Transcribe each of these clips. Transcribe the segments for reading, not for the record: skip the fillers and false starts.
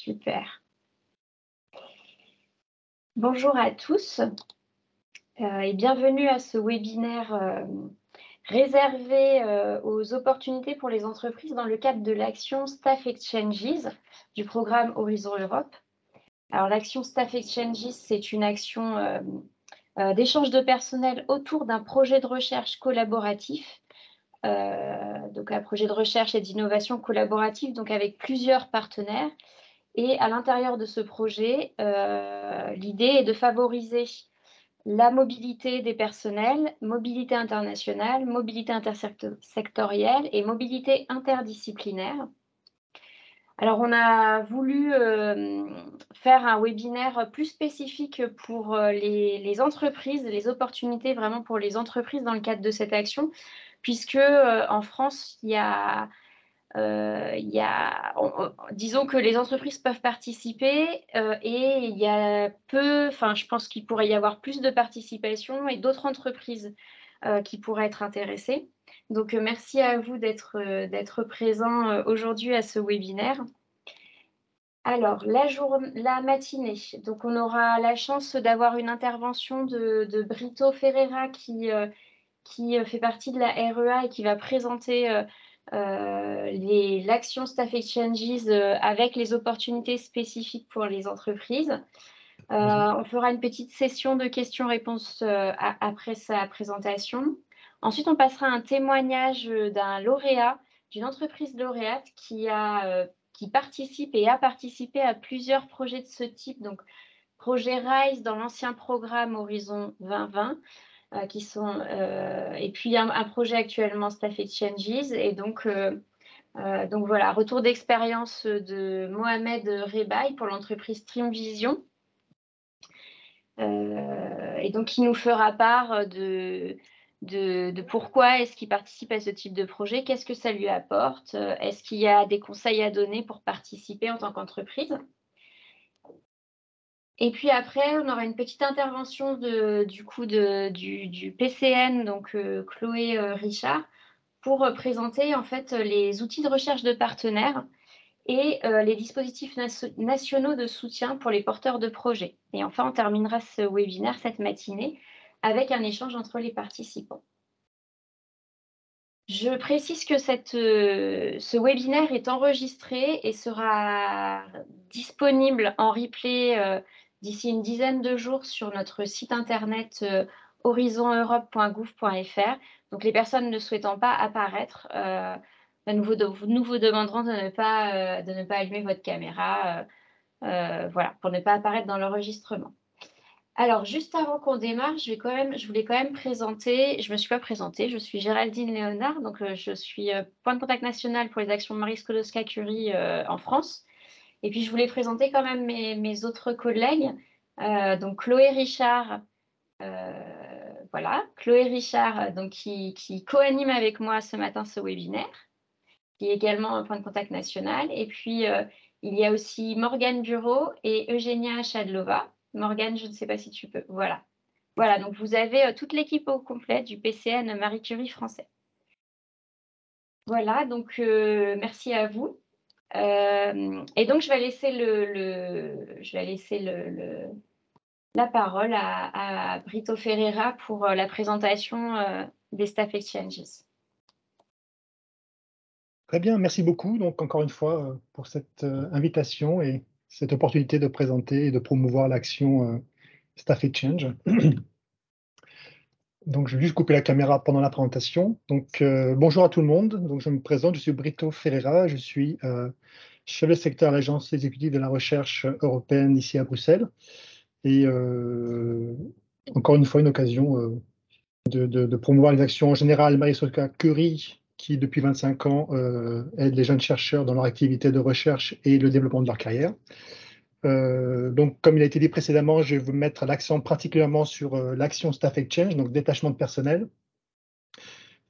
Super. Bonjour à tous et bienvenue à ce webinaire réservé aux opportunités pour les entreprises dans le cadre de l'action Staff Exchanges du programme Horizon Europe. Alors l'action Staff Exchanges, c'est une action d'échange de personnel autour d'un projet de recherche collaboratif. Donc un projet de recherche et d'innovation collaborative, donc avec plusieurs partenaires. Et à l'intérieur de ce projet, l'idée est de favoriser la mobilité des personnels, mobilité internationale, mobilité intersectorielle et mobilité interdisciplinaire. Alors, on a voulu faire un webinaire plus spécifique pour les entreprises, les opportunités vraiment pour les entreprises dans le cadre de cette action, puisque en France, disons que les entreprises peuvent participer et il y a je pense qu'il pourrait y avoir plus de participation et d'autres entreprises qui pourraient être intéressées. Donc, merci à vous d'être présents aujourd'hui à ce webinaire. Alors, la matinée, donc on aura la chance d'avoir une intervention de Brito Ferreira qui fait partie de la REA et qui va présenter l'action Staff Exchanges avec les opportunités spécifiques pour les entreprises. On fera une petite session de questions-réponses après sa présentation. Ensuite, on passera un témoignage d'un lauréat, d'une entreprise lauréate qui participe et a participé à plusieurs projets de ce type, donc projet RISE dans l'ancien programme Horizon 2020. Et puis un projet actuellement Staff Exchanges et donc voilà, retour d'expérience de Mohamed Rebaï pour l'entreprise Stream Vision et donc il nous fera part de pourquoi est-ce qu'il participe à ce type de projet, qu'est-ce que ça lui apporte, est-ce qu'il y a des conseils à donner pour participer en tant qu'entreprise. Et puis après, on aura une petite intervention du PCN, donc Chloé Richard, pour présenter en fait les outils de recherche de partenaires et les dispositifs nationaux de soutien pour les porteurs de projets. Et enfin, on terminera ce webinaire cette matinée avec un échange entre les participants. Je précise que ce webinaire est enregistré et sera disponible en replay d'ici une dizaine de jours sur notre site internet horizoneurope.gouv.fr. Donc les personnes ne souhaitant pas apparaître, nous vous demanderons de ne pas allumer votre caméra voilà, pour ne pas apparaître dans l'enregistrement. Alors, juste avant qu'on démarre, je voulais quand même présenter, je ne me suis pas présentée, je suis Géraldine Léonard, donc je suis point de contact national pour les actions Marie Skłodowska-Curie en France. Et puis, je voulais présenter quand même mes autres collègues, donc Chloé Richard, voilà, Chloé Richard donc, qui co-anime avec moi ce matin ce webinaire, qui est également un point de contact national. Et puis, il y a aussi Morgane Bureau et Eugénia Chadlova. Morgane, je ne sais pas si tu peux. Voilà. Voilà, donc vous avez toute l'équipe au complet du PCN Marie Curie français. Voilà, donc merci à vous. Et donc, je vais laisser la parole à Brito Ferreira pour la présentation des Staff Exchanges. Très bien, merci beaucoup. Donc, encore une fois, pour cette invitation et cette opportunité de présenter et de promouvoir l'action Staff Exchange. Donc, je vais juste couper la caméra pendant la présentation. Donc, bonjour à tout le monde. Donc, je me présente, je suis Brito Ferreira, je suis chef de secteur à l'Agence exécutive de la recherche européenne ici à Bruxelles. Et encore une fois, une occasion de promouvoir les actions en général Marie Skłodowska-Curie, qui depuis 25 ans aide les jeunes chercheurs dans leur activité de recherche et le développement de leur carrière. Donc, comme il a été dit précédemment, je vais mettre l'accent particulièrement sur l'action Staff Exchange, donc détachement de personnel.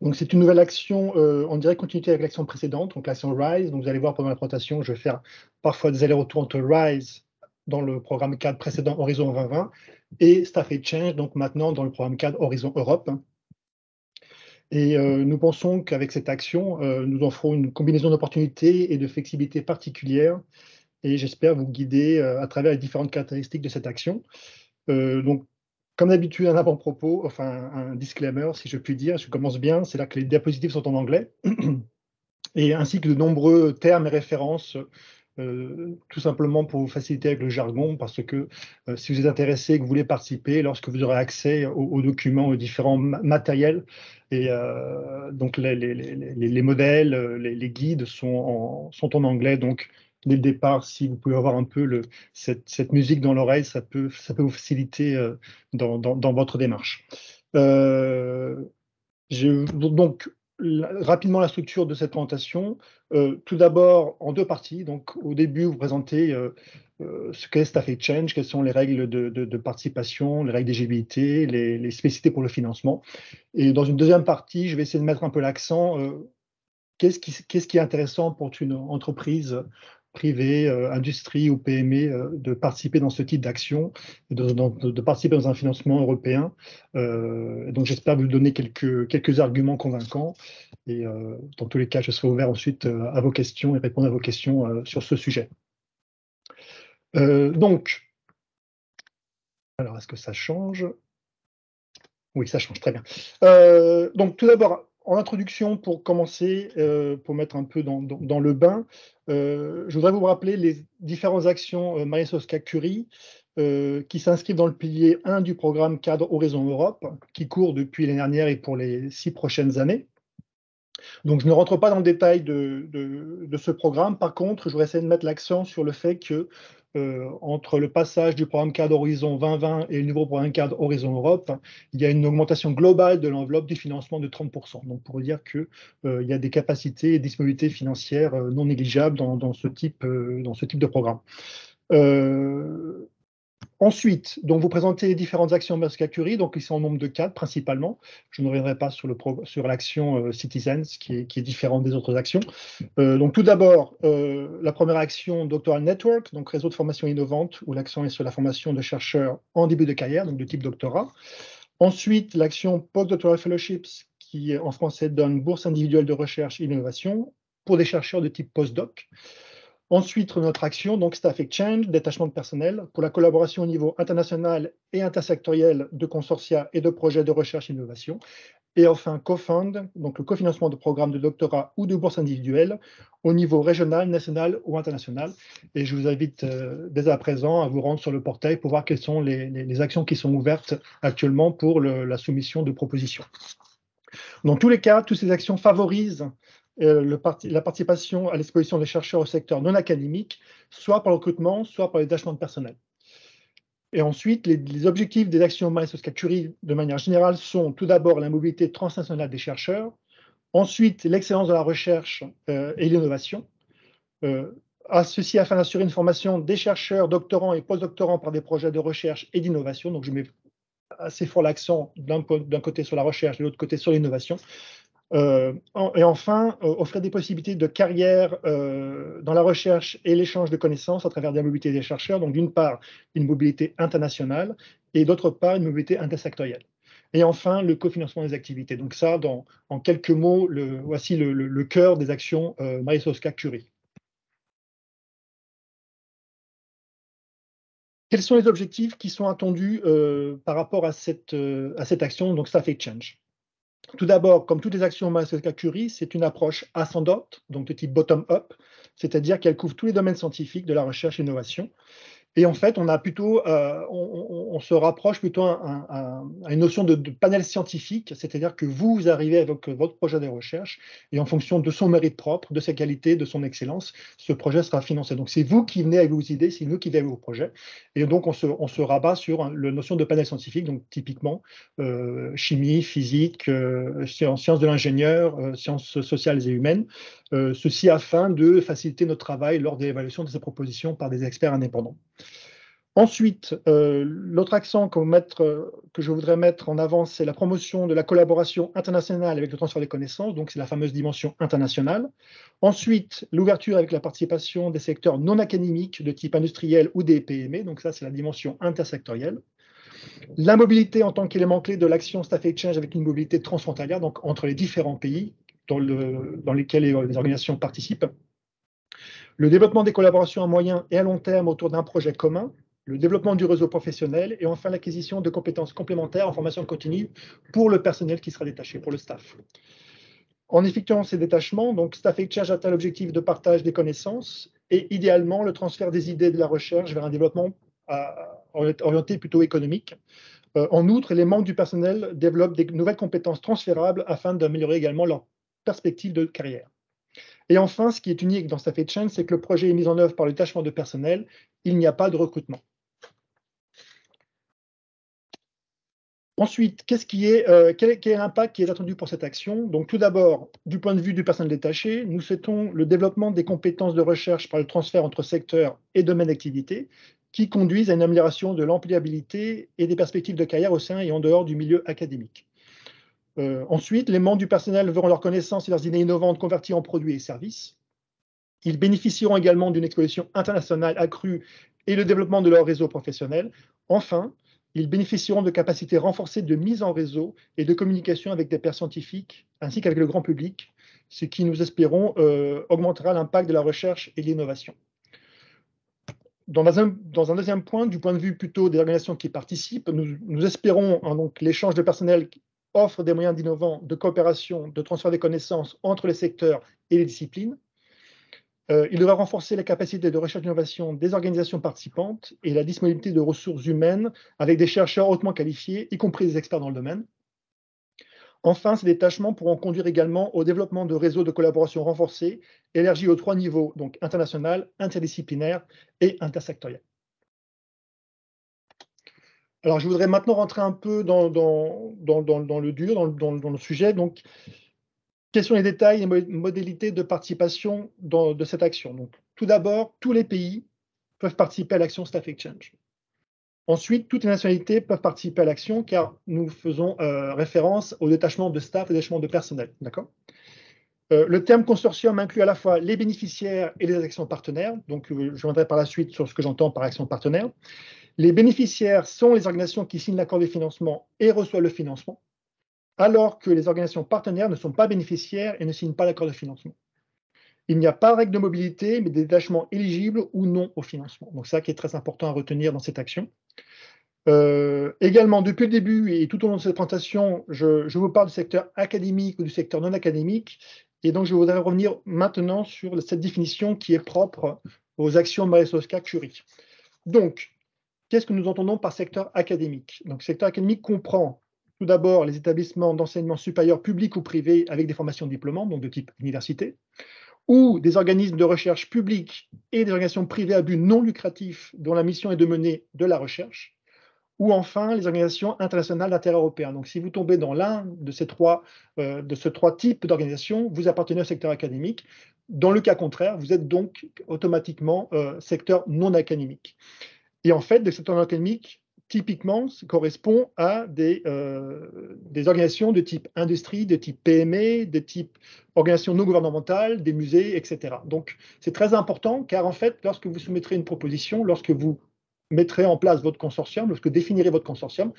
Donc, c'est une nouvelle action, on dirait continuité avec l'action précédente, donc l'action RISE. Donc, vous allez voir pendant la présentation, je vais faire parfois des allers-retours entre RISE dans le programme cadre précédent Horizon 2020 et Staff Exchange, donc maintenant dans le programme cadre Horizon Europe. Et nous pensons qu'avec cette action, nous offrons une combinaison d'opportunités et de flexibilité particulière et j'espère vous guider à travers les différentes caractéristiques de cette action. Donc, comme d'habitude, un avant-propos, enfin un disclaimer, si je puis dire. Je commence bien, c'est là que les diapositives sont en anglais, et ainsi que de nombreux termes et références, tout simplement pour vous faciliter avec le jargon, parce que si vous êtes intéressé et que vous voulez participer, lorsque vous aurez accès aux documents, aux différents matériels, et donc les modèles, les guides sont en anglais, donc dès le départ, si vous pouvez avoir un peu cette musique dans l'oreille, ça peut vous faciliter dans votre démarche. Donc, rapidement la structure de cette présentation. Tout d'abord, en deux parties. Donc, au début, vous présentez ce qu'est Staff Exchange, quelles sont les règles de participation, les règles d'éligibilité, les spécificités pour le financement. Et dans une deuxième partie, je vais essayer de mettre un peu l'accent. Qu'est-ce qui est intéressant pour une entreprise privée, industrie ou PME, de participer dans ce type d'action, de participer dans un financement européen. Donc j'espère vous donner quelques arguments convaincants. Et dans tous les cas, je serai ouvert ensuite à vos questions et répondre à vos questions sur ce sujet. Donc, alors est-ce que ça change? Oui, ça change, très bien. Donc tout d'abord, en introduction, pour commencer, pour mettre un peu dans le bain, je voudrais vous rappeler les différentes actions Marie-Sosca-Curie qui s'inscrivent dans le pilier 1 du programme cadre Horizon Europe, qui court depuis l'année dernière et pour les 6 prochaines années. Donc je ne rentre pas dans le détail de ce programme. Par contre, je voudrais essayer de mettre l'accent sur le fait que entre le passage du programme cadre Horizon 2020 et le nouveau programme cadre Horizon Europe, il y a une augmentation globale de l'enveloppe du financement de 30%. Donc pour dire qu'il y a des capacités et disponibilités financières non négligeables dans ce type de programme. Ensuite, donc vous présentez les différentes actions Merck-Curie, donc ils sont en nombre de 4 principalement. Je ne reviendrai pas sur l'action Citizens, qui est différente des autres actions. Donc tout d'abord, la première action Doctoral Network, donc réseau de formation innovante, où l'accent est sur la formation de chercheurs en début de carrière, donc de type doctorat. Ensuite, l'action Postdoctoral Fellowships, qui en français donne bourse individuelle de recherche et d'innovation pour des chercheurs de type postdoc. Ensuite, notre action, donc Staff Exchange, détachement de personnel, pour la collaboration au niveau international et intersectoriel de consortia et de projets de recherche et d'innovation. Et enfin, CoFund, donc le cofinancement de programmes de doctorat ou de bourse individuelle au niveau régional, national ou international. Et je vous invite dès à présent à vous rendre sur le portail pour voir quelles sont les actions qui sont ouvertes actuellement pour la soumission de propositions. Dans tous les cas, toutes ces actions favorisent la participation à l'exposition des chercheurs au secteur non académique, soit par le recrutement, soit par les détachements de personnel. Et ensuite, les objectifs des actions Marie-Sosca-Curie, de manière générale, sont tout d'abord la mobilité transnationale des chercheurs, ensuite l'excellence de la recherche et l'innovation, à ceci afin d'assurer une formation des chercheurs, doctorants et postdoctorants par des projets de recherche et d'innovation. Donc je mets assez fort l'accent d'un côté sur la recherche, de l'autre côté sur l'innovation. Et enfin, offrir des possibilités de carrière dans la recherche et l'échange de connaissances à travers la mobilité des chercheurs. Donc, d'une part, une mobilité internationale et d'autre part, une mobilité intersectorielle. Et enfin, le cofinancement des activités. Donc ça, en quelques mots, voici le cœur des actions Marie-Sosca-Curie. Quels sont les objectifs qui sont attendus par rapport à cette action, donc Staff Exchange? Tout d'abord, comme toutes les actions Marie-Sosca-Curie, c'est une approche ascendante, donc de type bottom-up, c'est-à-dire qu'elle couvre tous les domaines scientifiques de la recherche et l'innovation. Et en fait, on se rapproche plutôt à une notion de panel scientifique, c'est-à-dire que vous arrivez avec votre projet de recherche et en fonction de son mérite propre, de sa qualité, de son excellence, ce projet sera financé. Donc, c'est vous qui venez avec vos idées, c'est nous qui venons avec vos projets. Et donc, on se rabat sur la notion de panel scientifique, donc typiquement chimie, physique, sciences de l'ingénieur, sciences sociales et humaines, ceci afin de faciliter notre travail lors de l'évaluation de ces propositions par des experts indépendants. Ensuite, l'autre accent que je voudrais mettre en avant, c'est la promotion de la collaboration internationale avec le transfert des connaissances, donc c'est la fameuse dimension internationale. Ensuite, l'ouverture avec la participation des secteurs non académiques de type industriel ou des PME, donc ça c'est la dimension intersectorielle. La mobilité en tant qu'élément clé de l'action Staff Exchange avec une mobilité transfrontalière, donc entre les différents pays dans lesquels les organisations participent. le développement des collaborations à moyen et à long terme autour d'un projet commun, le développement du réseau professionnel et enfin l'acquisition de compétences complémentaires en formation continue pour le personnel qui sera détaché, pour le staff. En effectuant ces détachements, donc Staff Exchange atteint l'objectif de partage des connaissances et idéalement le transfert des idées de la recherche vers un développement orienté plutôt économique. En outre, les membres du personnel développent des nouvelles compétences transférables afin d'améliorer également leur perspective de carrière. Et enfin, ce qui est unique dans Staff Exchange, c'est que le projet est mis en œuvre par le détachement de personnel. Il n'y a pas de recrutement. Ensuite, quel est l'impact qui est attendu pour cette action? Donc, tout d'abord, du point de vue du personnel détaché, nous souhaitons le développement des compétences de recherche par le transfert entre secteurs et domaines d'activité qui conduisent à une amélioration de l'employabilité et des perspectives de carrière au sein et en dehors du milieu académique. Ensuite, les membres du personnel verront leurs connaissances et leurs idées innovantes converties en produits et services. Ils bénéficieront également d'une exposition internationale accrue et le développement de leur réseau professionnel. Enfin, ils bénéficieront de capacités renforcées de mise en réseau et de communication avec des pairs scientifiques, ainsi qu'avec le grand public, ce qui, nous espérons, augmentera l'impact de la recherche et de l'innovation. Dans un deuxième point, du point de vue plutôt des organisations qui participent, nous espérons donc l'échange de personnel offre des moyens d'innovants, de coopération, de transfert des connaissances entre les secteurs et les disciplines. Il devra renforcer la capacité de recherche et d'innovation des organisations participantes et la disponibilité de ressources humaines avec des chercheurs hautement qualifiés, y compris des experts dans le domaine. Enfin, ces détachements pourront conduire également au développement de réseaux de collaboration renforcés, élargis aux 3 niveaux, donc international, interdisciplinaire et intersectoriel. Alors, je voudrais maintenant rentrer un peu dans le dur, dans le sujet. Donc, quels sont les détails et modalités de participation de cette action? Donc, tout d'abord, tous les pays peuvent participer à l'action Staff Exchange. Ensuite, toutes les nationalités peuvent participer à l'action car nous faisons référence au détachement de staff et au détachement de personnel. D'accord? Le terme consortium inclut à la fois les bénéficiaires et les actions partenaires. Donc, je reviendrai par la suite sur ce que j'entends par action partenaire. Les bénéficiaires sont les organisations qui signent l'accord de financement et reçoivent le financement, alors que les organisations partenaires ne sont pas bénéficiaires et ne signent pas l'accord de financement. Il n'y a pas de règle de mobilité, mais des détachements éligibles ou non au financement. Donc, c'est ça qui est très important à retenir dans cette action. Également, depuis le début et tout au long de cette présentation, je vous parle du secteur académique ou du secteur non académique. Et donc, je voudrais revenir maintenant sur cette définition qui est propre aux actions Marie-Sosca-Curie. Donc, qu'est-ce que nous entendons par secteur académique? Donc, le secteur académique comprend tout d'abord les établissements d'enseignement supérieur publics ou privés avec des formations diplômantes, donc de type université, ou des organismes de recherche publics et des organisations privées à but non lucratif dont la mission est de mener de la recherche, ou enfin les organisations internationales d'intérêt européen. Donc, si vous tombez dans l'un de ces trois types d'organisations, vous appartenez au secteur académique. Dans le cas contraire, vous êtes donc automatiquement secteur non académique. Et en fait, le secteur non académique, typiquement, correspond à des organisations de type industrie, de type PME, de type organisations non gouvernementales, des musées, etc. Donc, c'est très important car en fait, lorsque vous soumettrez une proposition, lorsque vous mettrez en place votre consortium, lorsque vous définirez votre consortium,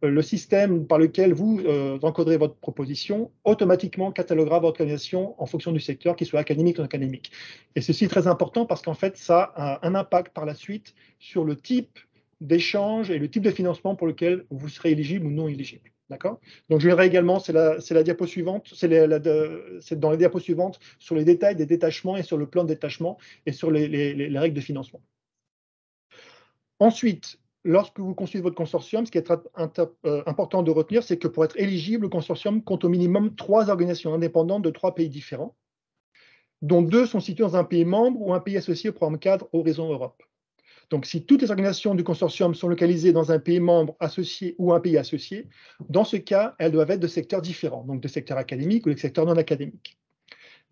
le système par lequel vous encoderez votre proposition automatiquement cataloguera votre organisation en fonction du secteur, qu'il soit académique ou non académique. Et ceci est très important parce qu'en fait, ça a un impact par la suite sur le type d'échange et le type de financement pour lequel vous serez éligible ou non éligible. D'accord? Donc, je verrai également, c'est la diapo suivante, c'est dans les diapos suivantes sur les détails des détachements et sur le plan de détachement et sur les règles de financement. Ensuite, lorsque vous construisez votre consortium, ce qui est important de retenir, c'est que pour être éligible, le consortium compte au minimum 3 organisations indépendantes de 3 pays différents, dont 2 sont situées dans un pays membre ou un pays associé au programme cadre Horizon Europe. Donc, si toutes les organisations du consortium sont localisées dans un pays membre associé ou un pays associé, dans ce cas, elles doivent être de secteurs différents, donc de secteurs académiques ou de secteurs non académiques.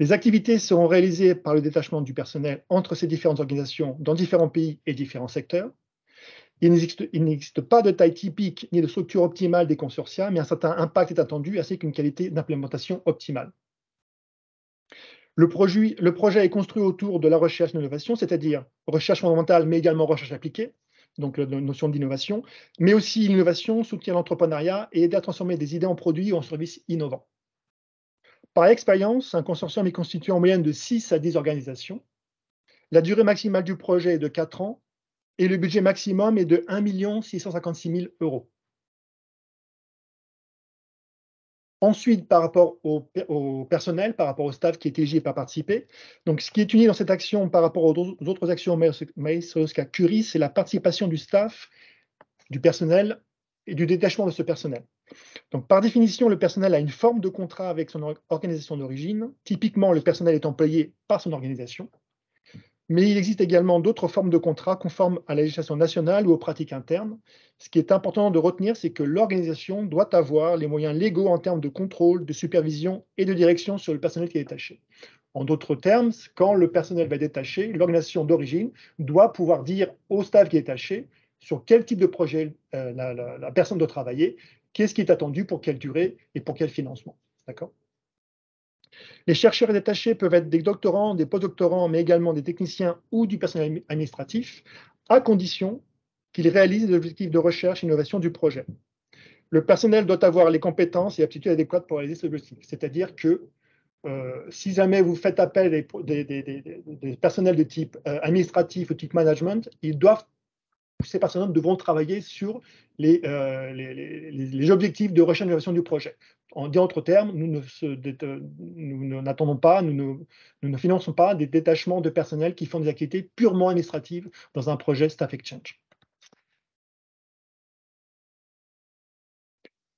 Les activités seront réalisées par le détachement du personnel entre ces différentes organisations dans différents pays et différents secteurs. Il n'existe pas de taille typique ni de structure optimale des consortia, mais un certain impact est attendu ainsi qu'une qualité d'implémentation optimale. Le projet est construit autour de la recherche et l'innovation, c'est-à-dire recherche fondamentale, mais également recherche appliquée, donc la notion d'innovation, mais aussi l'innovation, soutient l'entrepreneuriat et aider à transformer des idées en produits ou en services innovants. Par expérience, un consortium est constitué en moyenne de 6 à 10 organisations. La durée maximale du projet est de 4 ans et le budget maximum est de 1 656 000 €. Ensuite, par rapport au personnel, par rapport au staff qui est éligible à participer, donc ce qui est unique dans cette action par rapport aux autres actions Maïs Curie, c'est la participation du staff, du personnel et du détachement de ce personnel. Donc, par définition, le personnel a une forme de contrat avec son organisation d'origine. Typiquement, le personnel est employé par son organisation. Mais il existe également d'autres formes de contrats conformes à la législation nationale ou aux pratiques internes. Ce qui est important de retenir, c'est que l'organisation doit avoir les moyens légaux en termes de contrôle, de supervision et de direction sur le personnel qui est détaché. En d'autres termes, quand le personnel va être détaché, l'organisation d'origine doit pouvoir dire au staff qui est détaché sur quel type de projet la personne doit travailler, qu'est-ce qui est attendu, pour quelle durée et pour quel financement. D'accord ? Les chercheurs détachés peuvent être des doctorants, des postdoctorants, mais également des techniciens ou du personnel administratif, à condition qu'ils réalisent les objectifs de recherche et innovation du projet. Le personnel doit avoir les compétences et aptitudes adéquates pour réaliser ces objectifs. C'est-à-dire que si jamais vous faites appel à des personnels de type administratif ou type management, ces personnels devront travailler sur les objectifs de recherche et innovation du projet. En d'autres termes, nous n'attendons pas, nous ne finançons pas des détachements de personnel qui font des activités purement administratives dans un projet Staff Exchange.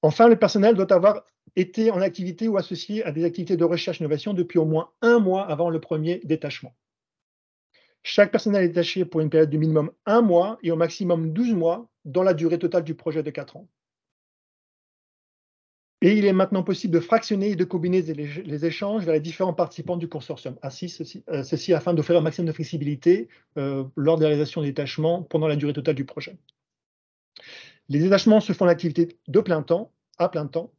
Enfin, le personnel doit avoir été en activité ou associé à des activités de recherche et innovation depuis au moins 1 mois avant le premier détachement. Chaque personnel est détaché pour une période de minimum 1 mois et au maximum 12 mois dans la durée totale du projet de 4 ans. Et il est maintenant possible de fractionner et de combiner les échanges vers les différents participants du consortium. Ceci afin d'offrir un maximum de flexibilité lors de la réalisation des détachements pendant la durée totale du projet. Les détachements se font en activité de plein temps, à plein temps.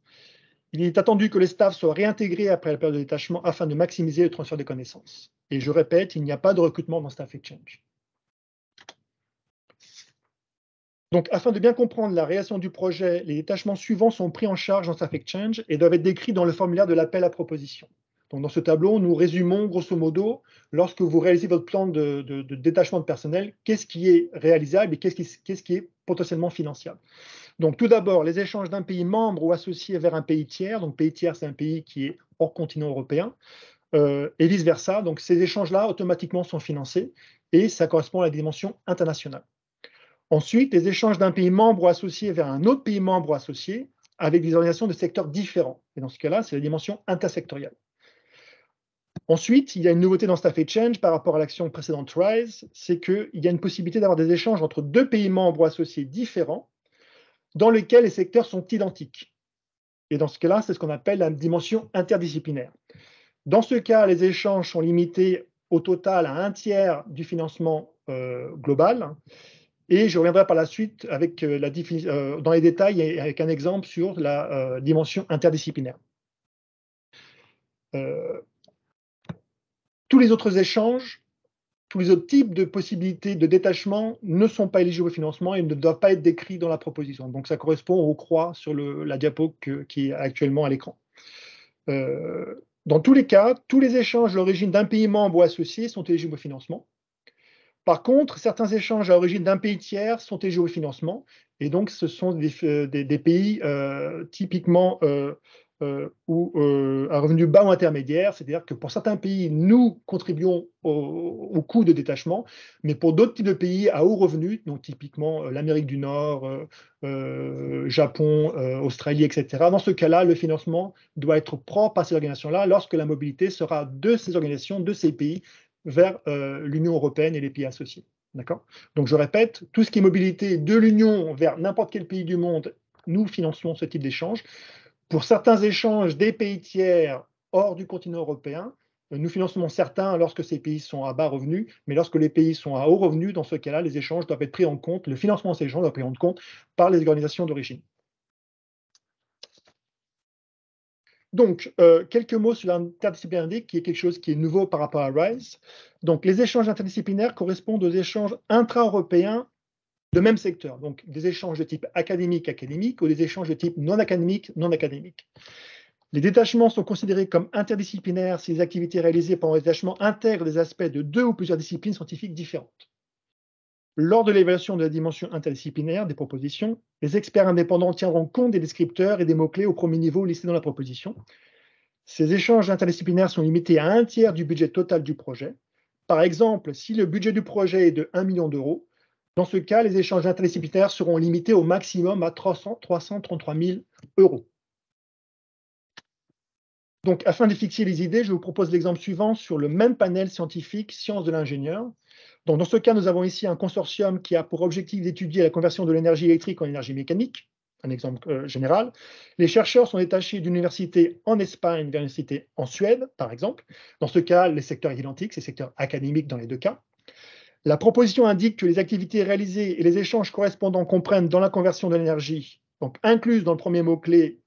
Il est attendu que les staffs soient réintégrés après la période de détachement afin de maximiser le transfert des connaissances. Et je répète, il n'y a pas de recrutement dans Staff Exchange. Donc, afin de bien comprendre la réalisation du projet, les détachements suivants sont pris en charge dans Staff Exchange et doivent être décrits dans le formulaire de l'appel à proposition. Donc, dans ce tableau, nous résumons grosso modo, lorsque vous réalisez votre plan de détachement de personnel, qu'est-ce qui est réalisable et qu'est-ce qui est potentiellement finançable. Donc, tout d'abord, les échanges d'un pays membre ou associé vers un pays tiers. Donc, pays tiers, c'est un pays qui est hors continent européen, et vice-versa. Donc, ces échanges-là, automatiquement, sont financés et ça correspond à la dimension internationale. Ensuite, les échanges d'un pays membre ou associé vers un autre pays membre ou associé avec des organisations de secteurs différents. Et dans ce cas-là, c'est la dimension intersectorielle. Ensuite, il y a une nouveauté dans Staff Exchange par rapport à l'action précédente RISE, c'est qu'il y a une possibilité d'avoir des échanges entre 2 pays membres ou associés différents dans lesquels les secteurs sont identiques. Et dans ce cas-là, c'est ce qu'on appelle la dimension interdisciplinaire. Dans ce cas, les échanges sont limités au total à 1/3 du financement global. Et je reviendrai par la suite avec dans les détails et avec un exemple sur la dimension interdisciplinaire. Tous les autres échanges, tous les autres types de possibilités de détachement ne sont pas éligibles au financement et ne doivent pas être décrits dans la proposition. Donc, ça correspond aux croix sur la diapo qui est actuellement à l'écran. Dans tous les cas, tous les échanges à l'origine d'un pays membre ou associé sont éligibles au financement. Par contre, certains échanges à l'origine d'un pays tiers sont éligibles au financement, et donc ce sont des pays typiquement à revenu bas ou intermédiaire, c'est-à-dire que pour certains pays, nous contribuons au coût de détachement, mais pour d'autres types de pays à haut revenu, donc typiquement l'Amérique du Nord, Japon, Australie, etc., dans ce cas-là, le financement doit être propre à ces organisations-là lorsque la mobilité sera de ces organisations, de ces pays, vers l'Union européenne et les pays associés. D'accord ? Donc, je répète, tout ce qui est mobilité de l'Union vers n'importe quel pays du monde, nous finançons ce type d'échange. Pour certains échanges des pays tiers hors du continent européen, nous finançons certains lorsque ces pays sont à bas revenus, mais lorsque les pays sont à haut revenu, dans ce cas-là, les échanges doivent être pris en compte, le financement de ces échanges doit être pris en compte par les organisations d'origine. Donc, quelques mots sur l'interdisciplinarité, qui est quelque chose qui est nouveau par rapport à RISE. Donc, les échanges interdisciplinaires correspondent aux échanges intra-européens de même secteur. Donc, des échanges de type académique ou des échanges de type non académique. Les détachements sont considérés comme interdisciplinaires si les activités réalisées pendant le détachement intègrent des aspects de 2 ou plusieurs disciplines scientifiques différentes. Lors de l'évaluation de la dimension interdisciplinaire des propositions, les experts indépendants tiendront compte des descripteurs et des mots-clés au premier niveau listés dans la proposition. Ces échanges interdisciplinaires sont limités à 1/3 du budget total du projet. Par exemple, si le budget du projet est de 1 million d'euros, dans ce cas, les échanges interdisciplinaires seront limités au maximum à 333 000 euros. Donc, afin de fixer les idées, je vous propose l'exemple suivant sur le même panel scientifique sciences de l'ingénieur. Donc, dans ce cas, nous avons ici un consortium qui a pour objectif d'étudier la conversion de l'énergie électrique en énergie mécanique, un exemple général. Les chercheurs sont détachés d'une université en Espagne vers une université en Suède, par exemple. Dans ce cas, les secteurs identiques, c'est secteur académique dans les deux cas. La proposition indique que les activités réalisées et les échanges correspondants comprennent dans la conversion de l'énergie, donc incluse dans le premier mot-clé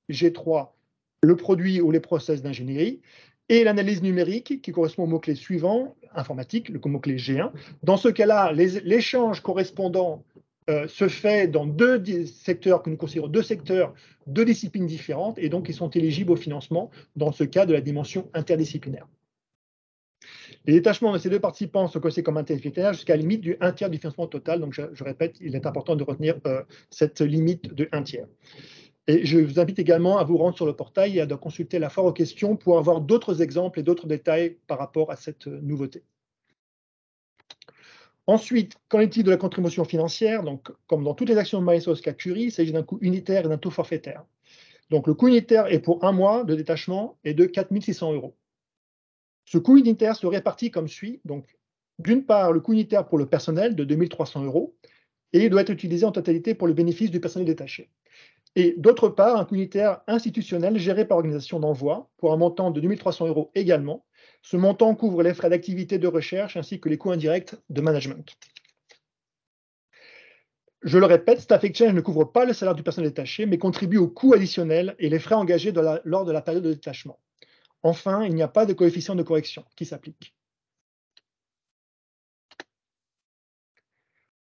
G3, le produit ou les process d'ingénierie, et l'analyse numérique qui correspond au mot-clé suivant, informatique, le mot-clé G1. Dans ce cas-là, l'échange correspondant se fait dans deux secteurs que nous considérons deux secteurs, deux disciplines différentes, et donc ils sont éligibles au financement dans ce cas de la dimension interdisciplinaire. Les détachements de ces deux participants sont considérés comme interdisciplinaires jusqu'à la limite du 1/3 du financement total. Donc, je répète, il est important de retenir cette limite de 1/3. Et je vous invite également à vous rendre sur le portail et à consulter la foire aux questions pour avoir d'autres exemples et d'autres détails par rapport à cette nouveauté. Ensuite, qu'en est-il de la contribution financière? Donc, comme dans toutes les actions de Maresos Curie, il s'agit d'un coût unitaire et d'un taux forfaitaire. Donc, le coût unitaire est pour 1 mois de détachement et de 4 600 euros. Ce coût unitaire se répartit comme suit. Donc, d'une part, le coût unitaire pour le personnel de 2 300 euros, et il doit être utilisé en totalité pour le bénéfice du personnel détaché. Et d'autre part, un coût unitaire institutionnel géré par organisation d'envoi pour un montant de 2 300 euros également. Ce montant couvre les frais d'activité de recherche ainsi que les coûts indirects de management. Je le répète, Staff Exchange ne couvre pas le salaire du personnel détaché, mais contribue aux coûts additionnels et les frais engagés lors de la période de détachement. Enfin, il n'y a pas de coefficient de correction qui s'applique.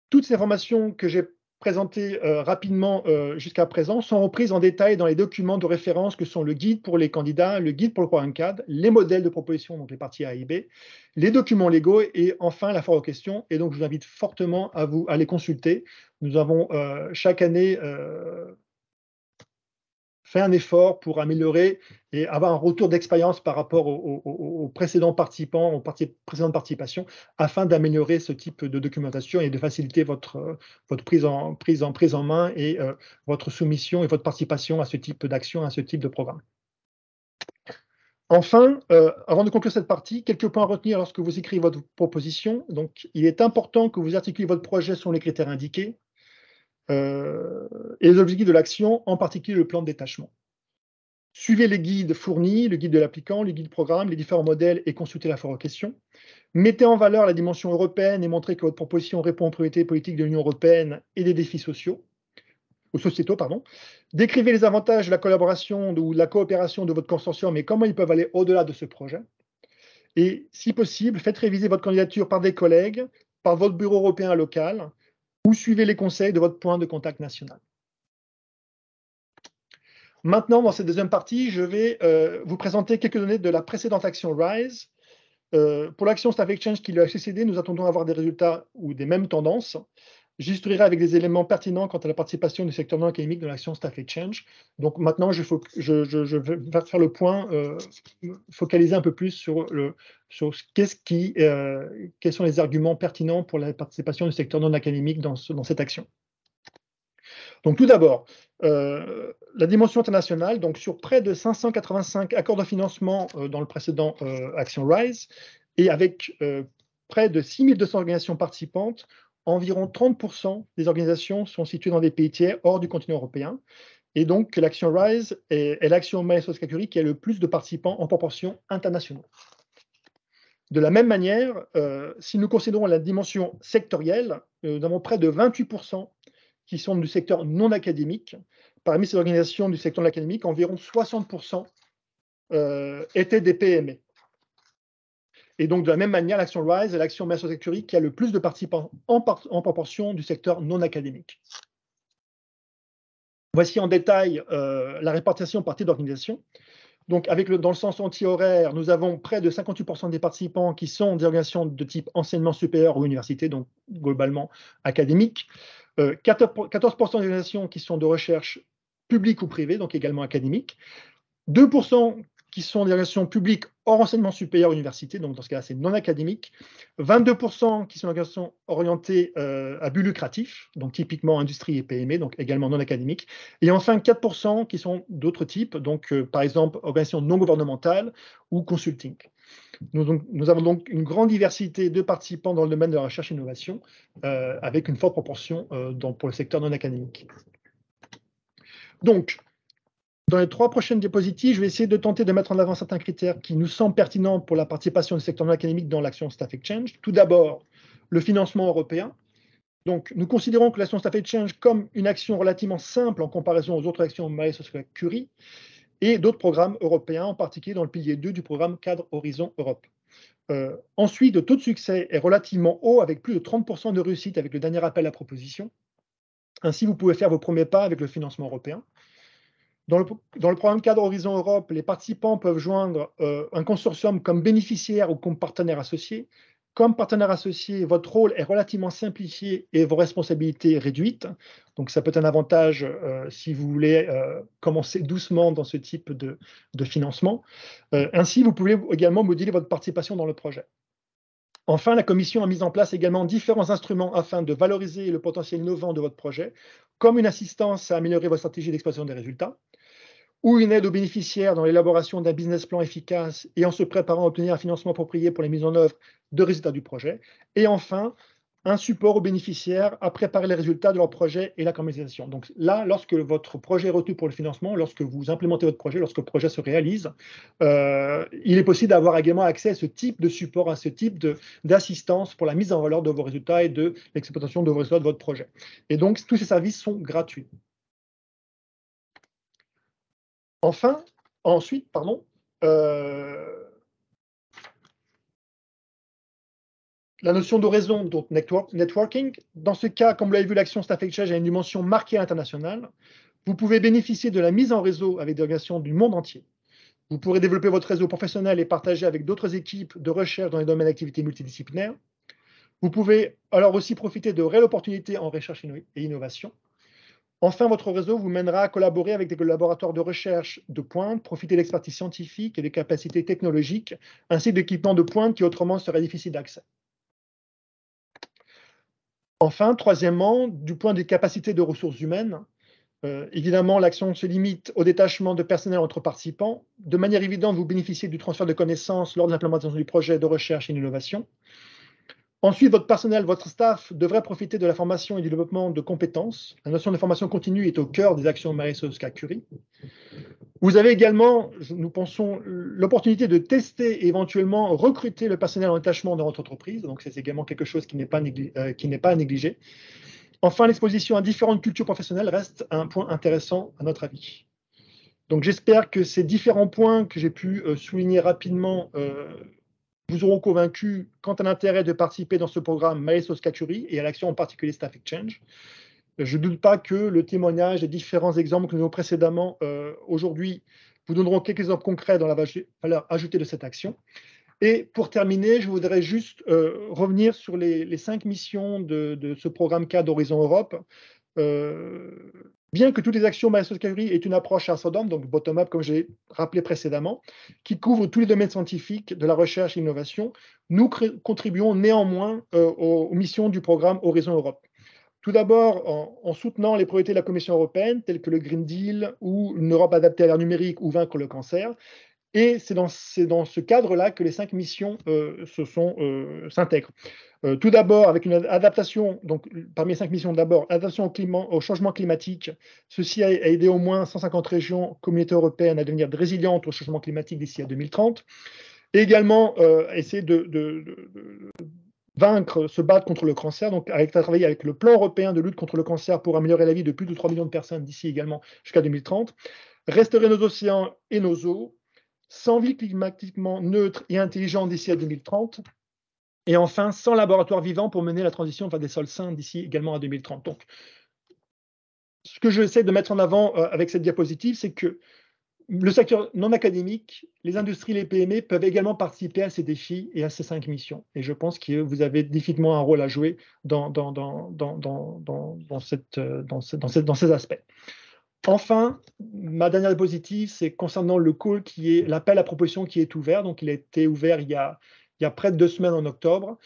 Toutes ces informations que j'ai présentées rapidement jusqu'à présent sont reprises en détail dans les documents de référence que sont le guide pour les candidats, le guide pour le programme cadre, les modèles de proposition, donc les parties A et B, les documents légaux et enfin la foire aux questions. Et donc, je vous invite fortement à les consulter. Nous avons chaque année fait un effort pour améliorer et avoir un retour d'expérience par rapport aux précédents participants, aux précédentes participations, afin d'améliorer ce type de documentation et de faciliter votre prise en main et votre soumission et votre participation à ce type d'action, à ce type de programme. Enfin, avant de conclure cette partie, quelques points à retenir lorsque vous écrivez votre proposition. Donc, il est important que vous articulez votre projet selon les critères indiqués. Et les objectifs de l'action, en particulier le plan de détachement. Suivez les guides fournis, le guide de l'applicant, le guide programme, les différents modèles et consultez la foire aux questions. Mettez en valeur la dimension européenne et montrez que votre proposition répond aux priorités politiques de l'Union européenne et des défis sociétaux. Décrivez les avantages de la collaboration ou de la coopération de votre consortium et comment ils peuvent aller au-delà de ce projet. Et si possible, faites réviser votre candidature par des collègues, par votre bureau européen local, ou suivez les conseils de votre point de contact national. Maintenant, dans cette deuxième partie, je vais vous présenter quelques données de la précédente action RISE. Pour l'action Staff Exchange qui lui a succédé, nous attendons à avoir des résultats ou des mêmes tendances. J'illustrerai avec des éléments pertinents quant à la participation du secteur non académique dans l'action Staff Exchange. Donc maintenant, je vais faire le point, focaliser un peu plus sur quels sont les arguments pertinents pour la participation du secteur non académique dans cette action. Donc tout d'abord, la dimension internationale, donc sur près de 585 accords de financement dans le précédent Action RISE, et avec près de 6200 organisations participantes, environ 30% des organisations sont situées dans des pays tiers hors du continent européen. Et donc l'action RISE est l'action Maresos Curie qui a le plus de participants en proportion internationale. De la même manière, si nous considérons la dimension sectorielle, nous avons près de 28% qui sont du secteur non académique. Parmi ces organisations du secteur non académique, environ 60% étaient des PME. Et donc, de la même manière, l'action RISE est l'action Maresos Curie qui a le plus de participants en proportion du secteur non académique. Voici en détail la répartition par type d'organisation. Donc, dans le sens anti-horaire, nous avons près de 58% des participants qui sont des organisations de type enseignement supérieur ou université, donc globalement académique. 14% des organisations qui sont de recherche publique ou privée, donc également académique. 2% qui sont des organisations publiques hors enseignement supérieur université, donc dans ce cas-là, c'est non académique. 22% qui sont des organisations orientées à but lucratif, donc typiquement industrie et PME, donc également non académique. Et enfin, 4% qui sont d'autres types, donc par exemple, organisations non gouvernementales ou consulting. Nous avons donc une grande diversité de participants dans le domaine de la recherche et innovation, avec une forte proportion pour le secteur non académique. Donc, dans les 3 prochaines diapositives, je vais essayer de tenter de mettre en avant certains critères qui nous semblent pertinents pour la participation du secteur non académique dans l'action Staff Exchange. Tout d'abord, le financement européen. Donc, nous considérons que l'action Staff Exchange comme une action relativement simple en comparaison aux autres actions Marie-Curie et d'autres programmes européens, en particulier dans le pilier 2 du programme Cadre Horizon Europe. Ensuite, le taux de succès est relativement haut, avec plus de 30% de réussite avec le dernier appel à proposition. Ainsi, vous pouvez faire vos premiers pas avec le financement européen. Dans le programme Cadre Horizon Europe, les participants peuvent joindre un consortium comme bénéficiaire ou comme partenaire associé. Comme partenaire associé, votre rôle est relativement simplifié et vos responsabilités réduites. Donc, ça peut être un avantage si vous voulez commencer doucement dans ce type de financement. Ainsi, vous pouvez également moduler votre participation dans le projet. Enfin, la Commission a mis en place également différents instruments afin de valoriser le potentiel innovant de votre projet, comme une assistance à améliorer votre stratégie d'exploitation des résultats, ou une aide aux bénéficiaires dans l'élaboration d'un business plan efficace et en se préparant à obtenir un financement approprié pour la mise en œuvre de résultats du projet. Et enfin, un support aux bénéficiaires à préparer les résultats de leur projet et la commercialisation. Donc là, lorsque votre projet est retenu pour le financement, lorsque vous implémentez votre projet, lorsque le projet se réalise, il est possible d'avoir également accès à ce type de support, à ce type d'assistance pour la mise en valeur de vos résultats et de l'exploitation de vos résultats de votre projet. Et donc, tous ces services sont gratuits. Ensuite, la notion de raison, donc networking. Dans ce cas, comme vous l'avez vu, l'action Staff Exchange a une dimension marquée internationale. Vous pouvez bénéficier de la mise en réseau avec des organisations du monde entier. Vous pourrez développer votre réseau professionnel et partager avec d'autres équipes de recherche dans les domaines d'activité multidisciplinaires. Vous pouvez alors aussi profiter de réelles opportunités en recherche et innovation. Enfin, votre réseau vous mènera à collaborer avec des laboratoires de recherche de pointe, profiter de l'expertise scientifique et des capacités technologiques, ainsi que d'équipements de pointe qui autrement seraient difficiles d'accès. Enfin, troisièmement, du point de vue des capacités de ressources humaines, évidemment, l'action se limite au détachement de personnel entre participants. De manière évidente, vous bénéficiez du transfert de connaissances lors de l'implémentation du projet de recherche et d'innovation. Ensuite, votre personnel, votre staff devrait profiter de la formation et du développement de compétences. La notion de formation continue est au cœur des actions Marie-Curie. Vous avez également, nous pensons, l'opportunité de tester et éventuellement recruter le personnel en détachement dans votre entreprise. Donc, c'est également quelque chose qui n'est pas à négliger. Enfin, l'exposition à différentes cultures professionnelles reste un point intéressant à notre avis. Donc, j'espère que ces différents points que j'ai pu souligner rapidement vous auront convaincu quant à l'intérêt de participer dans ce programme Marie-Curie et à l'action en particulier Staff Exchange. Je ne doute pas que le témoignage des différents exemples que nous avons précédemment aujourd'hui vous donneront quelques exemples concrets dans la valeur ajoutée de cette action. Et pour terminer, je voudrais juste revenir sur les 5 missions de ce programme cadre d'Horizon Europe. Bien que toutes les actions Marie-Curie aient une approche ascendante, donc bottom-up, comme j'ai rappelé précédemment, qui couvre tous les domaines scientifiques de la recherche et l'innovation, nous contribuons néanmoins aux missions du programme Horizon Europe. Tout d'abord, en soutenant les priorités de la Commission européenne, telles que le Green Deal ou une Europe adaptée à l'ère numérique ou vaincre le cancer. Et c'est dans ce cadre-là que les 5 missions s'intègrent. Tout d'abord, avec une adaptation, donc parmi les 5 missions, d'abord, adaptation au changement climatique. Ceci a aidé au moins 150 régions, communautés européennes à devenir résilientes au changement climatique d'ici à 2030. Et également, essayer de se battre contre le cancer, donc travailler avec le plan européen de lutte contre le cancer pour améliorer la vie de plus de 3 millions de personnes d'ici également jusqu'à 2030. Restaurer nos océans et nos eaux, sans vie climatiquement neutre et intelligente d'ici à 2030, et enfin, sans laboratoire vivant pour mener la transition vers des sols sains d'ici également à 2030. Donc, ce que j'essaie de mettre en avant avec cette diapositive, c'est que le secteur non académique, les industries, les PME peuvent également participer à ces défis et à ces 5 missions. Et je pense que vous avez définitivement un rôle à jouer dans ces aspects. Enfin, ma dernière diapositive, c'est concernant le call qui est l'appel à proposition qui est ouvert. Donc, il a été ouvert il y a près de 2 semaines en octobre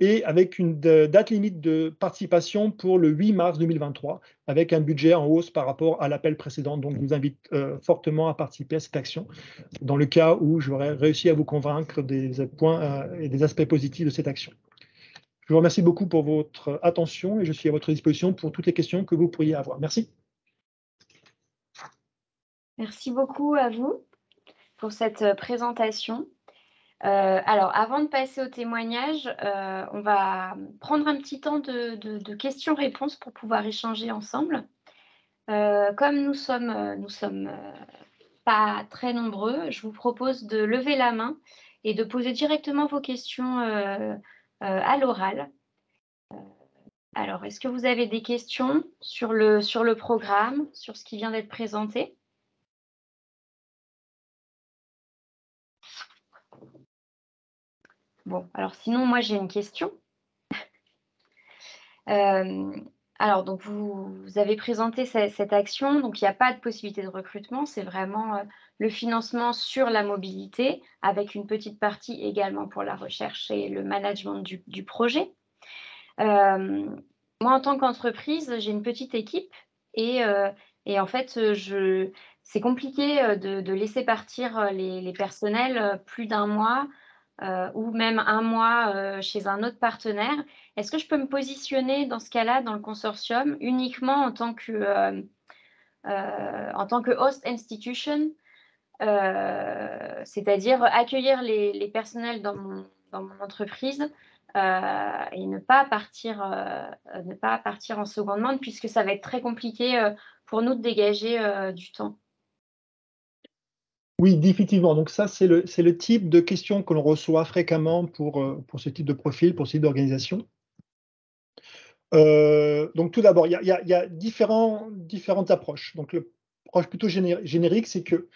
et avec une date limite de participation pour le 8 mars 2023, avec un budget en hausse par rapport à l'appel précédent. Donc, je vous invite fortement à participer à cette action, dans le cas où j'aurais réussi à vous convaincre des points et des aspects positifs de cette action. Je vous remercie beaucoup pour votre attention et je suis à votre disposition pour toutes les questions que vous pourriez avoir. Merci. Merci beaucoup à vous pour cette présentation. Alors, avant de passer au témoignage, on va prendre un petit temps de questions-réponses pour pouvoir échanger ensemble. Comme nous sommes pas très nombreux, je vous propose de lever la main et de poser directement vos questions à l'oral. Alors, est-ce que vous avez des questions sur le programme, sur ce qui vient d'être présenté? Bon, alors sinon, moi, j'ai une question. Alors, donc, vous avez présenté cette action, donc il n'y a pas de possibilité de recrutement, c'est vraiment le financement sur la mobilité, avec une petite partie également pour la recherche et le management du projet. Moi, en tant qu'entreprise, j'ai une petite équipe et en fait, c'est compliqué de laisser partir les personnels plus d'1 mois ou même 1 mois chez un autre partenaire. Est-ce que je peux me positionner dans ce cas-là, dans le consortium, uniquement en tant que host institution, c'est-à-dire accueillir les personnels dans mon entreprise et ne pas partir en seconde main, puisque ça va être très compliqué pour nous de dégager du temps? Oui, définitivement. Donc ça, c'est le type de questions que l'on reçoit fréquemment pour ce type de profil, pour ce type d'organisation. Donc tout d'abord, il y a différentes approches. Donc l'approche plutôt générique, c'est que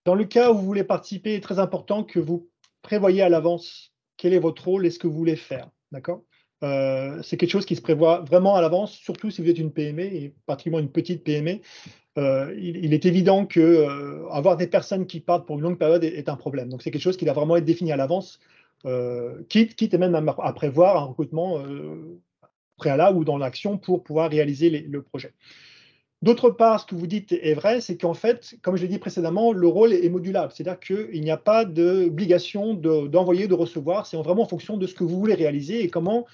dans le cas où vous voulez participer, il est très important que vous prévoyez à l'avance quel est votre rôle et ce que vous voulez faire. D'accord? C'est quelque chose qui se prévoit vraiment à l'avance, surtout si vous êtes une PME et particulièrement une petite PME. Il est évident que avoir des personnes qui partent pour une longue période est un problème. Donc c'est quelque chose qui doit vraiment être défini à l'avance, quitte et même à prévoir un recrutement préalable ou dans l'action pour pouvoir réaliser le projet. D'autre part, ce que vous dites est vrai, c'est qu'en fait, comme je l'ai dit précédemment, le rôle est modulable. C'est-à-dire qu'il n'y a pas d'obligation d'envoyer, de recevoir. C'est vraiment en fonction de ce que vous voulez réaliser et comment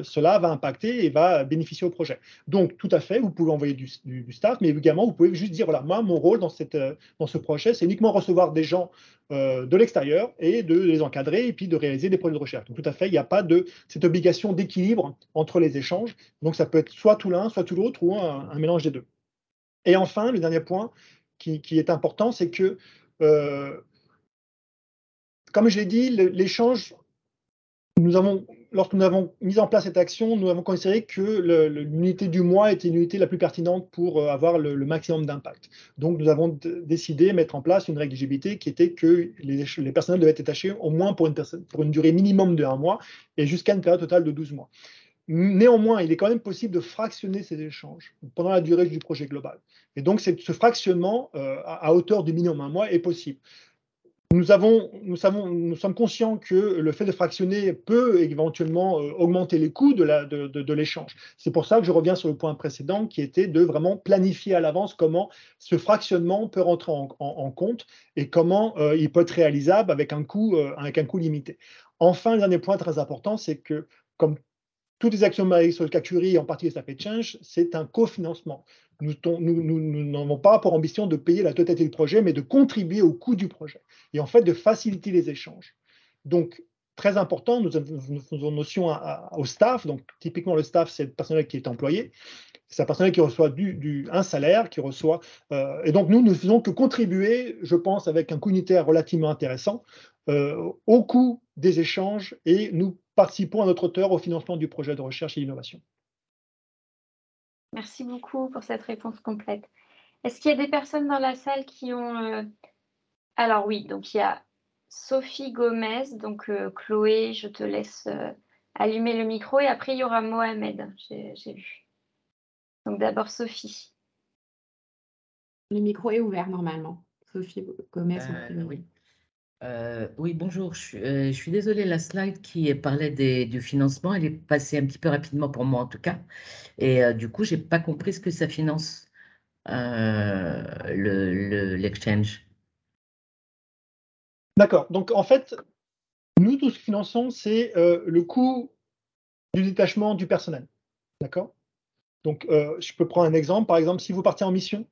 cela va impacter et va bénéficier au projet. Donc, tout à fait, vous pouvez envoyer du staff, mais également, vous pouvez juste dire, voilà, moi, mon rôle dans ce projet, c'est uniquement recevoir des gens de l'extérieur et de les encadrer et puis de réaliser des projets de recherche. Donc, tout à fait, il n'y a pas cette obligation d'équilibre entre les échanges. Donc, ça peut être soit tout l'un, soit tout l'autre ou un mélange des deux. Et enfin, le dernier point qui est important, c'est que, comme je l'ai dit, l'échange, lorsque nous avons mis en place cette action, nous avons considéré que l'unité du mois était l'unité la plus pertinente pour avoir le maximum d'impact. Donc, nous avons décidé de mettre en place une règle d'éligibilité qui était que les personnels devaient être détachés au moins pour une durée minimum de 1 mois et jusqu'à une période totale de 12 mois. Néanmoins, il est quand même possible de fractionner ces échanges pendant la durée du projet global. Et donc, ce fractionnement à hauteur du minimum 1 mois est possible. Nous sommes conscients que le fait de fractionner peut éventuellement augmenter les coûts de l'échange. C'est pour ça que je reviens sur le point précédent qui était de vraiment planifier à l'avance comment ce fractionnement peut rentrer en compte et comment il peut être réalisable avec un coût limité. Enfin, le dernier point très important, c'est que comme toutes les actions de sur le cas Curie, en particulier Staff Change, c'est un cofinancement. Nous n'avons pas pour ambition de payer la totalité du projet, mais de contribuer au coût du projet et en fait de faciliter les échanges. Donc, très important, nous faisons notion au staff. Donc, typiquement, le staff, c'est le personnel qui est employé. C'est un personnel qui reçoit un salaire, qui reçoit. Et donc, nous ne faisons que contribuer, je pense, avec un coût unitaire relativement intéressant, au coût des échanges et nous participons à notre hauteur au financement du projet de recherche et d'innovation. Merci beaucoup pour cette réponse complète. Est-ce qu'il y a des personnes dans la salle qui ont... Alors oui, donc il y a Sophie Gomez, donc Chloé, je te laisse allumer le micro et après il y aura Mohamed, j'ai vu. Donc d'abord Sophie. Le micro est ouvert normalement. Sophie Gomez, vous pouvez. Oui. Oui, bonjour. Je suis désolée, la slide qui parlait du financement, elle est passée un petit peu rapidement pour moi en tout cas. Et du coup, je n'ai pas compris ce que ça finance, l'exchange. D'accord. Donc, en fait, nous, tout ce que finançons, c'est le coût du détachement du personnel. D'accord? Donc, je peux prendre un exemple. Par exemple, si vous partez en mission,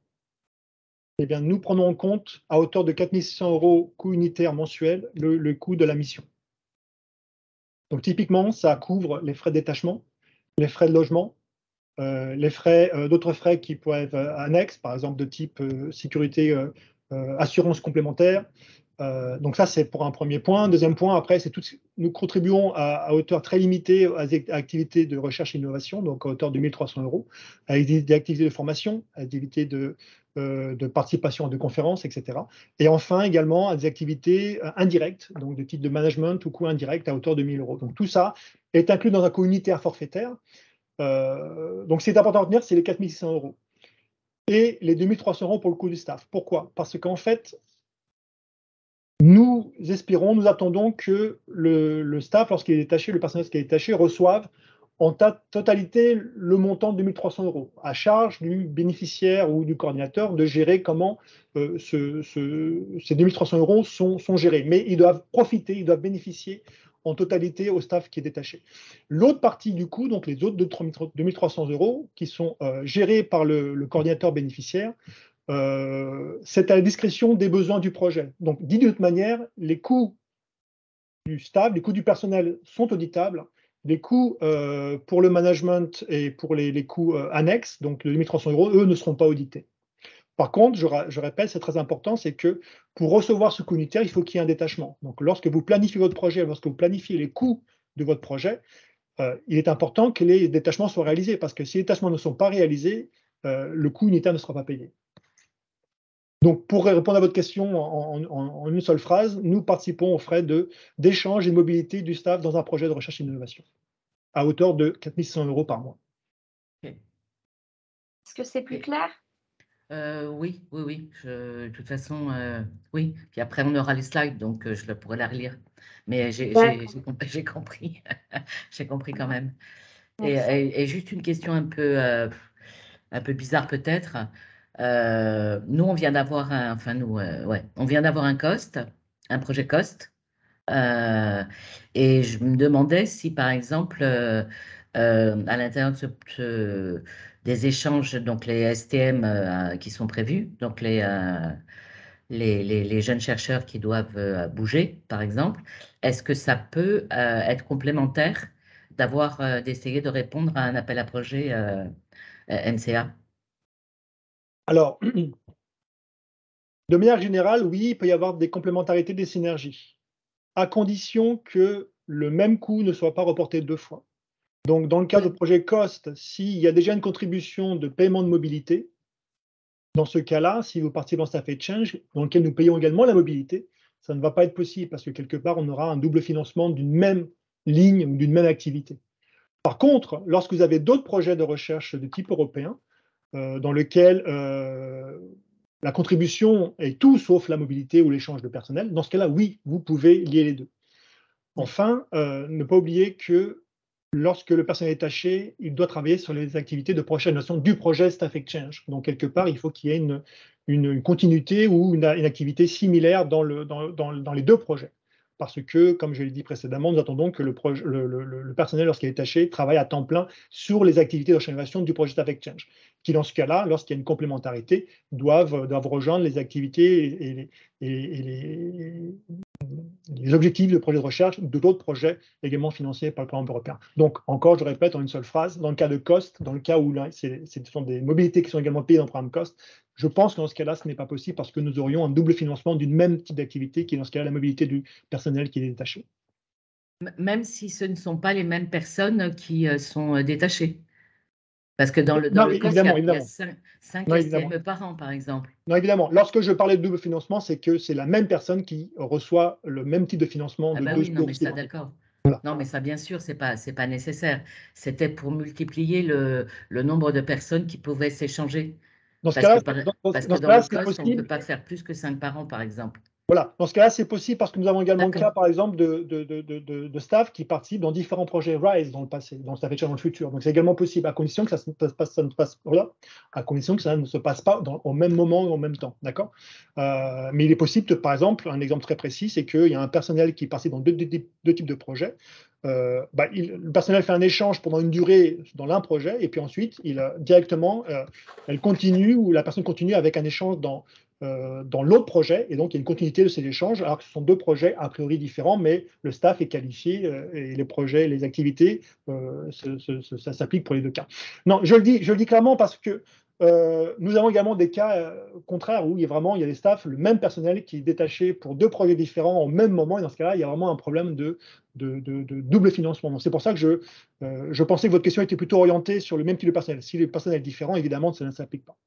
eh bien, nous prenons en compte à hauteur de 4 600 € coût unitaire mensuel le coût de la mission. Donc, typiquement, ça couvre les frais de détachement, les frais de logement, les frais, d'autres frais qui pourraient être annexes, par exemple de type sécurité, assurance complémentaire. Donc ça, c'est pour un premier point. Deuxième point, après, c'est tout. Nous contribuons à hauteur très limitée à des activités de recherche et innovation, donc à hauteur de 1 300 €, à des activités de formation, à des activités de participation à des conférences, etc. Et enfin, également, à des activités indirectes, donc de type de management ou coût indirect à hauteur de 1 000 €. Donc tout ça est inclus dans un coût unitaire forfaitaire. Donc, c'est important à retenir, c'est les 4 600 € et les 2 300 € pour le coût du staff. Pourquoi? Parce qu'en fait, nous espérons, nous attendons que le staff, lorsqu'il est détaché, le personnel qui est détaché, reçoive en totalité le montant de 2 300 € à charge du bénéficiaire ou du coordinateur de gérer comment ces 2 300 € sont gérés. Mais ils doivent profiter, ils doivent bénéficier en totalité au staff qui est détaché. L'autre partie du coût, donc les autres 2 300 € qui sont gérés par le coordinateur bénéficiaire, c'est à la discrétion des besoins du projet. Donc, dit d'une autre manière, les coûts du staff, les coûts du personnel sont auditables. Les coûts pour le management et pour les coûts annexes, donc de 1 300 €, eux ne seront pas audités. Par contre, je répète, c'est très important, c'est que pour recevoir ce coût unitaire, il faut qu'il y ait un détachement. Donc, lorsque vous planifiez votre projet, lorsque vous planifiez les coûts de votre projet, il est important que les détachements soient réalisés, parce que si les détachements ne sont pas réalisés, le coût unitaire ne sera pas payé. Donc, pour répondre à votre question en une seule phrase, nous participons aux frais d'échange et de mobilité du staff dans un projet de recherche et d'innovation, à hauteur de 4 600 € par mois. Est-ce que c'est plus clair? Oui. De toute façon, oui. Puis après, on aura les slides, donc je pourrai la relire. Mais j'ai compris. J'ai compris quand même. Et juste une question un peu bizarre peut-être. Nous, on vient d'avoir on vient d'avoir un projet COST. Et je me demandais si, par exemple, à l'intérieur de des échanges, donc les STM qui sont prévus, donc les jeunes chercheurs qui doivent bouger, par exemple, est-ce que ça peut être complémentaire d'essayer de répondre à un appel à projet NCA? Alors, de manière générale, oui, il peut y avoir des complémentarités, des synergies, à condition que le même coût ne soit pas reporté 2 fois. Donc, dans le cas Oui. de projet COST, s'il y a déjà une contribution de paiement de mobilité, dans ce cas-là, si vous partez dans Staff Exchange, dans lequel nous payons également la mobilité, ça ne va pas être possible parce que quelque part, on aura un double financement d'une même ligne ou d'une même activité. Par contre, lorsque vous avez d'autres projets de recherche de type européen, dans lequel la contribution est tout sauf la mobilité ou l'échange de personnel, dans ce cas-là, oui, vous pouvez lier les deux. Enfin, ne pas oublier que lorsque le personnel est détaché, il doit travailler sur les activités de prochaine notion du projet Staff Exchange. Donc, quelque part, il faut qu'il y ait une continuité ou une activité similaire dans les deux projets. Parce que, comme je l'ai dit précédemment, nous attendons que le personnel, lorsqu'il est détaché, travaille à temps plein sur les activités de recherche du projet Staff Exchange, qui, dans ce cas-là, lorsqu'il y a une complémentarité, doivent rejoindre les activités et les objectifs de projet de recherche de d'autres projets également financés par le programme européen. Donc, encore, je répète en une seule phrase, dans le cas de COST, dans le cas où ce sont des mobilités qui sont également payées dans le programme COST, je pense que dans ce cas-là, ce n'est pas possible parce que nous aurions un double financement d'une même type d'activité qui est dans ce cas-là la mobilité du personnel qui est détaché. Même si ce ne sont pas les mêmes personnes qui sont détachées. Parce que dans Non, le COS, évidemment, il y a évidemment. 5 Non, évidemment. STME par an, par exemple. Non, évidemment. Lorsque je parlais de double financement, c'est que c'est la même personne qui reçoit le même type de financement Ah de bah deux oui, non, mais sources ça, différentes. d'accord. Voilà. Non, mais ça, bien sûr, c'est pas nécessaire. C'était pour multiplier le nombre de personnes qui pouvaient s'échanger. Dans ce Parce que, cas-là, parce que dans ce dans le cas-là, c'est COS, on ne peut possible. pas faire plus que 5 par an, par exemple. Voilà, dans ce cas-là, c'est possible parce que nous avons également le cas, D'accord. par exemple, de staff qui participent dans différents projets RISE dans le passé, dans Staff Exchange dans le futur. Donc, c'est également possible, à condition que à condition que ça ne se passe pas au même moment et en même temps, d'accord? Mais il est possible que, par exemple, un exemple très précis, c'est qu'il y a un personnel qui participe dans deux types de projets. Le personnel fait un échange pendant une durée dans l'un projet, et puis ensuite, directement, elle continue, ou la personne continue avec un échange dans l'autre projet, et donc il y a une continuité de ces échanges, alors que ce sont deux projets a priori différents, mais le staff est qualifié et les projets, les activités, ça s'applique pour les deux cas. Non, je le dis clairement parce que nous avons également des cas contraires où il y a des staffs, le même personnel qui est détaché pour deux projets différents au même moment, et dans ce cas-là, il y a vraiment un problème de double financement. Donc c'est pour ça que je pensais que votre question était plutôt orientée sur le même type de personnel. Si le personnel est différent, évidemment, ça ne s'applique pas.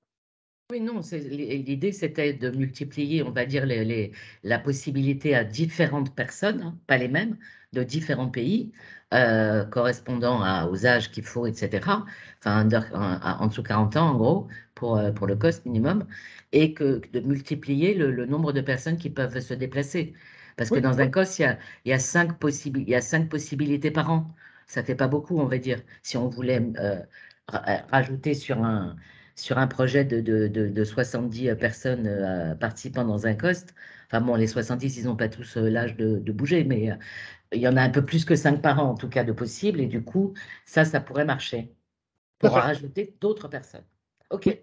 Oui, non, l'idée, c'était de multiplier, on va dire, la possibilité à différentes personnes, hein, pas les mêmes, de différents pays, correspondant aux âges qu'il faut, etc. Enfin, en dessous de 40 ans, en gros, pour le cost minimum, et de multiplier le nombre de personnes qui peuvent se déplacer. Parce que Oui, dans oui. un COS, il y a 5 possibilités par an. Ça fait pas beaucoup, on va dire, si on voulait rajouter sur un projet de 70 personnes participant dans un COST. Enfin bon, les 70, ils n'ont pas tous l'âge de bouger, mais il y en a un peu plus que 5 par an, en tout cas, de possibles. Et du coup, ça pourrait marcher Tout à pour fait. rajouter d'autres personnes. OK, Oui.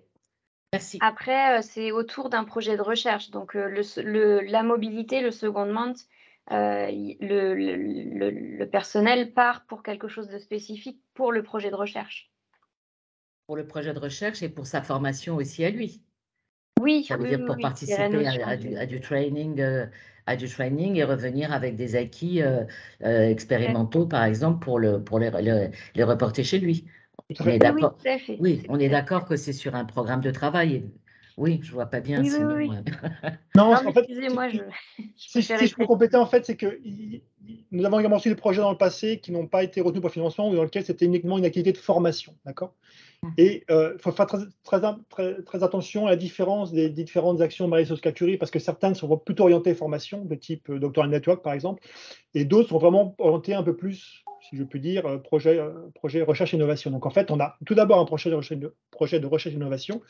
merci. Après, c'est autour d'un projet de recherche. Donc, la mobilité, le secondment, le personnel part pour quelque chose de spécifique pour le projet de recherche. Pour le projet de recherche et pour sa formation aussi à lui. Oui, Ça veut oui, dire oui, pour oui. Il y a la participer notion à du training, et revenir avec des acquis expérimentaux, par exemple, pour les reporter chez lui. Tout à On est fait. Oui, oui, d'accord. tout à fait. Oui, C'est on est tout à fait. d'accord que c'est sur un programme de travail. Oui, je vois pas bien Oui, oui, oui, sinon. oui. Non, Non, mais en fait, excusez-moi, je si préférais je peux préciser. compléter, en fait, c'est que nous avons également reçu des projets dans le passé qui n'ont pas été retenus pour financement ou dans lesquels c'était uniquement une activité de formation, d'accord? Et il faut faire très attention à la différence des différentes actions Marie-Soska Curie, parce que certaines sont plutôt orientées formation, de type Doctoral Network, par exemple, et d'autres sont vraiment orientées un peu plus, si je puis dire, projet recherche-innovation. Donc, en fait, on a tout d'abord un projet de recherche-innovation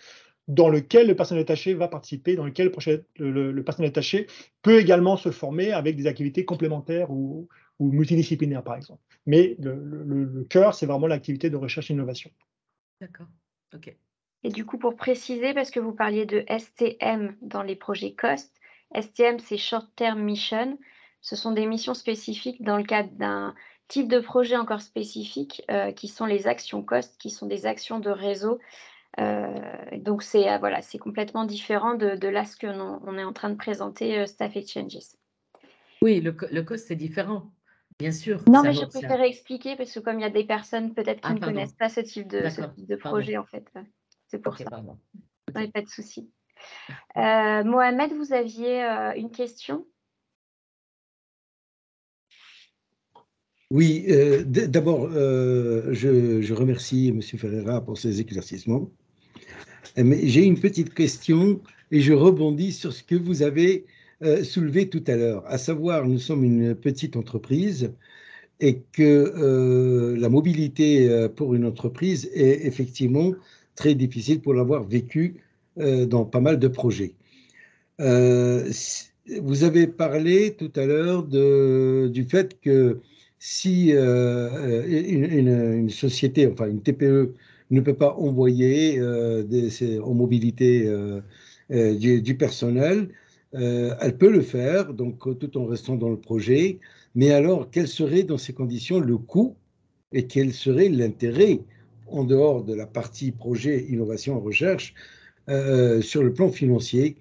dans lequel le personnel détaché va participer, dans lequel le personnel détaché peut également se former avec des activités complémentaires ou multidisciplinaires, par exemple. Mais le cœur, c'est vraiment l'activité de recherche-innovation. D'accord. OK. Et du coup, pour préciser, parce que vous parliez de STM dans les projets COST, STM, c'est Short Term Mission. Ce sont des missions spécifiques dans le cadre d'un type de projet encore spécifique, qui sont les actions COST, qui sont des actions de réseau. Donc c'est voilà, c'est complètement différent de là ce que on est en train de présenter, Staff Exchanges. Oui, le cost, c'est différent. Bien sûr, Non, c'est mais un je autre. préférais expliquer parce que comme il y a des personnes peut-être qui Ah, ne connaissent pardon. pas ce type D'accord. de Pardon. projet en fait, c'est pour OK, ça. pardon. Non, OK. pas de souci. Mohamed, vous aviez, une question? Oui, d'abord, je remercie M. Ferreira pour ses éclaircissements. Mais j'ai une petite question et je rebondis sur ce que vous avez soulevé tout à l'heure, à savoir, nous sommes une petite entreprise et que la mobilité pour une entreprise est effectivement très difficile pour l'avoir vécu dans pas mal de projets. Vous avez parlé tout à l'heure du fait que si une société, enfin une TPE, ne peut pas envoyer en mobilité du personnel, elle peut le faire, donc tout en restant dans le projet. Mais alors, quel serait dans ces conditions le coût et quel serait l'intérêt en dehors de la partie projet, innovation, recherche, sur le plan financier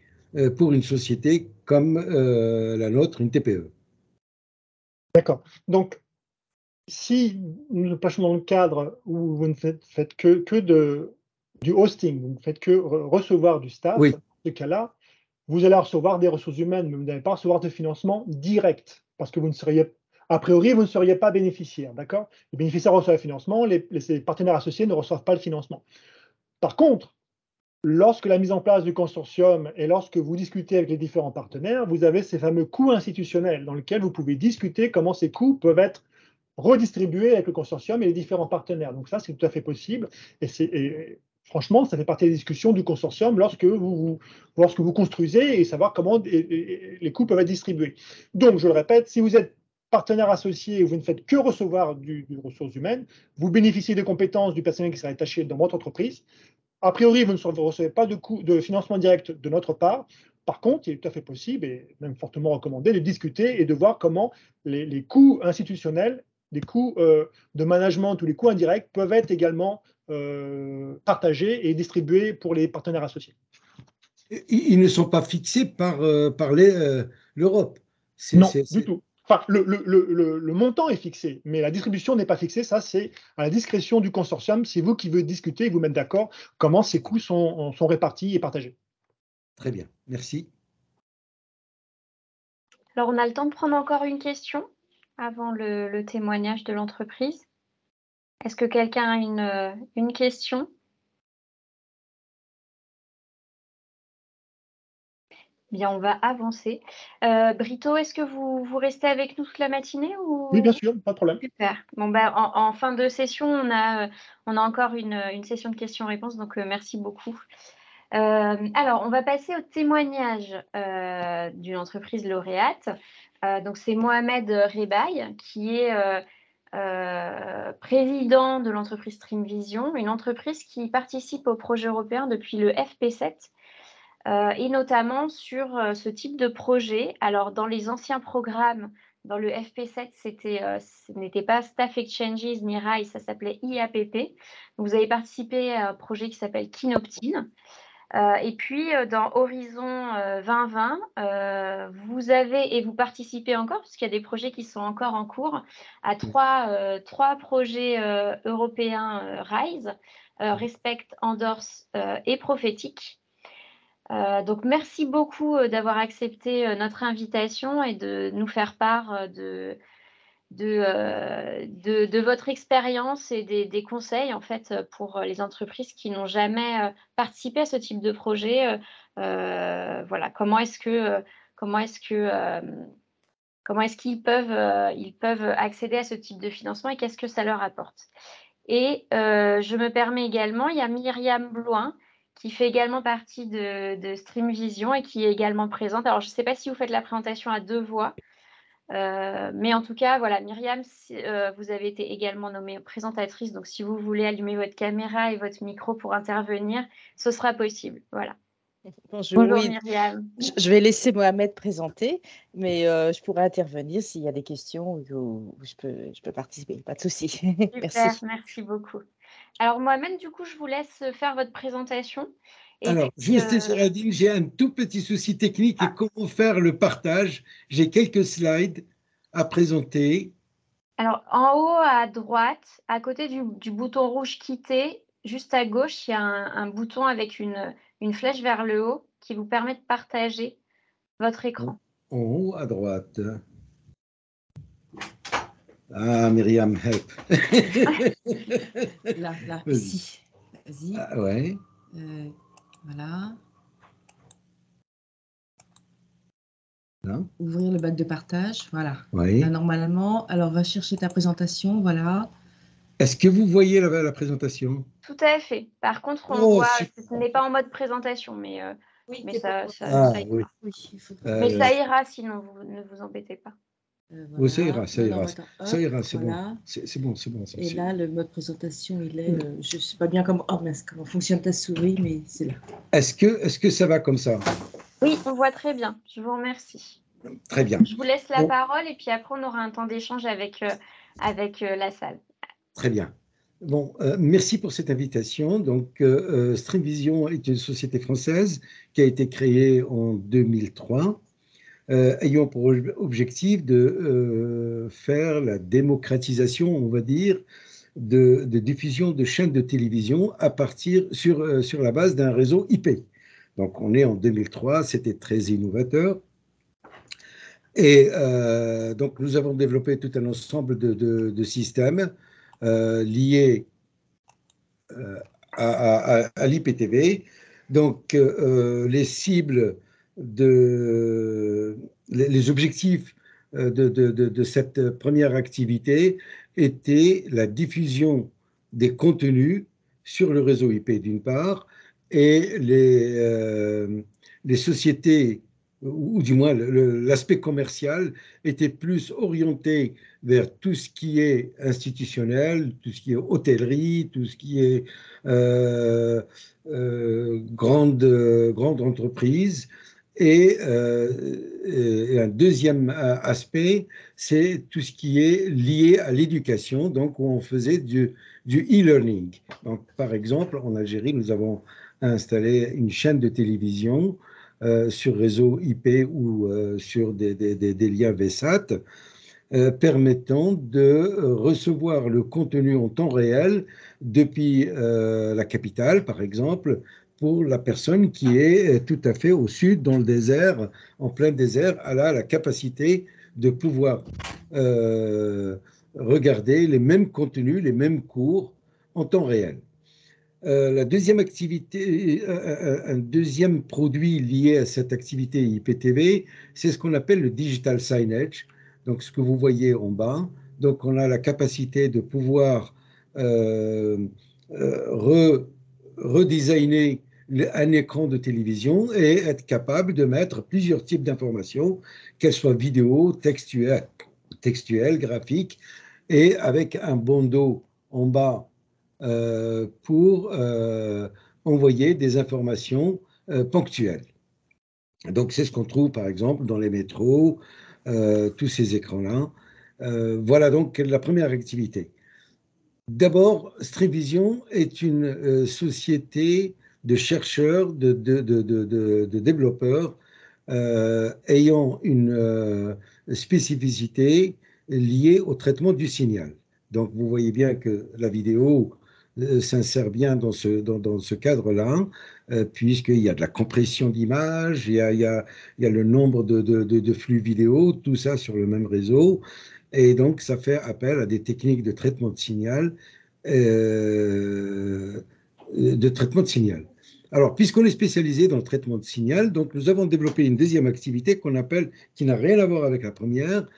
pour une société comme la nôtre, une TPE? D'accord. Donc, si nous nous plaçons dans le cadre où vous ne faites que du hosting, vous ne faites que recevoir du staff, Oui. dans ce cas-là, vous allez recevoir des ressources humaines, mais vous n'allez pas recevoir de financement direct, parce que a priori, vous ne seriez pas bénéficiaire, d'accord? Les bénéficiaires reçoivent le financement, les partenaires associés ne reçoivent pas le financement. Par contre, lorsque la mise en place du consortium et lorsque vous discutez avec les différents partenaires, vous avez ces fameux coûts institutionnels dans lesquels vous pouvez discuter comment ces coûts peuvent être redistribués avec le consortium et les différents partenaires. Donc ça, c'est tout à fait possible. Et franchement, ça fait partie des discussions du consortium lorsque vous construisez et savoir comment les coûts peuvent être distribués. Donc, je le répète, si vous êtes partenaire associé et vous ne faites que recevoir des ressources humaines, vous bénéficiez des compétences du personnel qui sera attaché dans votre entreprise. A priori, vous ne recevez pas de financement direct de notre part. Par contre, il est tout à fait possible, et même fortement recommandé, de discuter et de voir comment les coûts institutionnels, les coûts de management ou les coûts indirects peuvent être également partagés et distribués pour les partenaires associés. Ils ne sont pas fixés par l'Europe. Non, du tout. Enfin, le montant est fixé, mais la distribution n'est pas fixée. Ça, c'est à la discrétion du consortium. C'est vous qui devez discuter et vous mettre d'accord comment ces coûts sont répartis et partagés. Très bien, merci. Alors, on a le temps de prendre encore une question avant le témoignage de l'entreprise. Est-ce que quelqu'un a une question? Bien, on va avancer. Brito, est-ce que vous restez avec nous toute la matinée ou... Oui, bien sûr, pas de problème. Super. Bon, bah, en fin de session, on a encore une session de questions-réponses, donc merci beaucoup. Alors, on va passer au témoignage d'une entreprise lauréate. Donc, c'est Mohamed Rebaï, qui est président de l'entreprise Stream Vision, une entreprise qui participe au projet européen depuis le FP7. Et notamment sur ce type de projet. Alors, dans les anciens programmes, dans le FP7, ce n'était pas Staff Exchanges ni RISE, ça s'appelait IAPP. Vous avez participé à un projet qui s'appelle Kinoptine. Et puis, dans Horizon 2020, vous avez, et vous participez encore, puisqu'il y a des projets qui sont encore en cours, à trois projets européens RISE, Respect, Endorse et Prophétique. Donc, merci beaucoup d'avoir accepté notre invitation et de nous faire part de votre expérience et des conseils en fait pour les entreprises qui n'ont jamais participé à ce type de projet. Voilà, comment est-ce qu'ils peuvent accéder à ce type de financement et qu'est-ce que ça leur apporte. Et je me permets également, il y a Myriam Blouin qui fait également partie de Stream Vision et qui est également présente. Alors, je ne sais pas si vous faites la présentation à deux voix, mais en tout cas, voilà, Myriam, vous avez été également nommée présentatrice. Donc, si vous voulez allumer votre caméra et votre micro pour intervenir, ce sera possible. Voilà. Bonjour, oui. Myriam. Je vais laisser Mohamed présenter, mais je pourrais intervenir s'il y a des questions où je peux participer. Pas de souci. Super, merci beaucoup. Alors, Mohamed, du coup, je vous laisse faire votre présentation. Alors, juste, Géraldine, j'ai un tout petit souci technique et comment faire le partage. J'ai quelques slides à présenter. Alors, en haut à droite, à côté du bouton rouge quitter, juste à gauche, il y a un bouton avec une flèche vers le haut qui vous permet de partager votre écran. En haut à droite. Ah, Myriam, help. Là, ici. Vas-y. Ah, ouais. Voilà. Non. Ouvrir le bac de partage, voilà. Oui. Là, normalement, alors va chercher ta présentation, voilà. Est-ce que vous voyez la présentation? Tout à fait. Par contre, on voit, ce n'est pas en mode présentation, mais, oui, mais ça ira. Oui, mais ça ira, sinon vous ne vous embêtez pas. Voilà. Oui, ça ira, ça ira. Ça ira, c'est voilà. bon. C'est bon, c'est bon. Et là, le mode présentation, il est, je ne sais pas bien comment fonctionne ta souris, mais c'est là. Est-ce que ça va comme ça? Oui, on voit très bien. Je vous remercie. Très bien. Je vous laisse la parole et puis après, on aura un temps d'échange avec la salle. Très bien. Bon, merci pour cette invitation. Donc, Stream Vision est une société française qui a été créée en 2003. ayant pour objectif de faire la démocratisation, on va dire, de diffusion de chaînes de télévision à partir sur la base d'un réseau IP. Donc, on est en 2003, c'était très innovateur. Et donc, nous avons développé tout un ensemble de systèmes liés à l'IPTV. Donc, les cibles, les objectifs de cette première activité étaient la diffusion des contenus sur le réseau IP d'une part, et les sociétés, ou du moins l'aspect commercial, était plus orienté vers tout ce qui est institutionnel, tout ce qui est hôtellerie, tout ce qui est grande entreprise. Et un deuxième aspect, c'est tout ce qui est lié à l'éducation, donc où on faisait du e-learning. Donc, par exemple, en Algérie, nous avons installé une chaîne de télévision sur réseau IP ou sur des liens VSAT, permettant de recevoir le contenu en temps réel depuis la capitale, par exemple, pour la personne qui est tout à fait au sud, dans le désert, en plein désert. Elle a la capacité de pouvoir regarder les mêmes contenus, les mêmes cours en temps réel. La deuxième activité, un deuxième produit lié à cette activité IPTV, c'est ce qu'on appelle le digital signage. Donc, ce que vous voyez en bas. Donc, on a la capacité de pouvoir redesigner un écran de télévision et être capable de mettre plusieurs types d'informations, qu'elles soient vidéo, textuelles, graphiques, et avec un bandeau en bas pour envoyer des informations ponctuelles. Donc, c'est ce qu'on trouve, par exemple, dans les métros, tous ces écrans-là. Voilà donc la première activité. D'abord, Streamvision est une société de chercheurs, de développeurs ayant une spécificité liée au traitement du signal. Donc, vous voyez bien que la vidéo s'insère bien dans ce cadre-là, puisqu'il y a de la compression d'images, il y a le nombre de flux vidéo, tout ça sur le même réseau. Et donc, ça fait appel à des techniques de traitement de signal. Alors, puisqu'on est spécialisé dans le traitement de signal, donc nous avons développé une deuxième activité qui n'a rien à voir avec la première,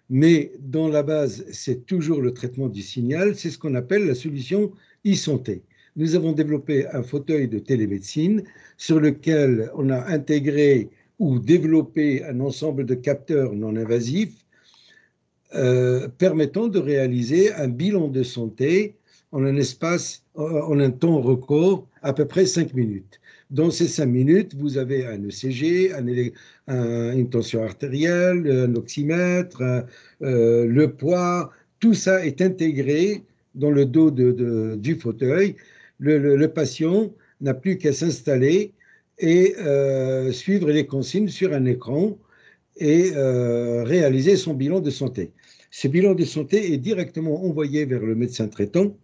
mais dans la base, c'est toujours le traitement du signal. C'est ce qu'on appelle la solution e-santé. Nous avons développé un fauteuil de télémédecine sur lequel on a intégré ou développé un ensemble de capteurs non invasifs permettant de réaliser un bilan de santé en un temps record, à peu près 5 minutes. Dans ces 5 minutes, vous avez un ECG, une tension artérielle, un oxymètre, le poids, tout ça est intégré dans le dos du fauteuil. Le patient n'a plus qu'à s'installer et suivre les consignes sur un écran et réaliser son bilan de santé. Ce bilan de santé est directement envoyé vers le médecin traitant,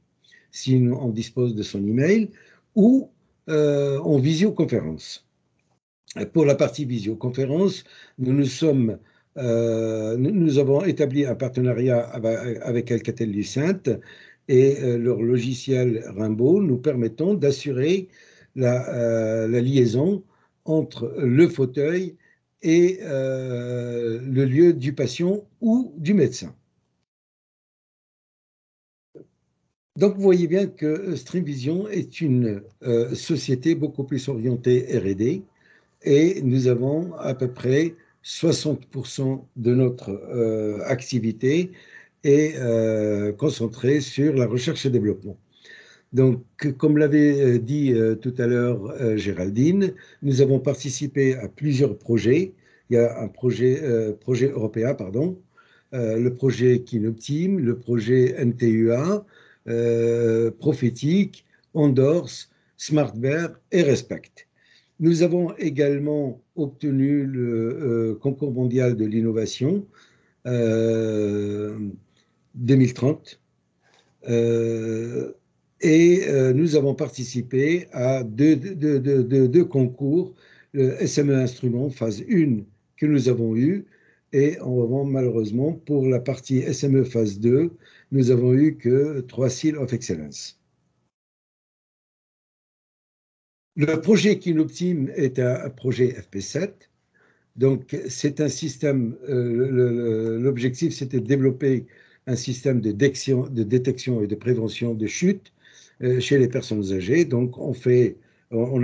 si on dispose de son email, ou en visioconférence. Pour la partie visioconférence, nous avons établi un partenariat avec Alcatel-Lucent et leur logiciel Rimbaud nous permettant d'assurer la liaison entre le fauteuil et le lieu du patient ou du médecin. Donc, vous voyez bien que Streamvision est une société beaucoup plus orientée R&D et nous avons à peu près 60% de notre activité est concentrée sur la recherche et développement. Donc, comme l'avait dit tout à l'heure Géraldine, nous avons participé à plusieurs projets. Il y a un projet européen, le projet Kinoptim, le projet NTUA, Prophétique, Endors, SmartBear et Respect. Nous avons également obtenu le concours mondial de l'innovation 2030 et nous avons participé à deux concours, le SME Instrument phase 1 que nous avons eu, et en revanche, malheureusement, pour la partie SME phase 2, nous avons eu que 3 Seal of Excellence. Le projet KinOptim est un projet FP7. Donc, c'est un système, l'objectif, c'était de développer un système de détection et de prévention de chute chez les personnes âgées. Donc, on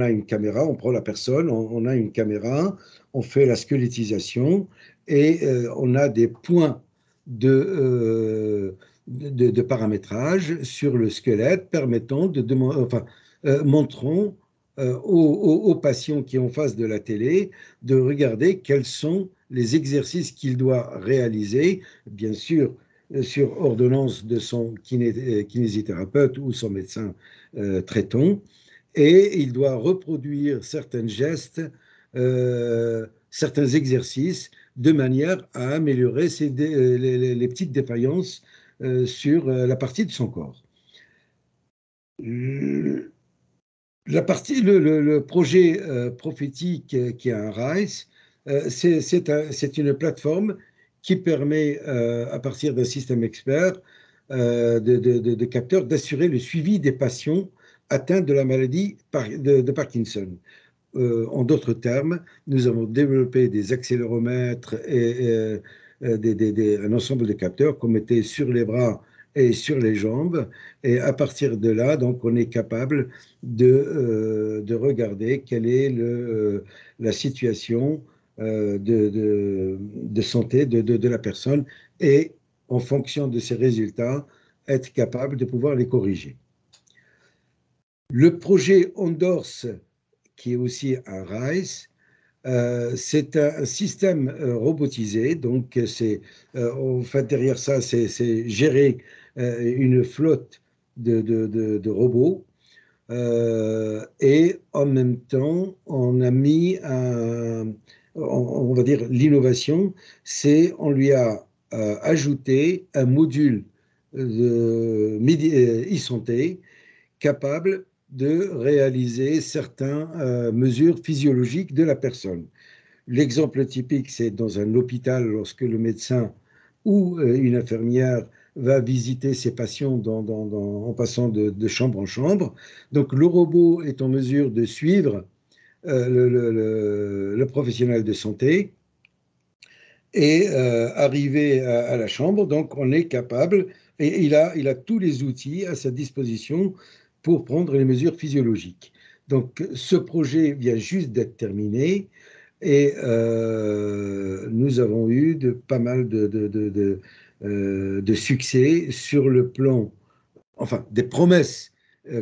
a une caméra, on prend la personne, on a une caméra, on fait la squelettisation et on a des points de paramétrage sur le squelette permettant montrant aux patients qui sont en face de la télé de regarder quels sont les exercices qu'il doit réaliser, bien sûr sur ordonnance de son kinésithérapeute ou son médecin traitant, et il doit reproduire certains gestes, certains exercices de manière à améliorer les petites défaillances sur la partie de son corps. Le projet prophétique qui est un RISE, c'est une plateforme qui permet, à partir d'un système expert de capteurs, d'assurer le suivi des patients atteints de la maladie de Parkinson. En d'autres termes, nous avons développé des accéléromètres et un ensemble de capteurs qu'on mettait sur les bras et sur les jambes, et à partir de là, donc, on est capable de regarder quelle est la situation de santé de la personne, et en fonction de ces résultats, être capable de pouvoir les corriger. Le projet Endorse, qui est aussi un RISE, c'est un système robotisé, donc en fait derrière ça, c'est gérer une flotte de robots, et en même temps, on a mis on va dire l'innovation, c'est on lui a ajouté un module de e-santé capable de réaliser certaines mesures physiologiques de la personne. L'exemple typique, c'est dans un hôpital, lorsque le médecin ou une infirmière va visiter ses patients en passant de chambre en chambre. Donc, le robot est en mesure de suivre le professionnel de santé et arriver à la chambre. Donc, on est capable, et il a tous les outils à sa disposition pour prendre les mesures physiologiques. Donc, ce projet vient juste d'être terminé, et nous avons eu pas mal de succès sur le plan, enfin, des promesses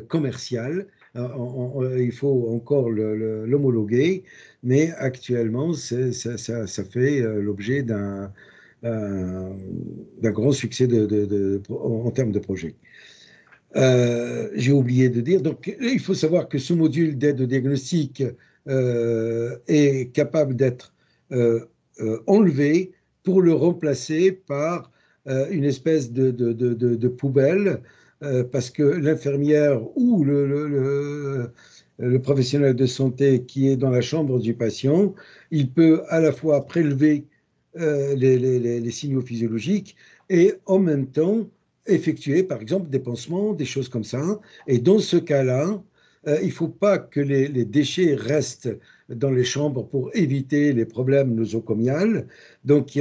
commerciales. Il faut encore l'homologuer, mais actuellement, ça fait l'objet d'un grand succès en termes de projet. J'ai oublié de dire, donc il faut savoir que ce module d'aide au diagnostic est capable d'être enlevé pour le remplacer par une espèce de poubelle, parce que l'infirmière ou le professionnel de santé qui est dans la chambre du patient, il peut à la fois prélever les signaux physiologiques et en même temps effectuer, par exemple, des pansements, des choses comme ça. Et dans ce cas-là, il ne faut pas que les déchets restent dans les chambres pour éviter les problèmes nosocomiales. Donc,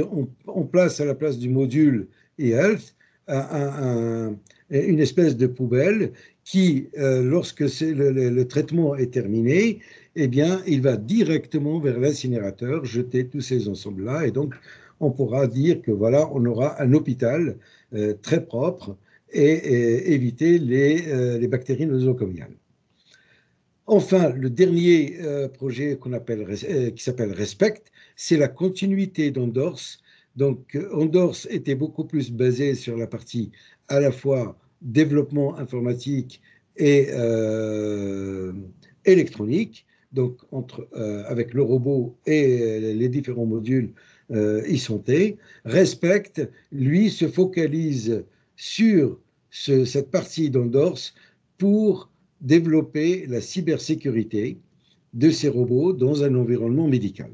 on place à la place du module e-health une espèce de poubelle qui, lorsque le traitement est terminé, eh bien, il va directement vers l'incinérateur jeter tous ces ensembles-là. Et donc, on pourra dire que voilà, on aura un hôpital très propre et éviter les bactéries nosocomiales. Enfin, le dernier projet qui s'appelle Respect, c'est la continuité d'Endorse. Donc, Endorse était beaucoup plus basé sur la partie à la fois développement informatique et électronique, donc avec le robot et les différents modules ISonté, respecte, lui, se focalise sur cette partie d'Andors pour développer la cybersécurité de ces robots dans un environnement médical,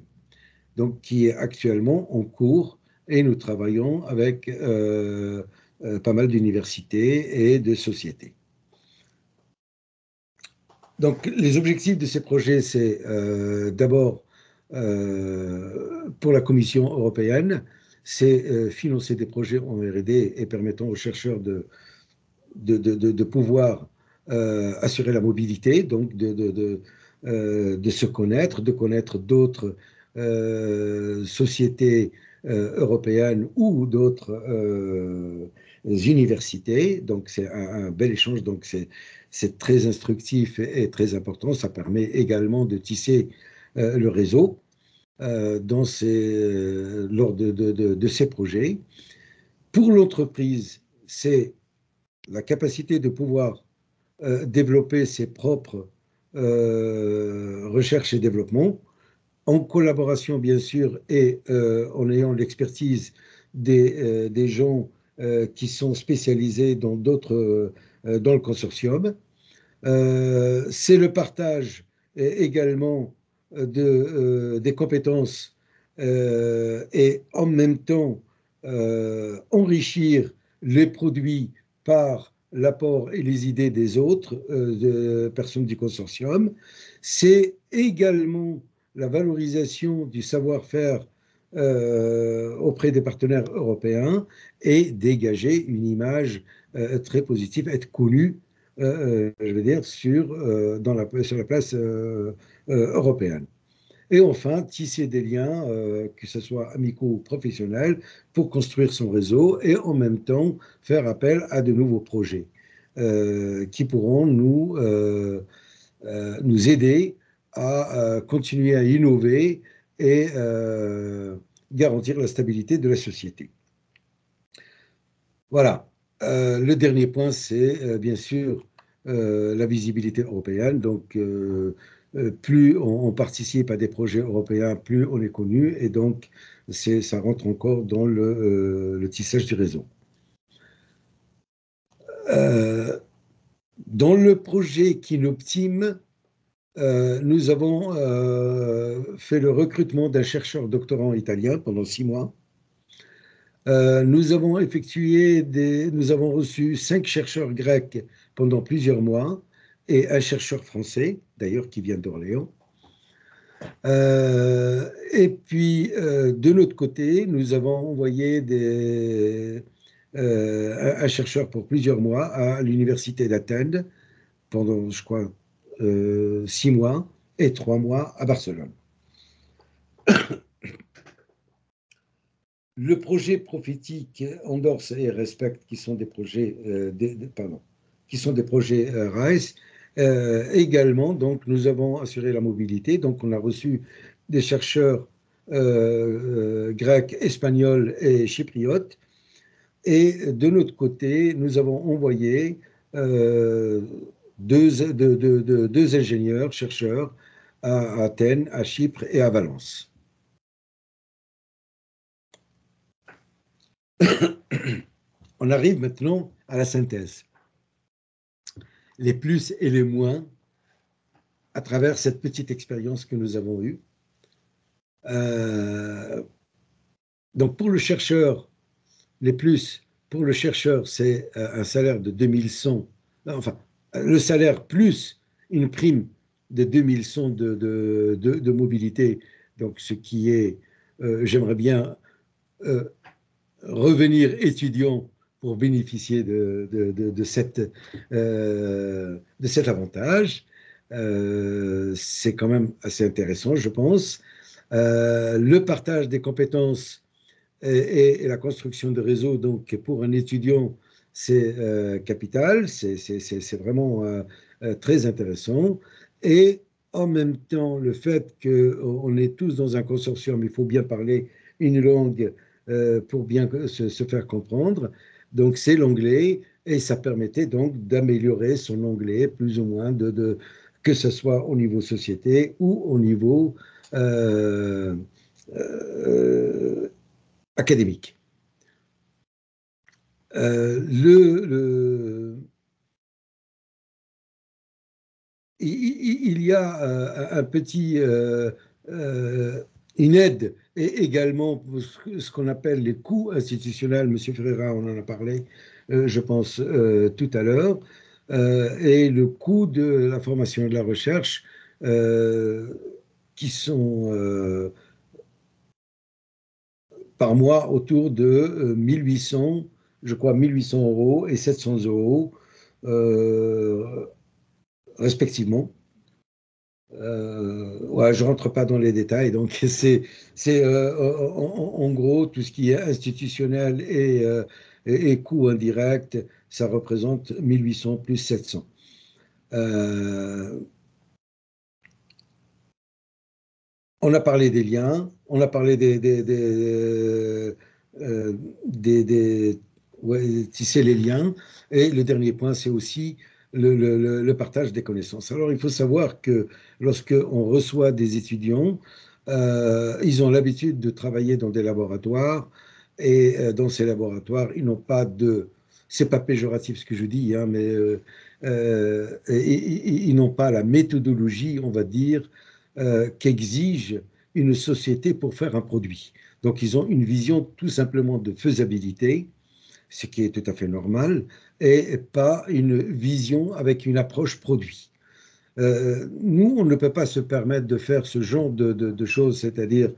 donc qui est actuellement en cours, et nous travaillons avec pas mal d'universités et de sociétés. Donc, les objectifs de ces projets, c'est d'abord, pour la Commission européenne, c'est financer des projets en R&D et permettant aux chercheurs de pouvoir assurer la mobilité, donc de se connaître, de connaître d'autres sociétés européennes ou d'autres universités. Donc, c'est un bel échange. Donc, c'est très instructif et très important. Ça permet également de tisser le réseau lors de ces projets. Pour l'entreprise, c'est la capacité de pouvoir développer ses propres recherches et développements, en collaboration bien sûr et en ayant l'expertise des gens qui sont spécialisés dans le consortium. C'est le partage également des compétences et en même temps enrichir les produits par l'apport et les idées des autres personnes du consortium. C'est également la valorisation du savoir-faire auprès des partenaires européens et dégager une image très positive, être connu, je veux dire, sur la place européenne. Et enfin, tisser des liens, que ce soit amicaux ou professionnels, pour construire son réseau et en même temps faire appel à de nouveaux projets qui pourront nous aider à continuer à innover et garantir la stabilité de la société. Voilà. Le dernier point, c'est bien sûr la visibilité européenne. Donc, plus on participe à des projets européens, plus on est connu, et donc ça rentre encore dans le tissage du réseau. Dans le projet Kinoptim, nous avons fait le recrutement d'un chercheur doctorant italien pendant 6 mois. Nous avons reçu 5 chercheurs grecs pendant plusieurs mois et un chercheur français, d'ailleurs, qui vient d'Orléans. Et puis, de notre côté, nous avons envoyé un chercheur pour plusieurs mois à l'université d'Athènes pendant, je crois, 6 mois et 3 mois à Barcelone. Le projet prophétique Andors et Respect, qui sont des projets, RISE, également, donc nous avons assuré la mobilité. Donc on a reçu des chercheurs grecs, espagnols et chypriotes. Et de notre côté, nous avons envoyé deux ingénieurs, chercheurs à Athènes, à Chypre et à Valence. On arrive maintenant à la synthèse. Les plus et les moins à travers cette petite expérience que nous avons eue. Donc pour le chercheur, les plus, pour le chercheur, c'est un salaire de 2100, enfin, le salaire plus une prime de 2100 de mobilité, donc ce qui est, j'aimerais bien revenir étudiant pour bénéficier de cet avantage. C'est quand même assez intéressant, je pense. Le partage des compétences et la construction de réseaux, donc pour un étudiant, c'est capital, c'est vraiment très intéressant. Et en même temps, le fait qu'on est tous dans un consortium, il faut bien parler une langue pour bien se faire comprendre. Donc, c'est l'anglais, et ça permettait donc d'améliorer son anglais, plus ou moins, de que ce soit au niveau société ou au niveau académique. Il y a un petit, une aide et également pour ce qu'on appelle les coûts institutionnels. Monsieur Ferreira, on en a parlé, je pense, tout à l'heure, et le coût de la formation et de la recherche qui sont par mois autour de 1800, je crois 1800 euros et 700 euros respectivement. Ouais, je ne rentre pas dans les détails, donc c'est en gros tout ce qui est institutionnel et coûts indirects, ça représente 1800 plus 700. On a parlé des liens, on a parlé ouais, tisser les liens, et le dernier point, c'est aussi le partage des connaissances. Alors, il faut savoir que lorsqu'on reçoit des étudiants, ils ont l'habitude de travailler dans des laboratoires, et dans ces laboratoires, ils n'ont pas de... C'est pas péjoratif ce que je dis, hein, mais ils n'ont pas la méthodologie, on va dire, qu'exige une société pour faire un produit. Donc, ils ont une vision tout simplement de faisabilité, ce qui est tout à fait normal, et pas une vision avec une approche produit. Nous, on ne peut pas se permettre de faire ce genre de choses, c'est-à-dire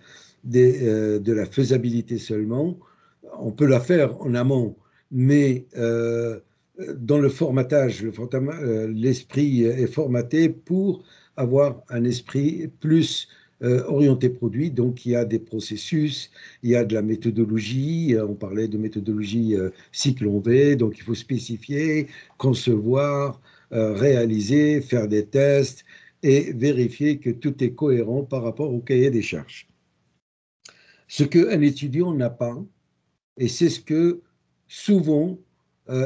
de la faisabilité seulement. On peut la faire en amont, mais dans le formatage, l'esprit est formaté pour avoir un esprit plus orienté produit. Donc, il y a des processus, il y a de la méthodologie. On parlait de méthodologie cycle en V, donc il faut spécifier, concevoir, réaliser, faire des tests et vérifier que tout est cohérent par rapport au cahier des charges. Ce qu'un étudiant n'a pas, et c'est ce que souvent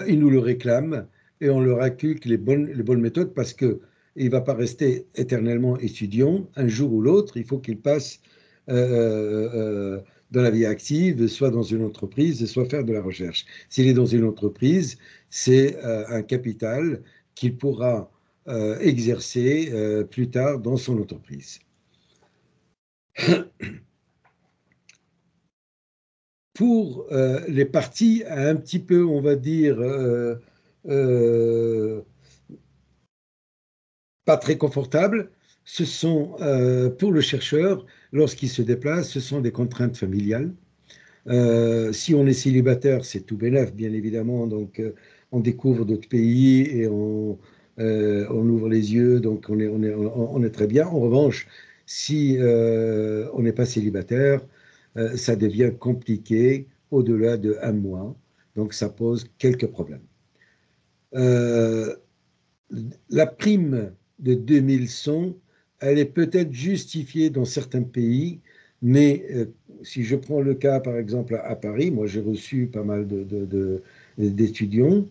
il nous le réclame, et on leur inculque les bonnes méthodes parce qu'il ne va pas rester éternellement étudiant. Un jour ou l'autre, il faut qu'il passe dans la vie active, soit dans une entreprise, soit faire de la recherche. S'il est dans une entreprise, c'est un capital qu'il pourra exercer plus tard dans son entreprise. Pour les parties un petit peu, on va dire, pas très confortables, ce sont, pour le chercheur, lorsqu'il se déplace, ce sont des contraintes familiales. Si on est célibataire, c'est tout bénef, bien évidemment, donc on découvre d'autres pays et on ouvre les yeux, donc on est très bien. En revanche, si on n'est pas célibataire, ça devient compliqué au-delà de 1 mois, donc ça pose quelques problèmes. La prime de 2100, elle est peut-être justifiée dans certains pays, mais si je prends le cas, par exemple, à Paris, moi j'ai reçu pas mal d'étudiants,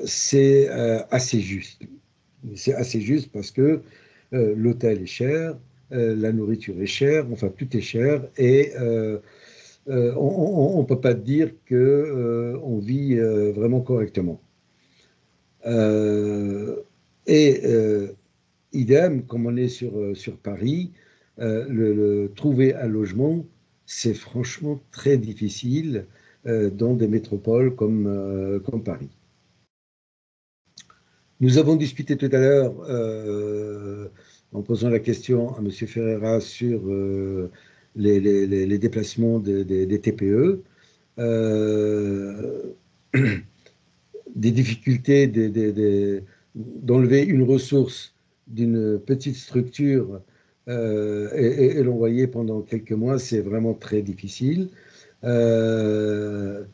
c'est assez juste. C'est assez juste parce que l'hôtel est cher, la nourriture est chère, enfin tout est cher, et on ne peut pas dire qu'on vit vraiment correctement. Idem, comme on est sur Paris, trouver un logement, c'est franchement très difficile dans des métropoles comme Paris. Nous avons discuté tout à l'heure, en posant la question à M. Ferreira sur les déplacements des TPE, des difficultés d'enlever une ressource d'une petite structure et l'envoyer pendant quelques mois, c'est vraiment très difficile. Le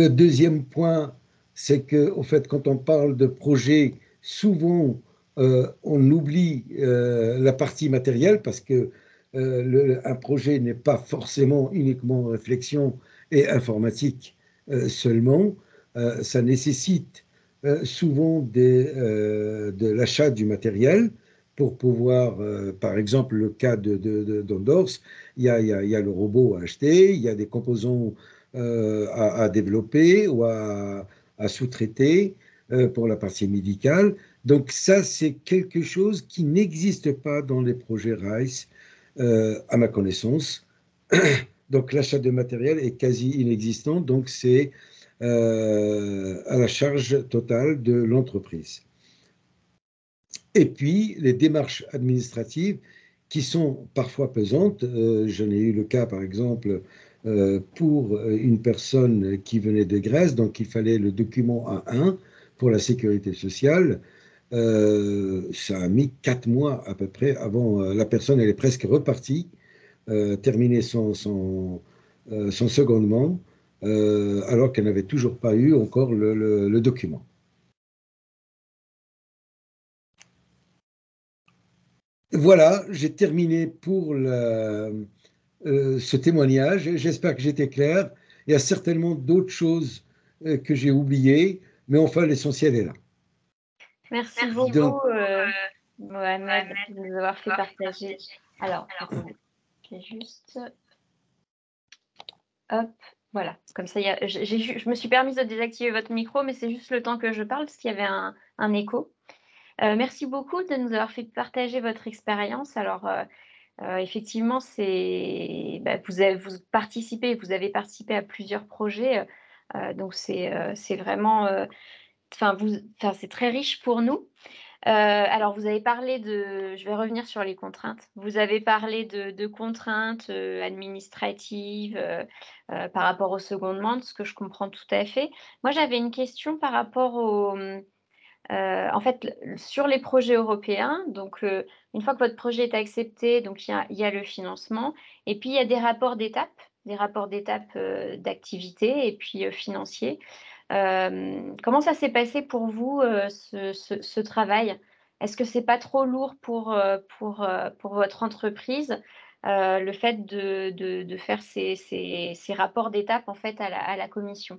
deuxième point, c'est qu'au fait, quand on parle de projet, souvent on oublie la partie matérielle parce que un projet n'est pas forcément uniquement réflexion et informatique seulement. Ça nécessite souvent de l'achat du matériel pour pouvoir, par exemple, le cas d'Ondors, il y a le robot à acheter, il y a des composants à développer ou à sous-traiter pour la partie médicale. Donc ça, c'est quelque chose qui n'existe pas dans les projets RISE, à ma connaissance. Donc l'achat de matériel est quasi inexistant, donc c'est à la charge totale de l'entreprise. Et puis les démarches administratives qui sont parfois pesantes. J'en ai eu le cas, par exemple, pour une personne qui venait de Grèce, donc il fallait le document A1 pour la sécurité sociale. Ça a mis 4 mois à peu près avant. La personne, elle est presque repartie, terminer son secondement, alors qu'elle n'avait toujours pas eu encore le document. Voilà, j'ai terminé pour ce témoignage. J'espère que j'étais clair. Il y a certainement d'autres choses que j'ai oubliées, mais enfin, l'essentiel est là. Merci beaucoup, Donc, Mohamed, de nous avoir fait partager. Alors, attendez, je vais juste... Hop, voilà. Comme ça, je me suis permise de désactiver votre micro, mais c'est juste le temps que je parle, parce qu'il y avait un écho. Merci beaucoup de nous avoir fait partager votre expérience. Alors, effectivement, vous avez participé à plusieurs projets, donc c'est vraiment, c'est très riche pour nous. Alors, vous avez parlé je vais revenir sur les contraintes. Vous avez parlé de contraintes administratives par rapport au secondement, ce que je comprends tout à fait. Moi, j'avais une question par rapport en fait, sur les projets européens. Donc, une fois que votre projet est accepté, donc il y a le financement, et puis il y a des rapports d'étape d'activité et puis financiers. Comment ça s'est passé pour vous, ce travail? Est-ce que c'est pas trop lourd pour votre entreprise, le fait de faire ces rapports d'étape en fait à la commission?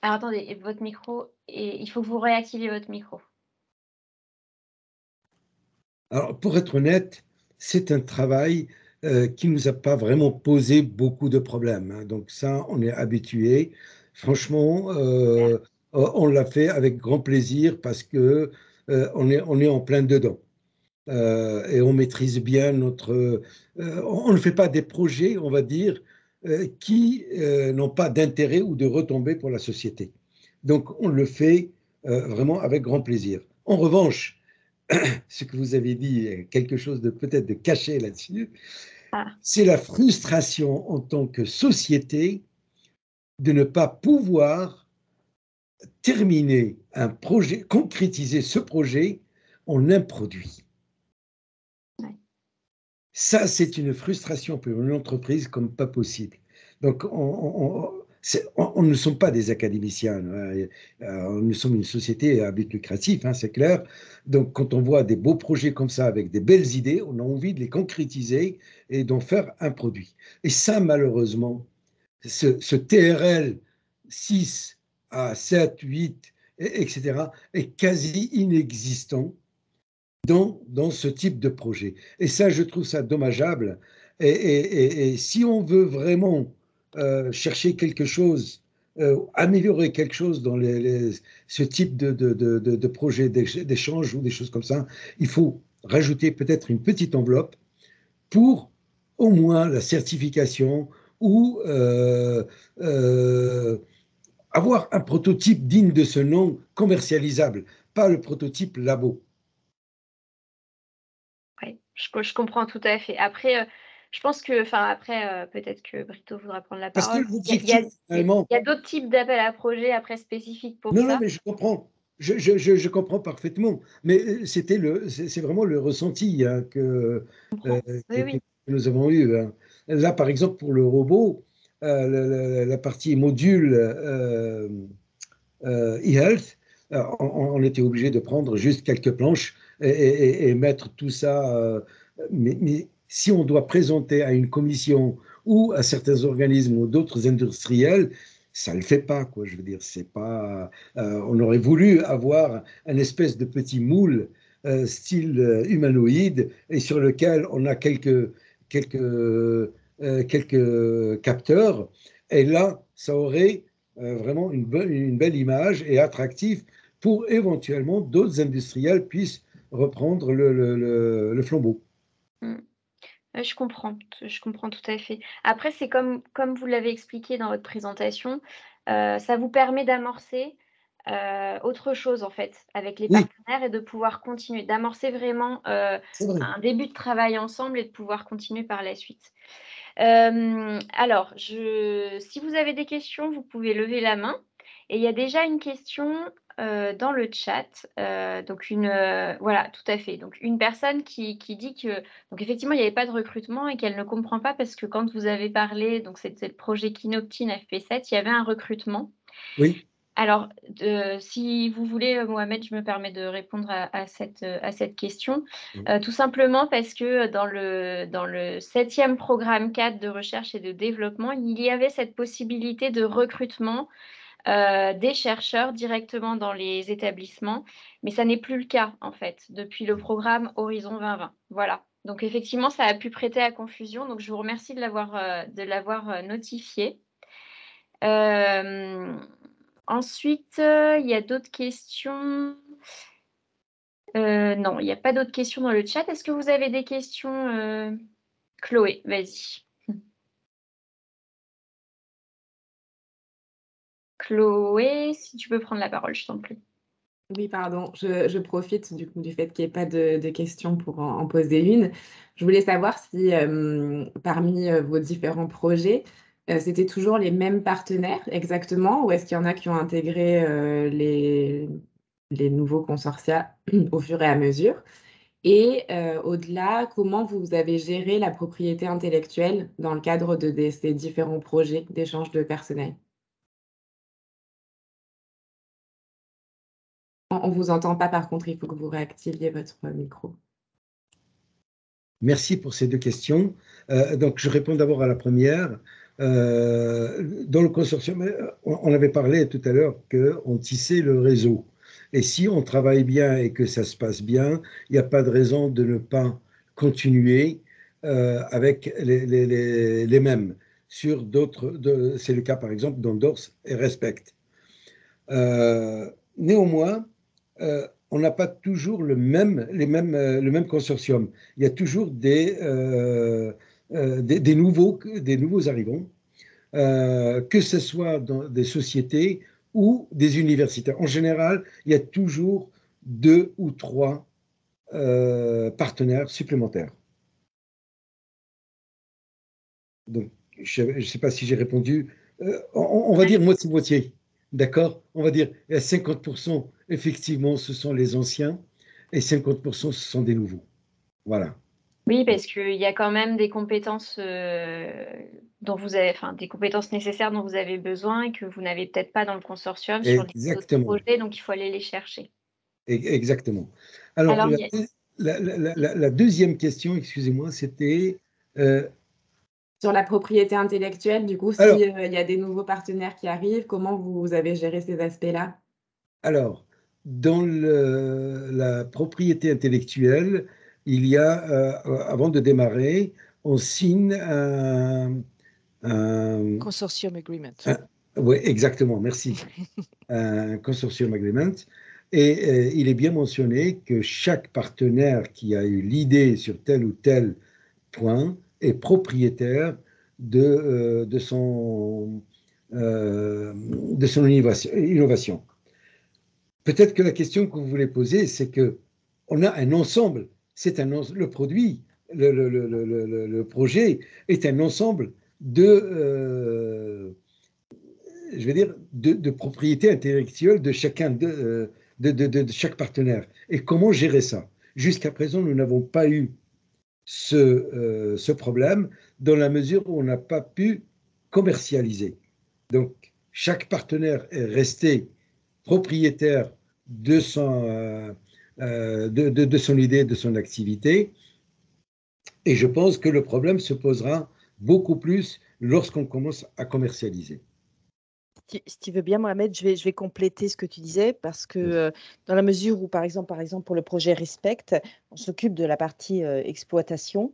Alors attendez, votre micro, il faut que vous réactiviez votre micro. alors, pour être honnête, c'est un travail qui ne nous a pas vraiment posé beaucoup de problèmes, hein. Donc ça, on est habitué. Franchement, on l'a fait avec grand plaisir parce que on est en plein dedans. Et on maîtrise bien on ne fait pas des projets, on va dire, qui n'ont pas d'intérêt ou de retombées pour la société. Donc, on le fait vraiment avec grand plaisir. En revanche, ce que vous avez dit, quelque chose de peut-être de caché là-dessus, c'est la frustration en tant que société de ne pas pouvoir terminer un projet, concrétiser ce projet en un produit. Ça, c'est une frustration pour une entreprise comme pas possible. Donc, on ne sommes pas des académiciens, hein. Nous sommes une société à but lucratif, hein, c'est clair. Donc, quand on voit des beaux projets comme ça, avec des belles idées, on a envie de les concrétiser et d'en faire un produit. Et ça, malheureusement, ce TRL 6 à 7, 8, etc., est quasi inexistant dans ce type de projet. Et ça, je trouve ça dommageable. Et si on veut vraiment chercher quelque chose, améliorer quelque chose dans ce type de projet d'échange ou des choses comme ça, il faut rajouter peut-être une petite enveloppe pour au moins la certification ou avoir un prototype digne de ce nom commercialisable, pas le prototype labo. Oui, je comprends tout à fait. Après, je pense que, peut-être que Brito voudra prendre la Parce que parole. Il y a d'autres types d'appels à projets après spécifiques pour ça. Non, mais je comprends. Je comprends parfaitement. Mais c'est vraiment le ressenti, hein, que nous avons eu, hein. Là, par exemple, pour le robot, la partie module e-health, on était obligé de prendre juste quelques planches et mettre tout ça. Mais si on doit présenter à une commission ou à certains organismes ou d'autres industriels, ça ne le fait pas, quoi. Je veux dire, c'est pas. On aurait voulu avoir un espèce de petit moule style humanoïde et sur lequel on a quelques capteurs. Et là, ça aurait vraiment une belle image et attractif pour éventuellement d'autres industriels puissent reprendre le flambeau. Mm. Je comprends tout à fait. Après, c'est comme vous l'avez expliqué dans votre présentation, ça vous permet d'amorcer autre chose en fait avec les Oui, partenaires et de pouvoir continuer, d'amorcer vraiment c'est vrai. un début de travail ensemble et de pouvoir continuer par la suite. Alors, si vous avez des questions, vous pouvez lever la main. Et il y a déjà une question dans le chat. Voilà, tout à fait. Donc, une personne qui dit que, donc effectivement, il n'y avait pas de recrutement et qu'elle ne comprend pas parce que quand vous avez parlé, donc c'était le projet Kinoptine FP7, il y avait un recrutement. Oui. Alors, si vous voulez, Mohamed, je me permets de répondre à cette question. Tout simplement parce que dans le 7e programme 4 de recherche et de développement, il y avait cette possibilité de recrutement des chercheurs directement dans les établissements, mais ça n'est plus le cas, en fait, depuis le programme Horizon 2020. Voilà. Donc, effectivement, ça a pu prêter à confusion. Donc, je vous remercie de l'avoir notifié. Ensuite, il y a d'autres questions. Non, il n'y a pas d'autres questions dans le chat. Est-ce que vous avez des questions, Chloé? Vas-y. Chloé, si tu peux prendre la parole, je t'en prie. Oui, pardon, je profite du coup du fait qu'il n'y ait pas de questions pour en poser une. Je voulais savoir si parmi vos différents projets, c'était toujours les mêmes partenaires exactement, ou est-ce qu'il y en a qui ont intégré les nouveaux consortia au fur et à mesure? Et au-delà, comment vous avez géré la propriété intellectuelle dans le cadre de ces différents projets d'échange de personnel? On ne vous entend pas, par contre, il faut que vous réactiviez votre micro. Merci pour ces deux questions. Donc, je réponds d'abord à la première. Dans le consortium, on avait parlé tout à l'heure qu'on tissait le réseau. Et si on travaille bien et que ça se passe bien, il n'y a pas de raison de ne pas continuer avec les mêmes. Sur d'autres, c'est le cas par exemple d'Endors et Respect. Néanmoins, on n'a pas toujours le même consortium. Il y a toujours des nouveaux arrivants, que ce soit dans des sociétés ou des universités. En général, il y a toujours 2 ou 3 partenaires supplémentaires. Donc, je ne sais pas si j'ai répondu. On va dire moitié-moitié. D'accord? On va dire 50%, effectivement, ce sont les anciens et 50%, ce sont des nouveaux. Voilà. Oui, parce qu'il y a quand même des compétences des compétences nécessaires dont vous avez besoin et que vous n'avez peut-être pas dans le consortium sur les autres Exactement. projets, donc il faut aller les chercher. Exactement. Alors, Alors, la deuxième question, excusez-moi, c'était... Sur la propriété intellectuelle, du coup, alors, s'il y a des nouveaux partenaires qui arrivent, comment vous avez géré ces aspects-là? Alors, dans la propriété intellectuelle, il y a, avant de démarrer, on signe un- Consortium agreement. oui, exactement, merci, un consortium agreement. Et il est bien mentionné que chaque partenaire qui a eu l'idée sur tel ou tel point est propriétaire de son innovation. Peut-être que la question que vous voulez poser, c'est que on a un ensemble. Le produit, le projet est un ensemble je vais dire, de propriétés intellectuelles de chacun de chaque partenaire. Et comment gérer ça? Jusqu'à présent, nous n'avons pas eu ce problème dans la mesure où on n'a pas pu commercialiser. Donc, chaque partenaire est resté propriétaire de son idée, de son activité. Et je pense que le problème se posera beaucoup plus lorsqu'on commence à commercialiser. Si tu veux bien, Mohamed, je vais compléter ce que tu disais parce que dans la mesure où, par exemple, pour le projet Respect, on s'occupe de la partie exploitation.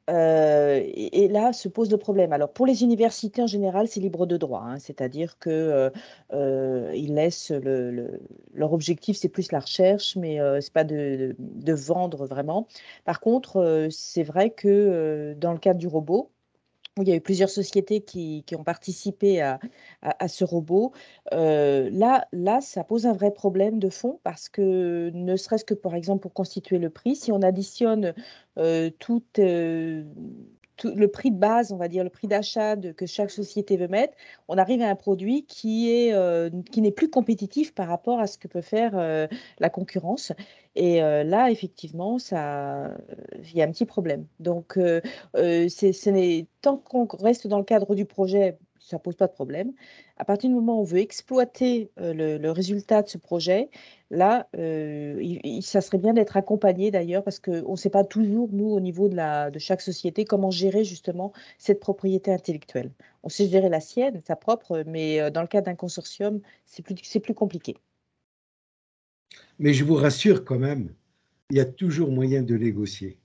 Et là se pose le problème. Alors, pour les universités en général, c'est libre de droit, hein, c'est-à-dire que ils laissent leur objectif, c'est plus la recherche, mais c'est pas de vendre vraiment. Par contre, c'est vrai que dans le cadre du robot, où il y a eu plusieurs sociétés qui ont participé à ce robot. Là, ça pose un vrai problème de fond parce que ne serait-ce que, par exemple, pour constituer le prix, si on additionne tout le prix de base, on va dire, le prix d'achat que chaque société veut mettre, on arrive à un produit qui n'est plus compétitif par rapport à ce que peut faire la concurrence. Et là, effectivement, il y a un petit problème. Donc, tant qu'on reste dans le cadre du projet, ça ne pose pas de problème. À partir du moment où on veut exploiter le résultat de ce projet, là, ça serait bien d'être accompagné d'ailleurs, parce qu'on ne sait pas toujours, nous, au niveau de chaque société, comment gérer justement cette propriété intellectuelle. On sait gérer la sienne, sa propre, mais dans le cas d'un consortium, c'est plus compliqué. Mais je vous rassure quand même, il y a toujours moyen de négocier.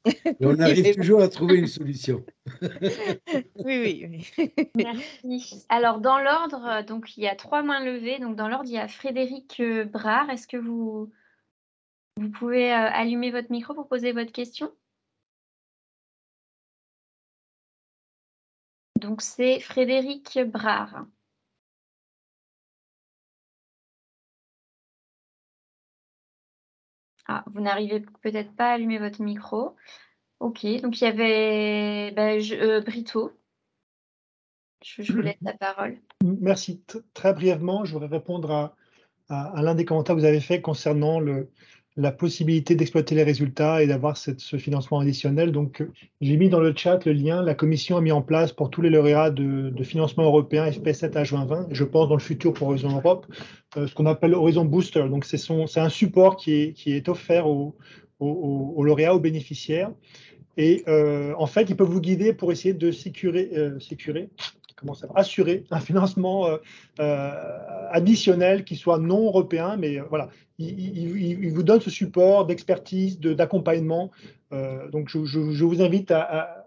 Et on arrive toujours à trouver une solution. Oui. Merci. Alors, dans l'ordre, donc il y a 3 mains levées. Donc, dans l'ordre, il y a Frédéric Brard. Est-ce que vous pouvez allumer votre micro pour poser votre question? Donc, c'est Frédéric Brard. Ah, vous n'arrivez peut-être pas à allumer votre micro. Ok, donc il y avait Brito. Je vous laisse la parole. Merci. Très brièvement, je voudrais répondre à l'un des commentaires que vous avez fait concernant la possibilité d'exploiter les résultats et d'avoir ce financement additionnel. Donc, j'ai mis dans le chat le lien. La Commission a mis en place pour tous les lauréats de financement européen FP7 à juin 20, je pense dans le futur pour Horizon Europe, ce qu'on appelle Horizon Booster. Donc, c'est un support qui est offert aux lauréats, aux bénéficiaires. Et en fait, ils peuvent vous guider pour essayer de assurer un financement additionnel qui soit non européen, mais voilà, il vous donne ce support d'expertise, d'accompagnement. Donc, je vous invite à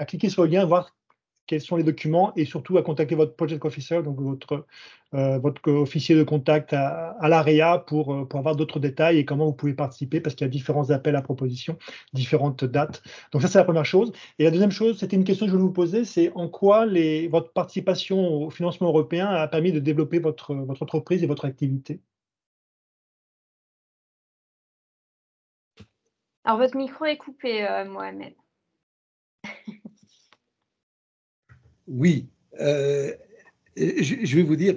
cliquer sur le lien, voir quels sont les documents et surtout à contacter votre project officer, donc votre officier de contact à l'AREA pour avoir d'autres détails et comment vous pouvez participer parce qu'il y a différents appels à propositions, différentes dates. Donc ça, c'est la première chose. Et la deuxième chose, c'était une question que je voulais vous poser, c'est en quoi votre participation au financement européen a permis de développer votre entreprise et votre activité? Alors, votre micro est coupé, Mohamed. Oui, je vais vous dire,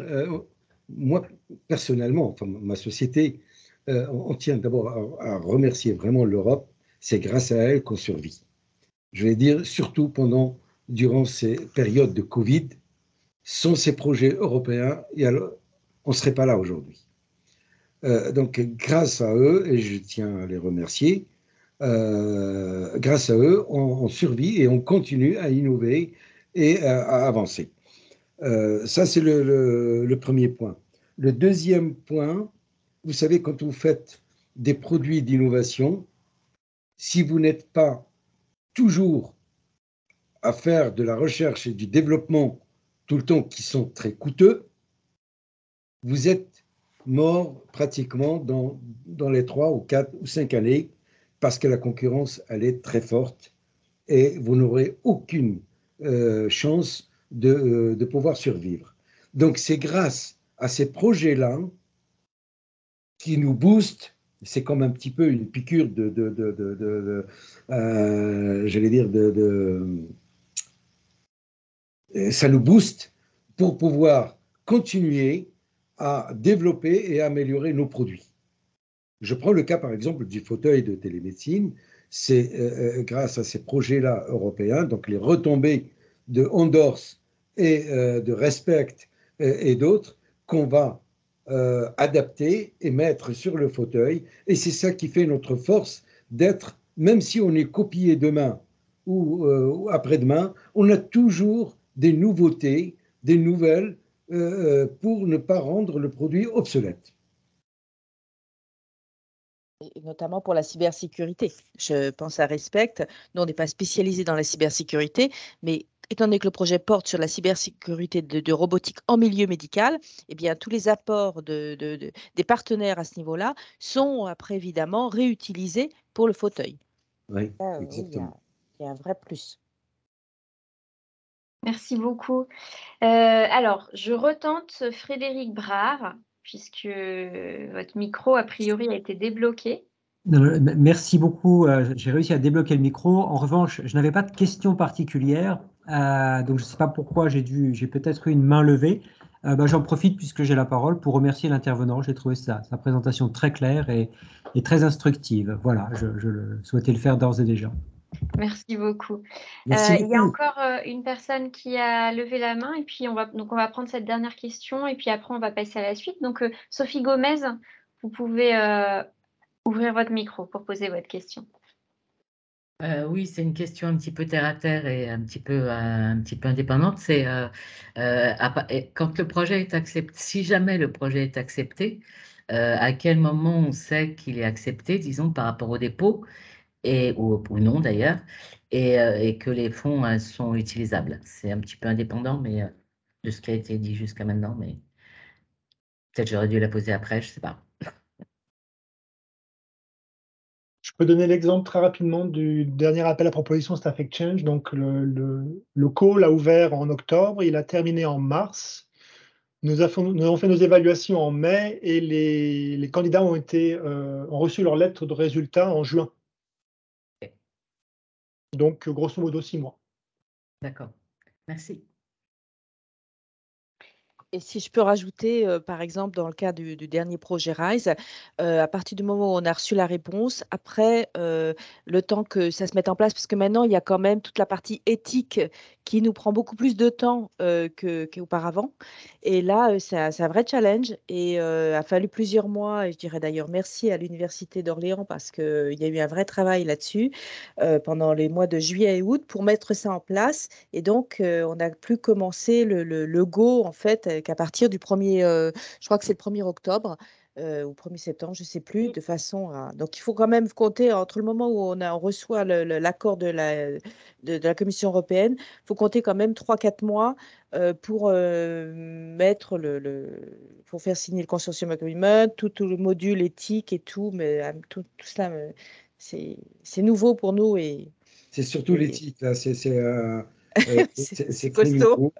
moi personnellement, enfin ma société, on tient d'abord à remercier vraiment l'Europe. C'est grâce à elle qu'on survit. Je vais dire surtout durant ces périodes de Covid, sans ces projets européens, on ne serait pas là aujourd'hui. Donc grâce à eux, et je tiens à les remercier, grâce à eux, on survit et on continue à innover et à avancer. Ça, c'est le premier point. Le deuxième point, vous savez, quand vous faites des produits d'innovation, si vous n'êtes pas toujours à faire de la recherche et du développement tout le temps qui sont très coûteux, vous êtes mort pratiquement dans les 3 ou 4 ou 5 années parce que la concurrence, elle est très forte et vous n'aurez aucune chance de pouvoir survivre. Donc, c'est grâce à ces projets-là qui nous boostent. C'est comme un petit peu une piqûre j'allais dire, ça nous booste pour pouvoir continuer à développer et à améliorer nos produits. Je prends le cas, par exemple, du fauteuil de télémédecine. C'est grâce à ces projets-là européens, donc les retombées de Ondors et de Respect et d'autres, qu'on va adapter et mettre sur le fauteuil. Et c'est ça qui fait notre force d'être, même si on est copié demain ou après-demain, on a toujours des nouveautés, des nouvelles pour ne pas rendre le produit obsolète. Et notamment pour la cybersécurité. Je pense à Respect. Nous, on n'est pas spécialisé dans la cybersécurité, mais étant donné que le projet porte sur la cybersécurité de robotique en milieu médical, eh bien, tous les apports des partenaires à ce niveau-là sont après évidemment réutilisés pour le fauteuil. Oui, Oui, exactement. il y a un vrai plus. Merci beaucoup. Alors, je retente Frédéric Brard, puisque votre micro, a priori, a été débloqué. Merci beaucoup. J'ai réussi à débloquer le micro. En revanche, je n'avais pas de questions particulières. Donc, je ne sais pas pourquoi j'ai peut-être eu une main levée. J'en profite puisque j'ai la parole pour remercier l'intervenant. J'ai trouvé sa présentation très claire et très instructive. Voilà, je souhaitais le faire d'ores et déjà. Merci beaucoup. Merci Il y a beaucoup. encore une personne qui a levé la main et puis on va prendre cette dernière question et puis après on va passer à la suite. Donc Sophie Gomez, vous pouvez ouvrir votre micro pour poser votre question. Oui, c'est une question un petit peu terre à terre et un petit peu indépendante. C'est quand le projet est accepté, si jamais le projet est accepté, à quel moment on sait qu'il est accepté, disons, par rapport au dépôt, ou non d'ailleurs, et que les fonds sont utilisables. C'est un petit peu indépendant mais, de ce qui a été dit jusqu'à maintenant, mais peut-être j'aurais dû la poser après, je ne sais pas. Je peux donner l'exemple très rapidement du dernier appel à proposition Staff Exchange. Donc, le call a ouvert en octobre, il a terminé en mars. Nous avons fait nos évaluations en mai et les candidats ont reçu leur lettre de résultat en juin. Donc, grosso modo, 6 mois. D'accord, merci. Et si je peux rajouter, par exemple, dans le cas du dernier projet RISE, à partir du moment où on a reçu la réponse, après, le temps que ça se mette en place, parce que maintenant, il y a quand même toute la partie éthique qui nous prend beaucoup plus de temps qu'auparavant. Et là, c'est un vrai challenge et a fallu plusieurs mois, et je dirais d'ailleurs merci à l'Université d'Orléans parce qu'il y a eu un vrai travail là-dessus pendant les mois de juillet et août pour mettre ça en place. Et donc, on a pu commencer le go, en fait, qu'à partir du 1er, je crois que c'est le 1er octobre ou 1er septembre, je ne sais plus, de façon à... Donc, il faut quand même compter entre le moment où on reçoit l'accord de la Commission européenne, il faut compter quand même 3-4 mois pour mettre pour faire signer le consortium agreement, tout le module éthique et tout, mais tout cela, c'est nouveau pour nous et C'est surtout l'éthique, là. c'est C'est très costaud. nouveau.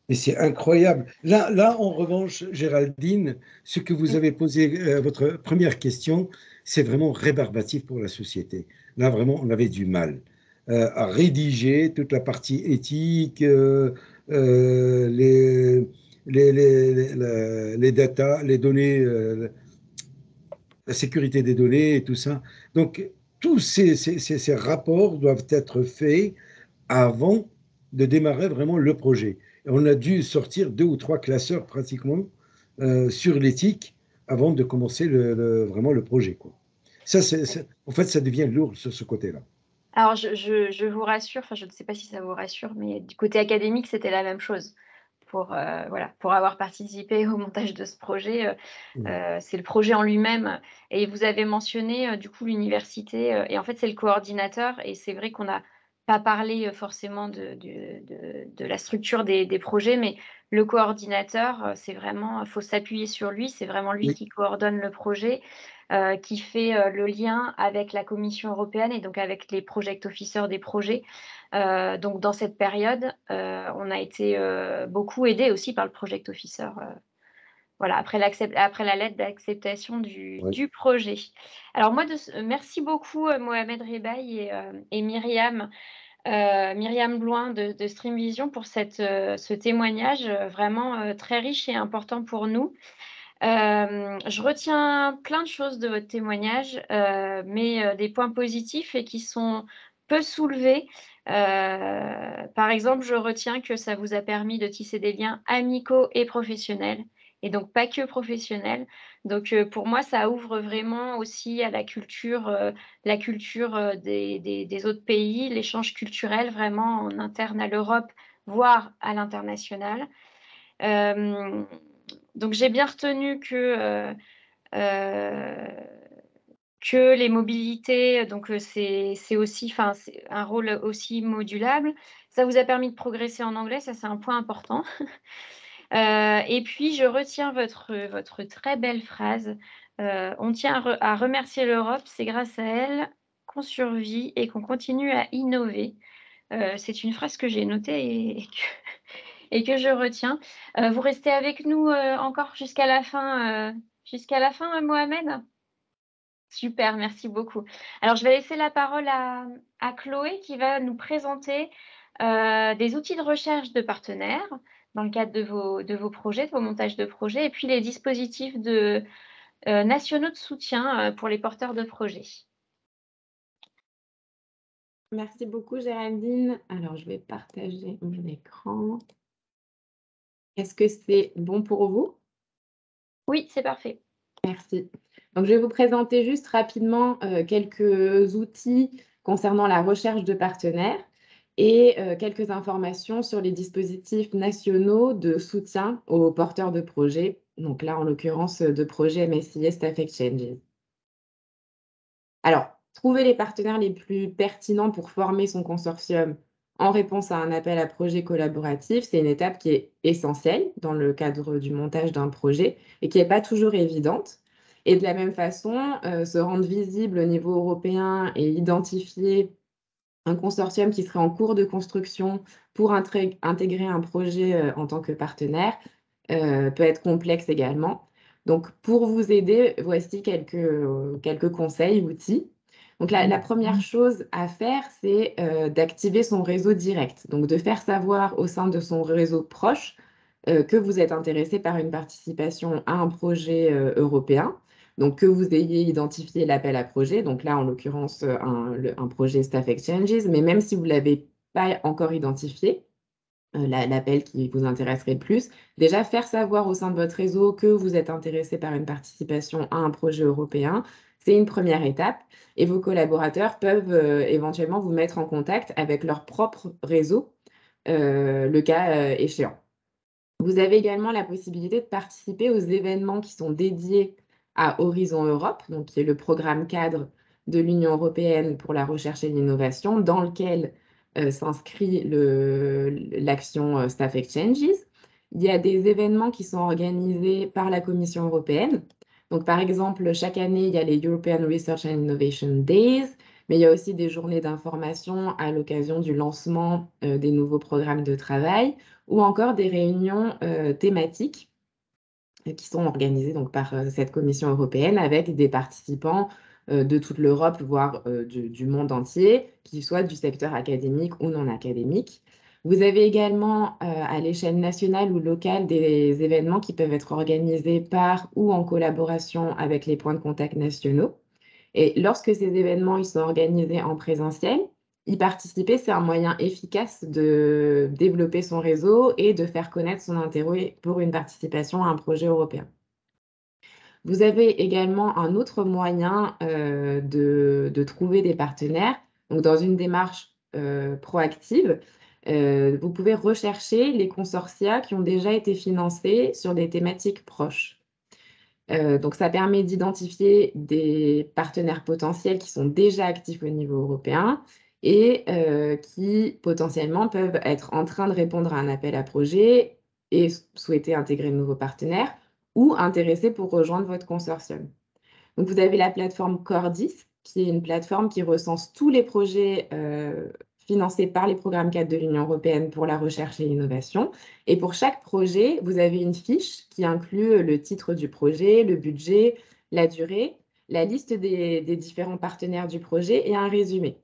Et c'est incroyable. Là, en revanche, Géraldine, ce que vous avez posé, votre première question, c'est vraiment rébarbatif pour la société. Là, vraiment, on avait du mal à rédiger toute la partie éthique, les data, les données, la sécurité des données et tout ça. Donc, tous ces rapports doivent être faits avant de démarrer vraiment le projet. Et on a dû sortir 2 ou 3 classeurs pratiquement sur l'éthique avant de commencer vraiment le projet, quoi. Ça, en fait, ça devient lourd sur ce côté-là. Alors, je vous rassure, enfin, je ne sais pas si ça vous rassure, mais du côté académique, c'était la même chose. Pour avoir participé au montage de ce projet, c'est le projet en lui-même. Et vous avez mentionné, du coup, l'université, et en fait, c'est le coordinateur. Et c'est vrai qu'on n'a pas parlé forcément de la structure des projets, mais le coordinateur, c'est vraiment, il faut s'appuyer sur lui. C'est vraiment lui Oui. qui coordonne le projet. Qui fait le lien avec la Commission européenne et donc avec les project officers des projets. Donc dans cette période, on a été beaucoup aidé aussi par le project officer. Voilà, après la lettre d'acceptation du projet. Alors moi, merci beaucoup Mohamed Rebaï et Myriam. Myriam Bloin de Streamvision pour ce témoignage vraiment très riche et important pour nous. Je retiens plein de choses de votre témoignage, mais des points positifs et qui sont peu soulevés. Par exemple, je retiens que ça vous a permis de tisser des liens amicaux et professionnels, et donc pas que professionnels. Donc pour moi, ça ouvre vraiment aussi à la culture des autres pays, l'échange culturel vraiment en interne à l'Europe, voire à l'international. Donc, j'ai bien retenu que les mobilités, donc c'est aussi, enfin, c'est un rôle aussi modulable. Ça vous a permis de progresser en anglais, ça c'est un point important. Et puis, je retiens votre très belle phrase. On tient à remercier l'Europe, c'est grâce à elle qu'on survit et qu'on continue à innover. C'est une phrase que j'ai notée et que je retiens. Vous restez avec nous encore jusqu'à la fin, Mohamed? Super, merci beaucoup. Alors, je vais laisser la parole à Chloé qui va nous présenter des outils de recherche de partenaires dans le cadre de vos projets, de vos montages de projets, et puis les dispositifs nationaux de soutien pour les porteurs de projets. Merci beaucoup, Géraldine. Alors, je vais partager mon écran. Est-ce que c'est bon pour vous? Oui, c'est parfait. Merci. Donc, je vais vous présenter juste rapidement quelques outils concernant la recherche de partenaires et quelques informations sur les dispositifs nationaux de soutien aux porteurs de projets. Donc là, en l'occurrence, de projets MSIS Staff Exchanges. Alors, trouver les partenaires les plus pertinents pour former son consortium en réponse à un appel à projet collaboratif, c'est une étape qui est essentielle dans le cadre du montage d'un projet et qui n'est pas toujours évidente. Et de la même façon, se rendre visible au niveau européen et identifier un consortium qui serait en cours de construction pour intégrer un projet en tant que partenaire peut être complexe également. Donc, pour vous aider, voici quelques conseils, outils. Donc, la première chose à faire, c'est d'activer son réseau direct. Donc, de faire savoir au sein de son réseau proche que vous êtes intéressé par une participation à un projet européen. Donc, que vous ayez identifié l'appel à projet, donc là, en l'occurrence, un projet Staff Exchanges, mais même si vous ne l'avez pas encore identifié, l'appel qui vous intéresserait le plus, déjà faire savoir au sein de votre réseau que vous êtes intéressé par une participation à un projet européen, c'est une première étape et vos collaborateurs peuvent éventuellement vous mettre en contact avec leur propre réseau, le cas échéant. Vous avez également la possibilité de participer aux événements qui sont dédiés à Horizon Europe, donc qui est le programme cadre de l'Union européenne pour la recherche et l'innovation, dans lequel s'inscrit l'action Staff Exchanges. Il y a des événements qui sont organisés par la Commission européenne. Donc, par exemple, chaque année, il y a les European Research and Innovation Days, mais il y a aussi des journées d'information à l'occasion du lancement des nouveaux programmes de travail ou encore des réunions thématiques qui sont organisées donc, par cette Commission européenne avec des participants de toute l'Europe, voire du monde entier, qu'ils soient du secteur académique ou non académique. Vous avez également à l'échelle nationale ou locale des événements qui peuvent être organisés par ou en collaboration avec les points de contact nationaux. Et lorsque ces événements ils sont organisés en présentiel, y participer, c'est un moyen efficace de développer son réseau et de faire connaître son intérêt pour une participation à un projet européen. Vous avez également un autre moyen de trouver des partenaires. Donc, dans une démarche proactive, vous pouvez rechercher les consortia qui ont déjà été financés sur des thématiques proches. Donc, ça permet d'identifier des partenaires potentiels qui sont déjà actifs au niveau européen et qui potentiellement peuvent être en train de répondre à un appel à projet et souhaiter intégrer de nouveaux partenaires ou intéressés pour rejoindre votre consortium. Donc, vous avez la plateforme Cordis, qui est une plateforme qui recense tous les projets financés par les programmes cadres de l'Union européenne pour la recherche et l'innovation. Et pour chaque projet, vous avez une fiche qui inclut le titre du projet, le budget, la durée, la liste des différents partenaires du projet et un résumé.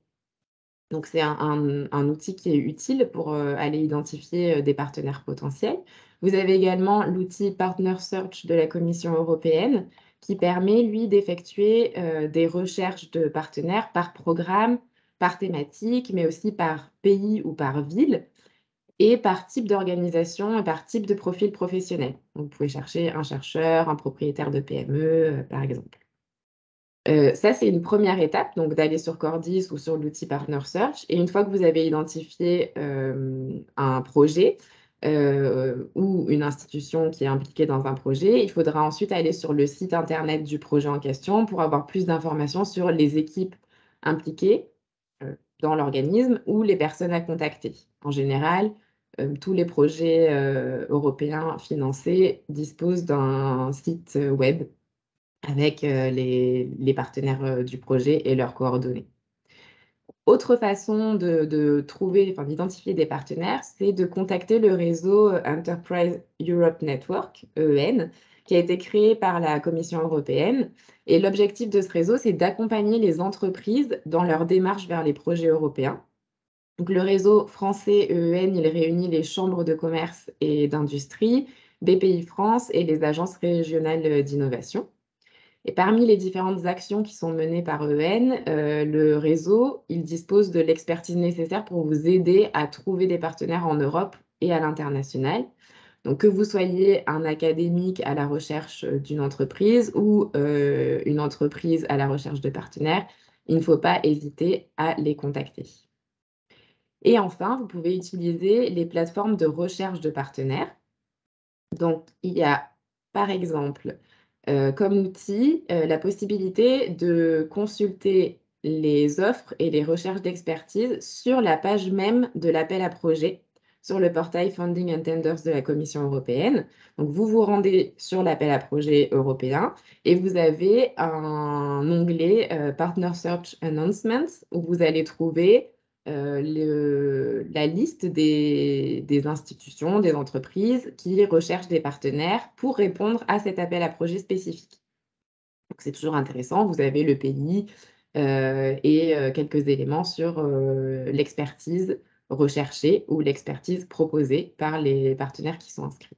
Donc, c'est un outil qui est utile pour aller identifier des partenaires potentiels. Vous avez également l'outil Partner Search de la Commission européenne qui permet, lui, d'effectuer des recherches de partenaires par programme, par thématique, mais aussi par pays ou par ville, et par type d'organisation et par type de profil professionnel. Donc, vous pouvez chercher un chercheur, un propriétaire de PME, par exemple. Ça, c'est une première étape, donc d'aller sur Cordis ou sur l'outil Partner Search. Et une fois que vous avez identifié un projet, ou une institution qui est impliquée dans un projet, il faudra ensuite aller sur le site internet du projet en question pour avoir plus d'informations sur les équipes impliquées dans l'organisme ou les personnes à contacter. En général, tous les projets européens financés disposent d'un site web avec les partenaires du projet et leurs coordonnées. Autre façon de trouver, enfin, d'identifier des partenaires, c'est de contacter le réseau Enterprise Europe Network, EEN, qui a été créé par la Commission européenne. Et l'objectif de ce réseau, c'est d'accompagner les entreprises dans leur démarche vers les projets européens. Donc, le réseau français EEN, il réunit les chambres de commerce et d'industrie, BPI France et les agences régionales d'innovation. Et parmi les différentes actions qui sont menées par EEN, le réseau, il dispose de l'expertise nécessaire pour vous aider à trouver des partenaires en Europe et à l'international. Donc, que vous soyez un académique à la recherche d'une entreprise ou une entreprise à la recherche de partenaires, il ne faut pas hésiter à les contacter. Et enfin, vous pouvez utiliser les plateformes de recherche de partenaires. Donc, il y a, par exemple, comme outil, la possibilité de consulter les offres et les recherches d'expertise sur la page même de l'appel à projet, sur le portail Funding and Tenders de la Commission européenne. Donc, vous vous rendez sur l'appel à projet européen et vous avez un onglet Partner Search Announcements où vous allez trouver la liste des institutions, des entreprises qui recherchent des partenaires pour répondre à cet appel à projet spécifique. Donc, c'est toujours intéressant. Vous avez le pays et quelques éléments sur l'expertise recherchée ou l'expertise proposée par les partenaires qui sont inscrits.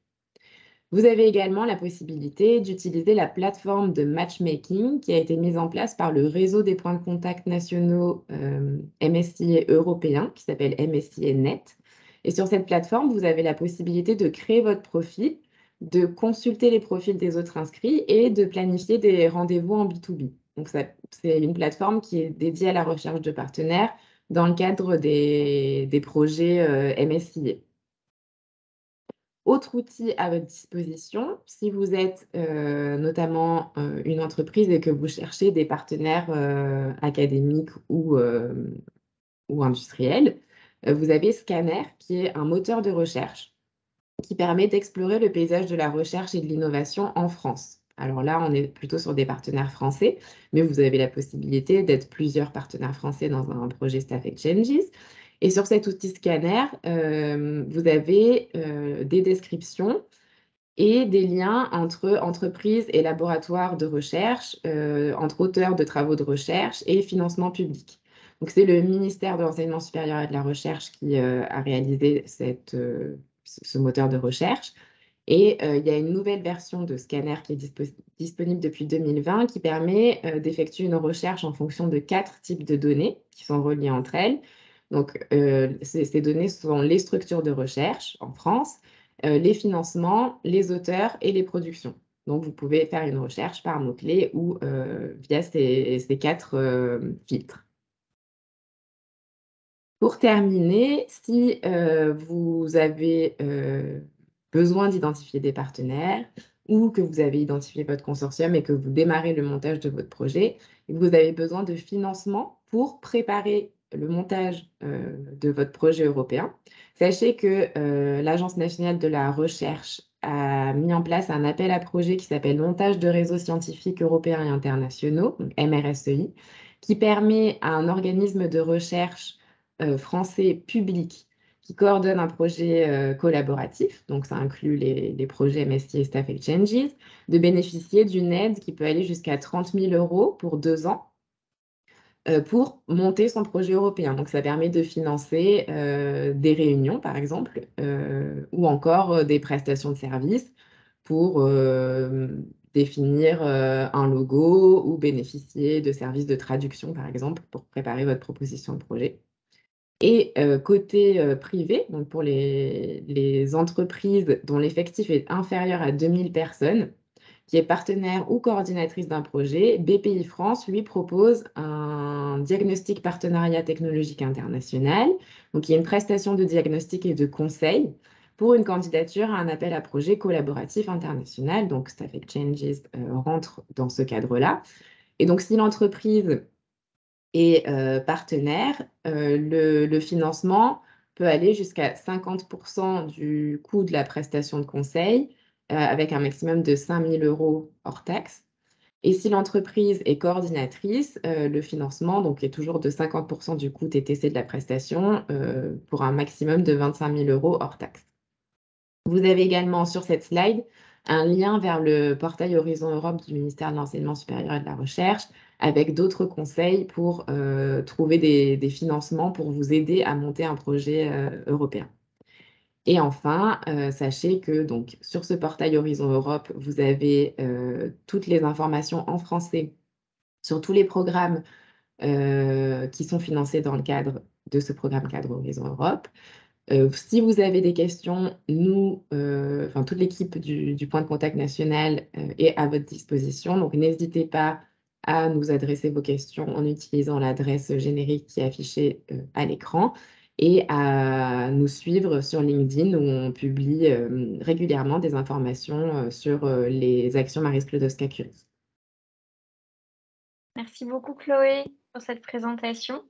Vous avez également la possibilité d'utiliser la plateforme de matchmaking qui a été mise en place par le réseau des points de contact nationaux MSIA européens, qui s'appelle MSIA Net. Et sur cette plateforme, vous avez la possibilité de créer votre profil, de consulter les profils des autres inscrits et de planifier des rendez-vous en B2B. Donc, c'est une plateforme qui est dédiée à la recherche de partenaires dans le cadre des projets MSIA. Autre outil à votre disposition, si vous êtes notamment une entreprise et que vous cherchez des partenaires académiques ou industriels, vous avez Scanner, qui est un moteur de recherche qui permet d'explorer le paysage de la recherche et de l'innovation en France. Alors là, on est plutôt sur des partenaires français, mais vous avez la possibilité d'être plusieurs partenaires français dans un projet Staff Exchanges. Et sur cet outil Scanner, vous avez des descriptions et des liens entre entreprises et laboratoires de recherche, entre auteurs de travaux de recherche et financement public. Donc, c'est le ministère de l'Enseignement supérieur et de la Recherche qui a réalisé ce moteur de recherche. Et il y a une nouvelle version de Scanner qui est disponible depuis 2020 qui permet d'effectuer une recherche en fonction de 4 types de données qui sont reliées entre elles. Donc, ces données sont les structures de recherche en France, les financements, les auteurs et les productions. Donc, vous pouvez faire une recherche par mots-clés ou via ces 4 filtres. Pour terminer, si vous avez besoin d'identifier des partenaires ou que vous avez identifié votre consortium et que vous démarrez le montage de votre projet et que vous avez besoin de financement pour préparer le montage de votre projet européen, sachez que l'Agence nationale de la recherche a mis en place un appel à projet qui s'appelle Montage de réseaux scientifiques européens et internationaux, donc MRSEI, qui permet à un organisme de recherche français public qui coordonne un projet collaboratif, donc ça inclut les projets MSIA et Staff Exchanges, de bénéficier d'une aide qui peut aller jusqu'à 30 000 € pour 2 ans pour monter son projet européen. Donc, ça permet de financer des réunions, par exemple, ou encore des prestations de services pour définir un logo ou bénéficier de services de traduction, par exemple, pour préparer votre proposition de projet. Et côté privé, donc pour les entreprises dont l'effectif est inférieur à 2000 personnes, qui est partenaire ou coordinatrice d'un projet, BPI France lui propose un diagnostic partenariat technologique international. Donc, il y a une prestation de diagnostic et de conseil pour une candidature à un appel à projet collaboratif international. Donc, Staffect Changes rentre dans ce cadre-là. Et donc, si l'entreprise est partenaire, le financement peut aller jusqu'à 50% du coût de la prestation de conseil, avec un maximum de 5 000 € hors taxe. Et si l'entreprise est coordinatrice, le financement donc, est toujours de 50% du coût TTC de la prestation pour un maximum de 25 000 € hors taxe. Vous avez également sur cette slide un lien vers le portail Horizon Europe du ministère de l'Enseignement supérieur et de la Recherche avec d'autres conseils pour trouver des financements pour vous aider à monter un projet européen. Et enfin, sachez que donc, sur ce portail Horizon Europe, vous avez toutes les informations en français sur tous les programmes qui sont financés dans le cadre de ce programme cadre Horizon Europe. Si vous avez des questions, toute l'équipe du point de contact national est à votre disposition. Donc, n'hésitez pas à nous adresser vos questions en utilisant l'adresse générique qui est affichée à l'écran et à nous suivre sur LinkedIn où on publie régulièrement des informations sur les actions Marie Sklodowska-Curie. Merci beaucoup Chloé pour cette présentation.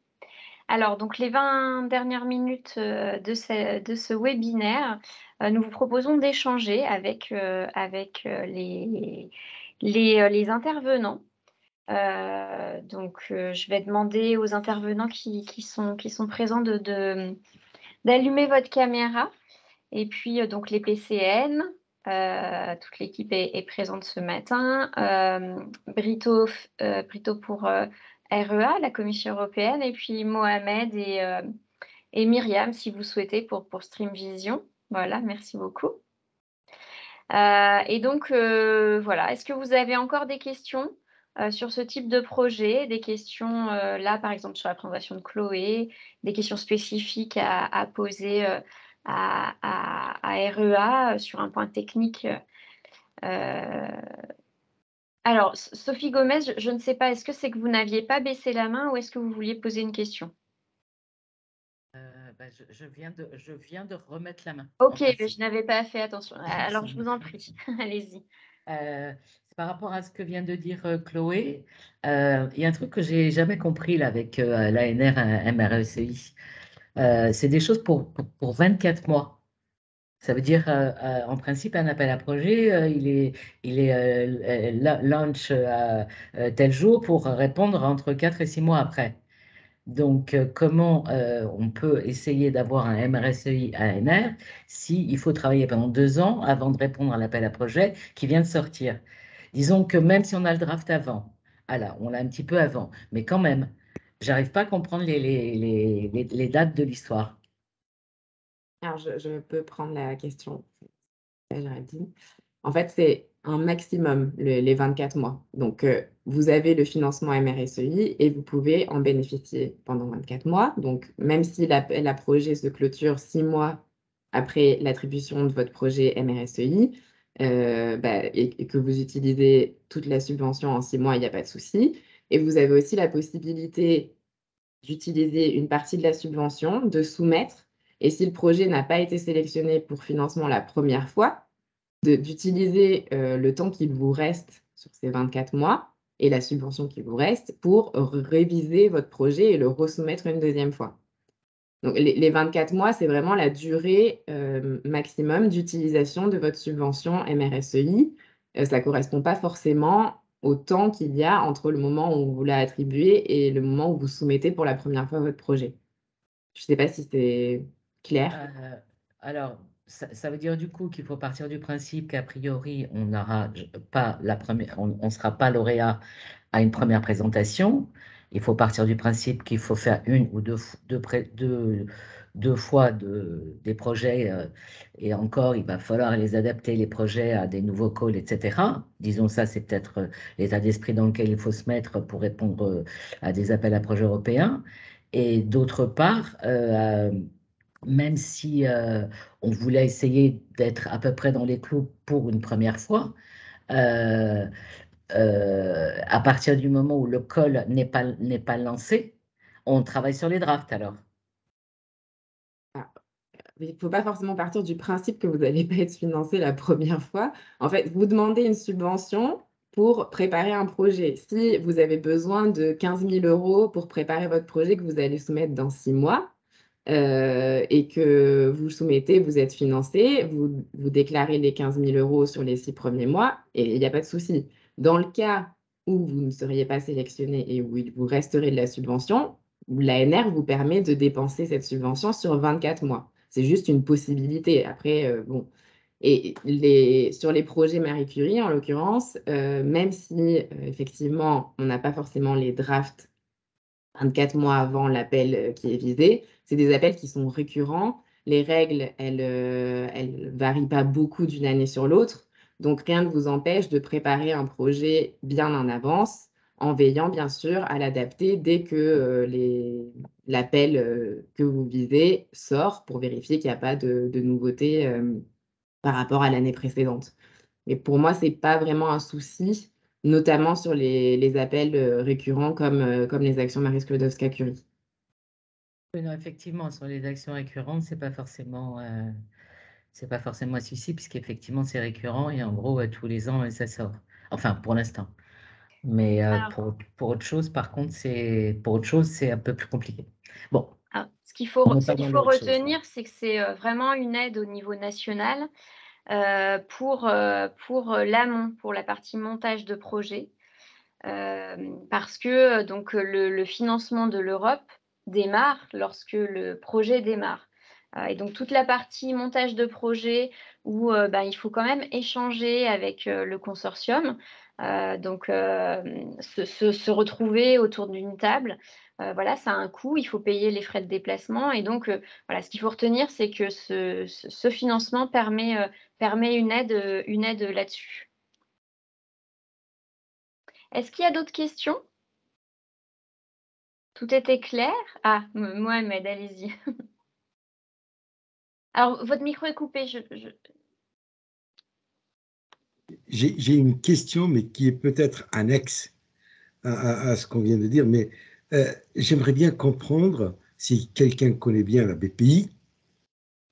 Alors, donc les 20 dernières minutes de ce webinaire, nous vous proposons d'échanger avec les intervenants. Je vais demander aux intervenants qui sont présents d'allumer votre caméra. Et puis, donc les PCN, toute l'équipe est présente ce matin. Brito pour REA, la Commission européenne, et puis Mohamed et Myriam, si vous souhaitez, pour Stream Vision. Voilà, merci beaucoup. Voilà, est-ce que vous avez encore des questions sur ce type de projet, des questions là, par exemple, sur la présentation de Chloé, des questions spécifiques à poser à REA sur un point technique Alors, Sophie Gomez, je ne sais pas, est-ce que c'est que vous n'aviez pas baissé la main ou est-ce que vous vouliez poser une question? Je viens de remettre la main. Ok, mais je n'avais pas fait attention. Alors, je vous en prie, allez-y. Par rapport à ce que vient de dire Chloé, il y a un truc que j'ai jamais compris là, avec l'ANR MRECI. C'est des choses pour 24 mois. Ça veut dire, en principe, un appel à projet, il est launch tel jour pour répondre entre 4 et 6 mois après. Donc, comment on peut essayer d'avoir un MRSEI ANR s'il faut travailler pendant 2 ans avant de répondre à l'appel à projet qui vient de sortir? Disons que même si on a le draft avant, alors on l'a un petit peu avant, mais quand même, j'arrive pas à comprendre les dates de l'histoire. Alors, je peux prendre la question, Géraldine. En fait, c'est un maximum, les 24 mois. Donc, vous avez le financement MRSEI et vous pouvet en bénéficier pendant 24 mois. Donc, même si l'appel à projet se clôture 6 mois après l'attribution de votre projet MRSEI et que vous utilisez toute la subvention en 6 mois, il n'y a pas de souci. Et vous avez aussi la possibilité d'utiliser une partie de la subvention, de soumettre. Et si le projet n'a pas été sélectionné pour financement la première fois, d'utiliser le temps qu'il vous reste sur ces 24 mois et la subvention qui vous reste pour réviser votre projet et le resoumettre une deuxième fois. Donc, les 24 mois, c'est vraiment la durée maximum d'utilisation de votre subvention MRSEI. Ça ne correspond pas forcément au temps qu'il y a entre le moment où vous l'a attribué et le moment où vous soumettez pour la première fois votre projet. Je ne sais pas si c'est clair. Alors, ça veut dire du coup qu'il faut partir du principe qu'a priori, on n'aura pas on sera pas lauréat à une première présentation. Il faut partir du principe qu'il faut faire une ou deux fois des projets et encore, il va falloir les adapter, les projets, à des nouveaux calls, etc. Disons ça, c'est peut-être l'état d'esprit dans lequel il faut se mettre pour répondre à des appels à projets européens. Et d'autre part, même si on voulait essayer d'être à peu près dans les clous pour une première fois, à partir du moment où le call n'est pas lancé, on travaille sur les drafts alors. il ne faut pas forcément partir du principe que vous n'allez pas être financé la première fois. En fait, vous demandez une subvention pour préparer un projet. Si vous avez besoin de 15 000 € pour préparer votre projet que vous allez soumettre dans 6 mois, et que vous soumettez, vous êtes financé, vous déclarez les 15 000 € sur les 6 premiers mois et il n'y a pas de souci. Dans le cas où vous ne seriez pas sélectionné et où il vous resterez de la subvention, l'ANR vous permet de dépenser cette subvention sur 24 mois. C'est juste une possibilité. Après, bon. Et sur les projets Marie Curie, en l'occurrence, même si effectivement on n'a pas forcément les drafts 24 mois avant l'appel qui est visé, c'est des appels qui sont récurrents. Les règles, elles varient pas beaucoup d'une année sur l'autre. Donc, rien ne vous empêche de préparer un projet bien en avance, en veillant bien sûr à l'adapter dès que l'appel que vous visez sort pour vérifier qu'il n'y a pas de nouveautés par rapport à l'année précédente. Et pour moi, ce n'est pas vraiment un souci, notamment sur les appels récurrents comme les actions Marie Sklodowska-Curie. Oui, non, effectivement, sur les actions récurrentes, c'est pas forcément un souci, puisqu'effectivement, c'est récurrent et en gros, tous les ans, ça sort. Enfin, pour l'instant. Mais pour autre chose, par contre, c'est un peu plus compliqué. Bon. Ce qu'il faut retenir, c'est que c'est vraiment une aide au niveau national pour l'amont, pour la partie montage de projet. Parce que donc, le financement de l'Europe démarre lorsque le projet démarre. Et donc, toute la partie montage de projet où il faut quand même échanger avec le consortium, donc se retrouver autour d'une table, voilà, ça a un coût, il faut payer les frais de déplacement. Et donc, voilà, ce qu'il faut retenir, c'est que ce financement permet une aide là-dessus. Est-ce qu'il y a d'autres questions? Tout était clair? Ah, Mohamed, allez-y. Alors, votre micro est coupé. J'ai une question, mais qui est peut-être annexe à ce qu'on vient de dire, mais j'aimerais bien comprendre, si quelqu'un connaît bien la BPI,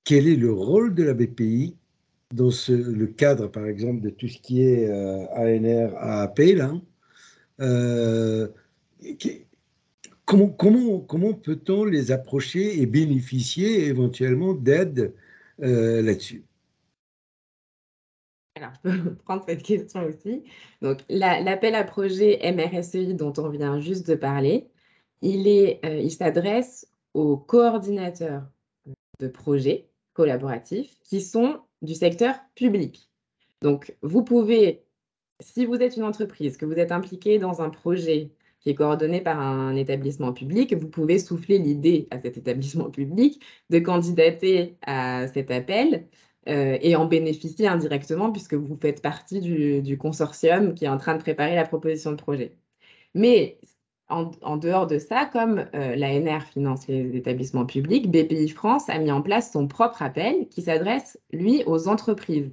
quel est le rôle de la BPI dans le cadre, par exemple, de tout ce qui est ANR, AAP, là. Comment peut-on les approcher et bénéficier éventuellement d'aide là-dessus? Alors, je peux prendre cette question aussi. Donc, l'appel à projet MRSEI dont on vient juste de parler, il s'adresse aux coordinateurs de projets collaboratifs qui sont du secteur public. Donc, vous pouvez, si vous êtes une entreprise, que vous êtes impliqué dans un projet qui est coordonné par un établissement public, vous pouvez souffler l'idée à cet établissement public de candidater à cet appel et en bénéficier indirectement puisque vous faites partie du consortium qui est en train de préparer la proposition de projet. Mais en dehors de ça, comme l'ANR finance les établissements publics, BPI France a mis en place son propre appel qui s'adresse, lui, aux entreprises.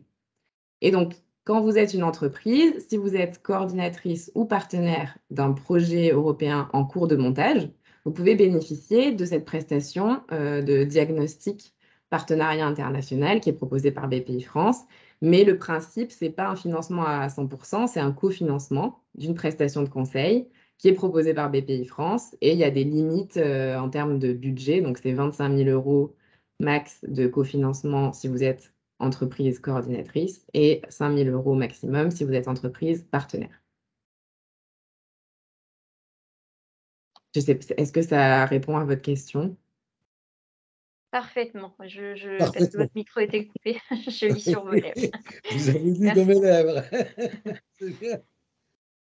Et donc, quand vous êtes une entreprise, si vous êtes coordinatrice ou partenaire d'un projet européen en cours de montage, vous pouvez bénéficier de cette prestation de diagnostic partenariat international qui est proposée par BPI France. Mais le principe, ce n'est pas un financement à 100%, c'est un cofinancement d'une prestation de conseil qui est proposée par BPI France. Et il y a des limites en termes de budget. Donc, c'est 25 000 € max de cofinancement si vous êtes entreprise coordinatrice et 5 000 € maximum si vous êtes entreprise partenaire. Je sais, est-ce que ça répond à votre question? Parfaitement. Parce que votre micro était coupé, je lis sur vos lèvres. Vous avez lu dans mes lèvres.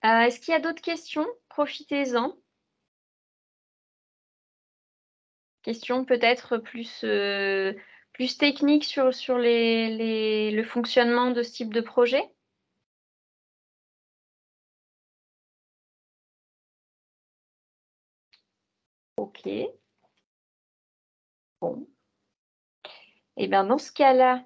Est-ce qu'il y a d'autres questions? Profitez-en. Questions peut-être plus techniques sur le fonctionnement de ce type de projet? Ok. Bon. Eh bien, dans ce cas-là,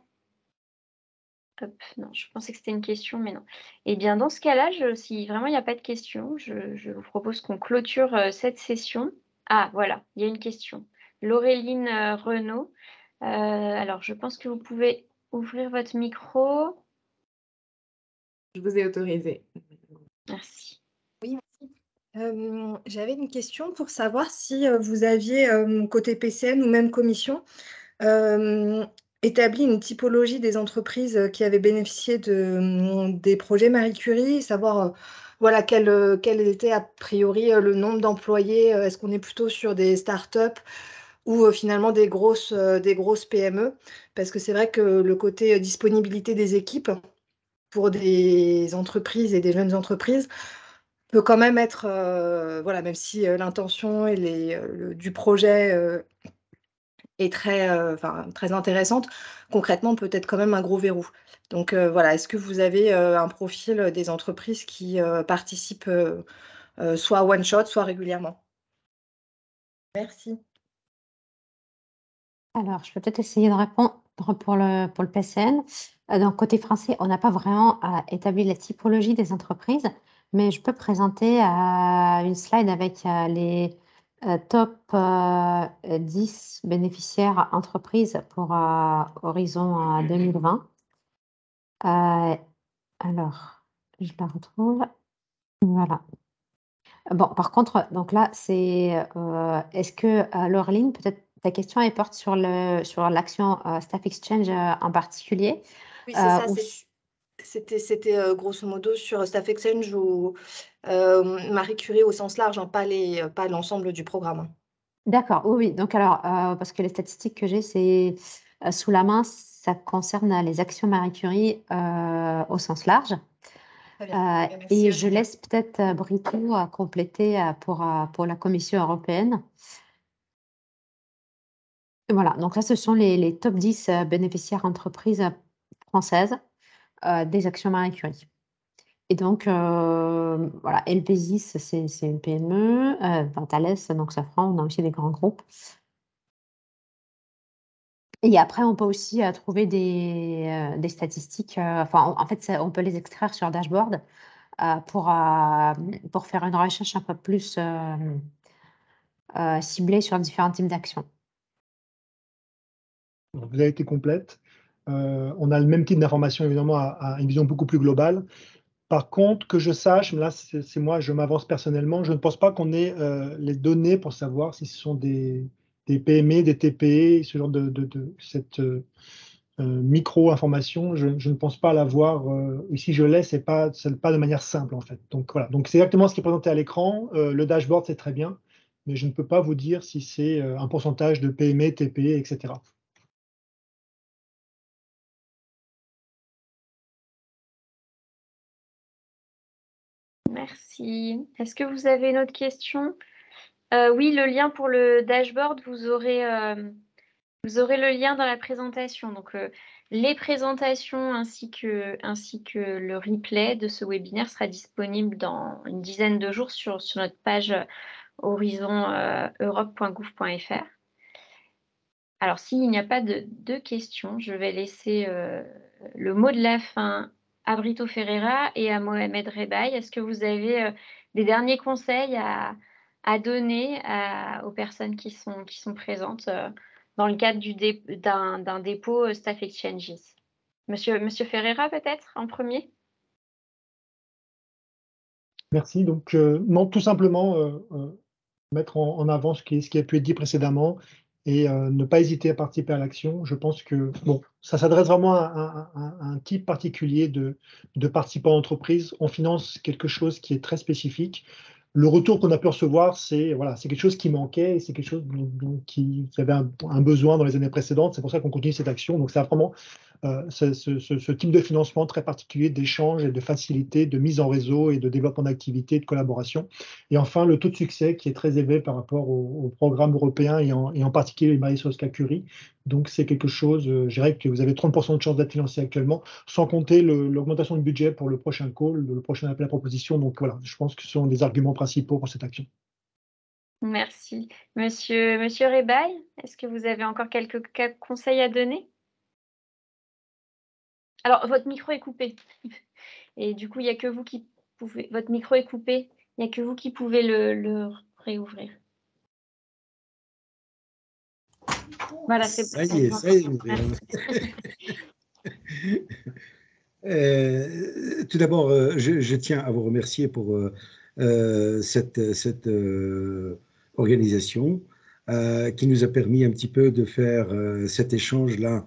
non, je pensais que c'était une question, mais non. Eh bien, dans ce cas-là, si vraiment il n'y a pas de questions, je vous propose qu'on clôture cette session. Ah, voilà, il y a une question. Laureline Renaud. Alors, je pense que vous pouvez ouvrir votre micro. Je vous ai autorisé. Merci. Oui, merci. J'avais une question pour savoir si vous aviez, côté PCN ou même commission, établi une typologie des entreprises qui avaient bénéficié des projets Marie Curie, savoir voilà, quel était a priori le nombre d'employés. Est-ce qu'on est plutôt sur des startups ou finalement des grosses PME? Parce que c'est vrai que le côté disponibilité des équipes pour des entreprises et des jeunes entreprises peut quand même être, voilà, même si l'intention et du projet est très intéressante, concrètement peut être quand même un gros verrou. Donc voilà, est-ce que vous avez un profil des entreprises qui participent soit one shot, soit régulièrement? Merci. Alors, je peux peut-être essayer de répondre pour le PCN. Donc, côté français, on n'a pas vraiment établi la typologie des entreprises, mais je peux présenter une slide avec les top 10 bénéficiaires entreprises pour Horizon 2020. Alors, je la retrouve. Voilà. Bon, par contre, donc là, c'est est-ce que Laureline, peut-être ta question elle porte sur l'action Staff Exchange en particulier Oui, c'est ça. ou C'était grosso modo sur Staff Exchange ou Marie Curie au sens large, hein, pas l'ensemble du programme. D'accord, oui, oui. Donc alors, parce que les statistiques que j'ai, c'est sous la main, ça concerne les actions Marie Curie au sens large. Très bien. Merci, Et je laisse peut-être Brito compléter pour la Commission européenne. Et voilà, donc là, ce sont les top 10 bénéficiaires entreprises françaises des actions Marie Curie. Et donc, voilà, Helvesis, c'est une PME, Thales, donc Safran, on a aussi des grands groupes. Et après, on peut aussi trouver des statistiques, en fait, on peut les extraire sur Dashboard pour faire une recherche un peu plus ciblée sur différents types d'actions. Vous avez été complète. On a le même type d'information, évidemment, à une vision beaucoup plus globale. Par contre, que je sache, mais là, c'est moi, je m'avance personnellement, je ne pense pas qu'on ait les données pour savoir si ce sont des PME, des TPE, ce genre cette micro-information. Je ne pense pas l'avoir. Et si je l'ai, ce n'est pas de manière simple, en fait. Donc, voilà. Donc, c'est exactement ce qui est présenté à l'écran. Le dashboard, c'est très bien, mais je ne peux pas vous dire si c'est un pourcentage de PME, TPE, etc. Merci. Est-ce que vous avez une autre question? Oui, le lien pour le dashboard, vous aurez le lien dans la présentation. Donc, les présentations ainsi que le replay de ce webinaire sera disponible dans une dizaine de jours sur notre page horizoneurope.gouv.fr. Alors, s'il n'y a pas de questions, je vais laisser le mot de la fin à Brito Ferreira et à Mohamed Rebaï. Est-ce que vous avez des derniers conseils à donner aux personnes qui sont présentes dans le cadre d'un dépôt Staff Exchanges? Monsieur Ferreira, peut-être, en premier? Merci. Donc, non, tout simplement, mettre en avant ce qui a pu être dit précédemment et ne pas hésiter à participer à l'action. Je pense que bon, ça s'adresse vraiment à un type particulier de participants d'entreprise. On finance quelque chose qui est très spécifique. Le retour qu'on a pu recevoir, c'est voilà, quelque chose qui manquait et c'est quelque chose qui avait un besoin dans les années précédentes. C'est pour ça qu'on continue cette action. Donc, c'est vraiment ce type de financement très particulier d'échange et de facilité, de mise en réseau et de développement d'activités, de collaboration. Et enfin, le taux de succès qui est très élevé par rapport au programme européen et en particulier les Marie-Sosca Curie. Donc, c'est quelque chose, je dirais que vous avez 30% de chance d'être financé actuellement, sans compter l'augmentation du budget pour le prochain call, le prochain appel à proposition. Donc, voilà, je pense que ce sont des arguments principaux pour cette action. Merci. Monsieur Rebaï, est-ce que vous avez encore quelques conseils à donner? Alors, votre micro est coupé. Et du coup, il n'y a que vous qui pouvez... Votre micro est coupé. Il n'y a que vous qui pouvez le réouvrir. Voilà, c'est Ça y est, ça y est, Myriam. Tout d'abord, je tiens à vous remercier pour cette organisation qui nous a permis un petit peu de faire cet échange-là,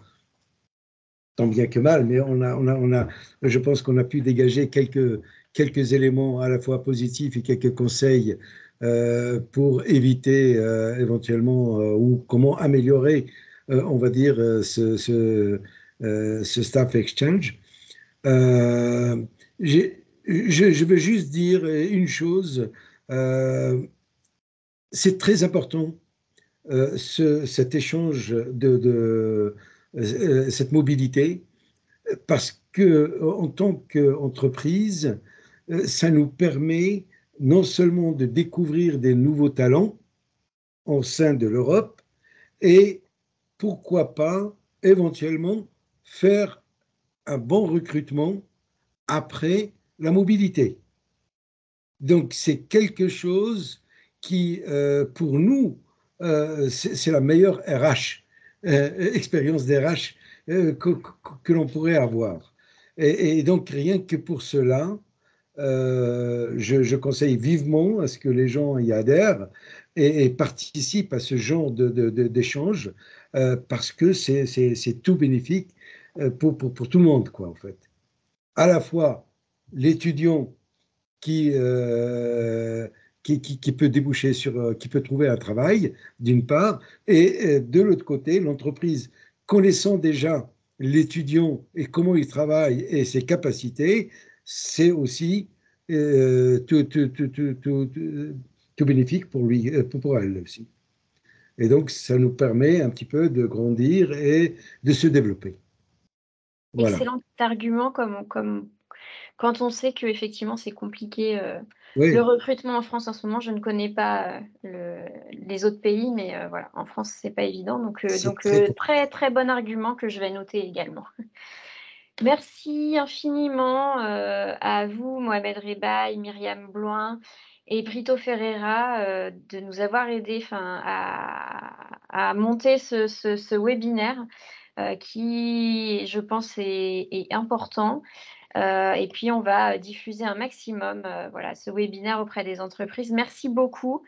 tant bien que mal, mais je pense qu'on a pu dégager quelques éléments à la fois positifs et quelques conseils pour éviter éventuellement ou comment améliorer, on va dire, ce staff exchange. Je veux juste dire une chose, c'est très important cet échange cette mobilité, parce que en tant qu'entreprise, ça nous permet non seulement de découvrir des nouveaux talents au sein de l'Europe, et pourquoi pas éventuellement faire un bon recrutement après la mobilité. Donc c'est quelque chose qui, pour nous, c'est la meilleure RH, expérience d'RH que l'on pourrait avoir. Et donc rien que pour cela, je conseille vivement à ce que les gens y adhèrent et participent à ce genre d'échange parce que c'est tout bénéfique pour tout le monde, quoi, en fait. À la fois l'étudiant qui peut déboucher qui peut trouver un travail, d'une part, et de l'autre côté, l'entreprise, connaissant déjà l'étudiant et comment il travaille et ses capacités, c'est aussi tout bénéfique pour lui, pour elle aussi. Et donc, ça nous permet un petit peu de grandir et de se développer. Voilà. Excellent argument, comme quand on sait qu'effectivement c'est compliqué Oui. le recrutement en France en ce moment. Je ne connais pas les autres pays, mais voilà, en France c'est pas évident. Donc très très bon argument que je vais noter également. Merci infiniment à vous, Mohamed Rebaï, Myriam Bloin et Brito Ferreira de nous avoir aidés à monter ce webinaire qui, je pense, est important. Et puis, on va diffuser un maximum voilà, ce webinaire auprès des entreprises. Merci beaucoup.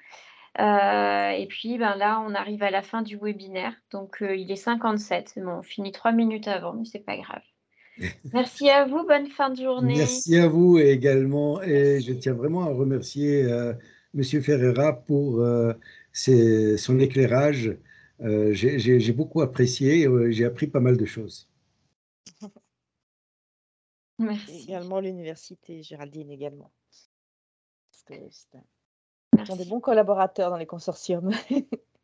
Et puis, là, on arrive à la fin du webinaire. Donc, il est 57. Bon, on finit 3 minutes avant, mais ce n'est pas grave. Merci à vous. Bonne fin de journée. Merci à vous également. Et je tiens vraiment à remercier Monsieur Ferreira pour son éclairage. J'ai beaucoup apprécié. J'ai appris pas mal de choses. Merci. Également l'université, Géraldine également. Parce que ce sont des bons collaborateurs dans les consortiums.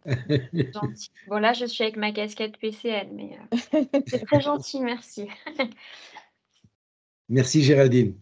Gentil. Bon, là, je suis avec ma casquette PCN, mais c'est très gentil, merci. Merci Géraldine.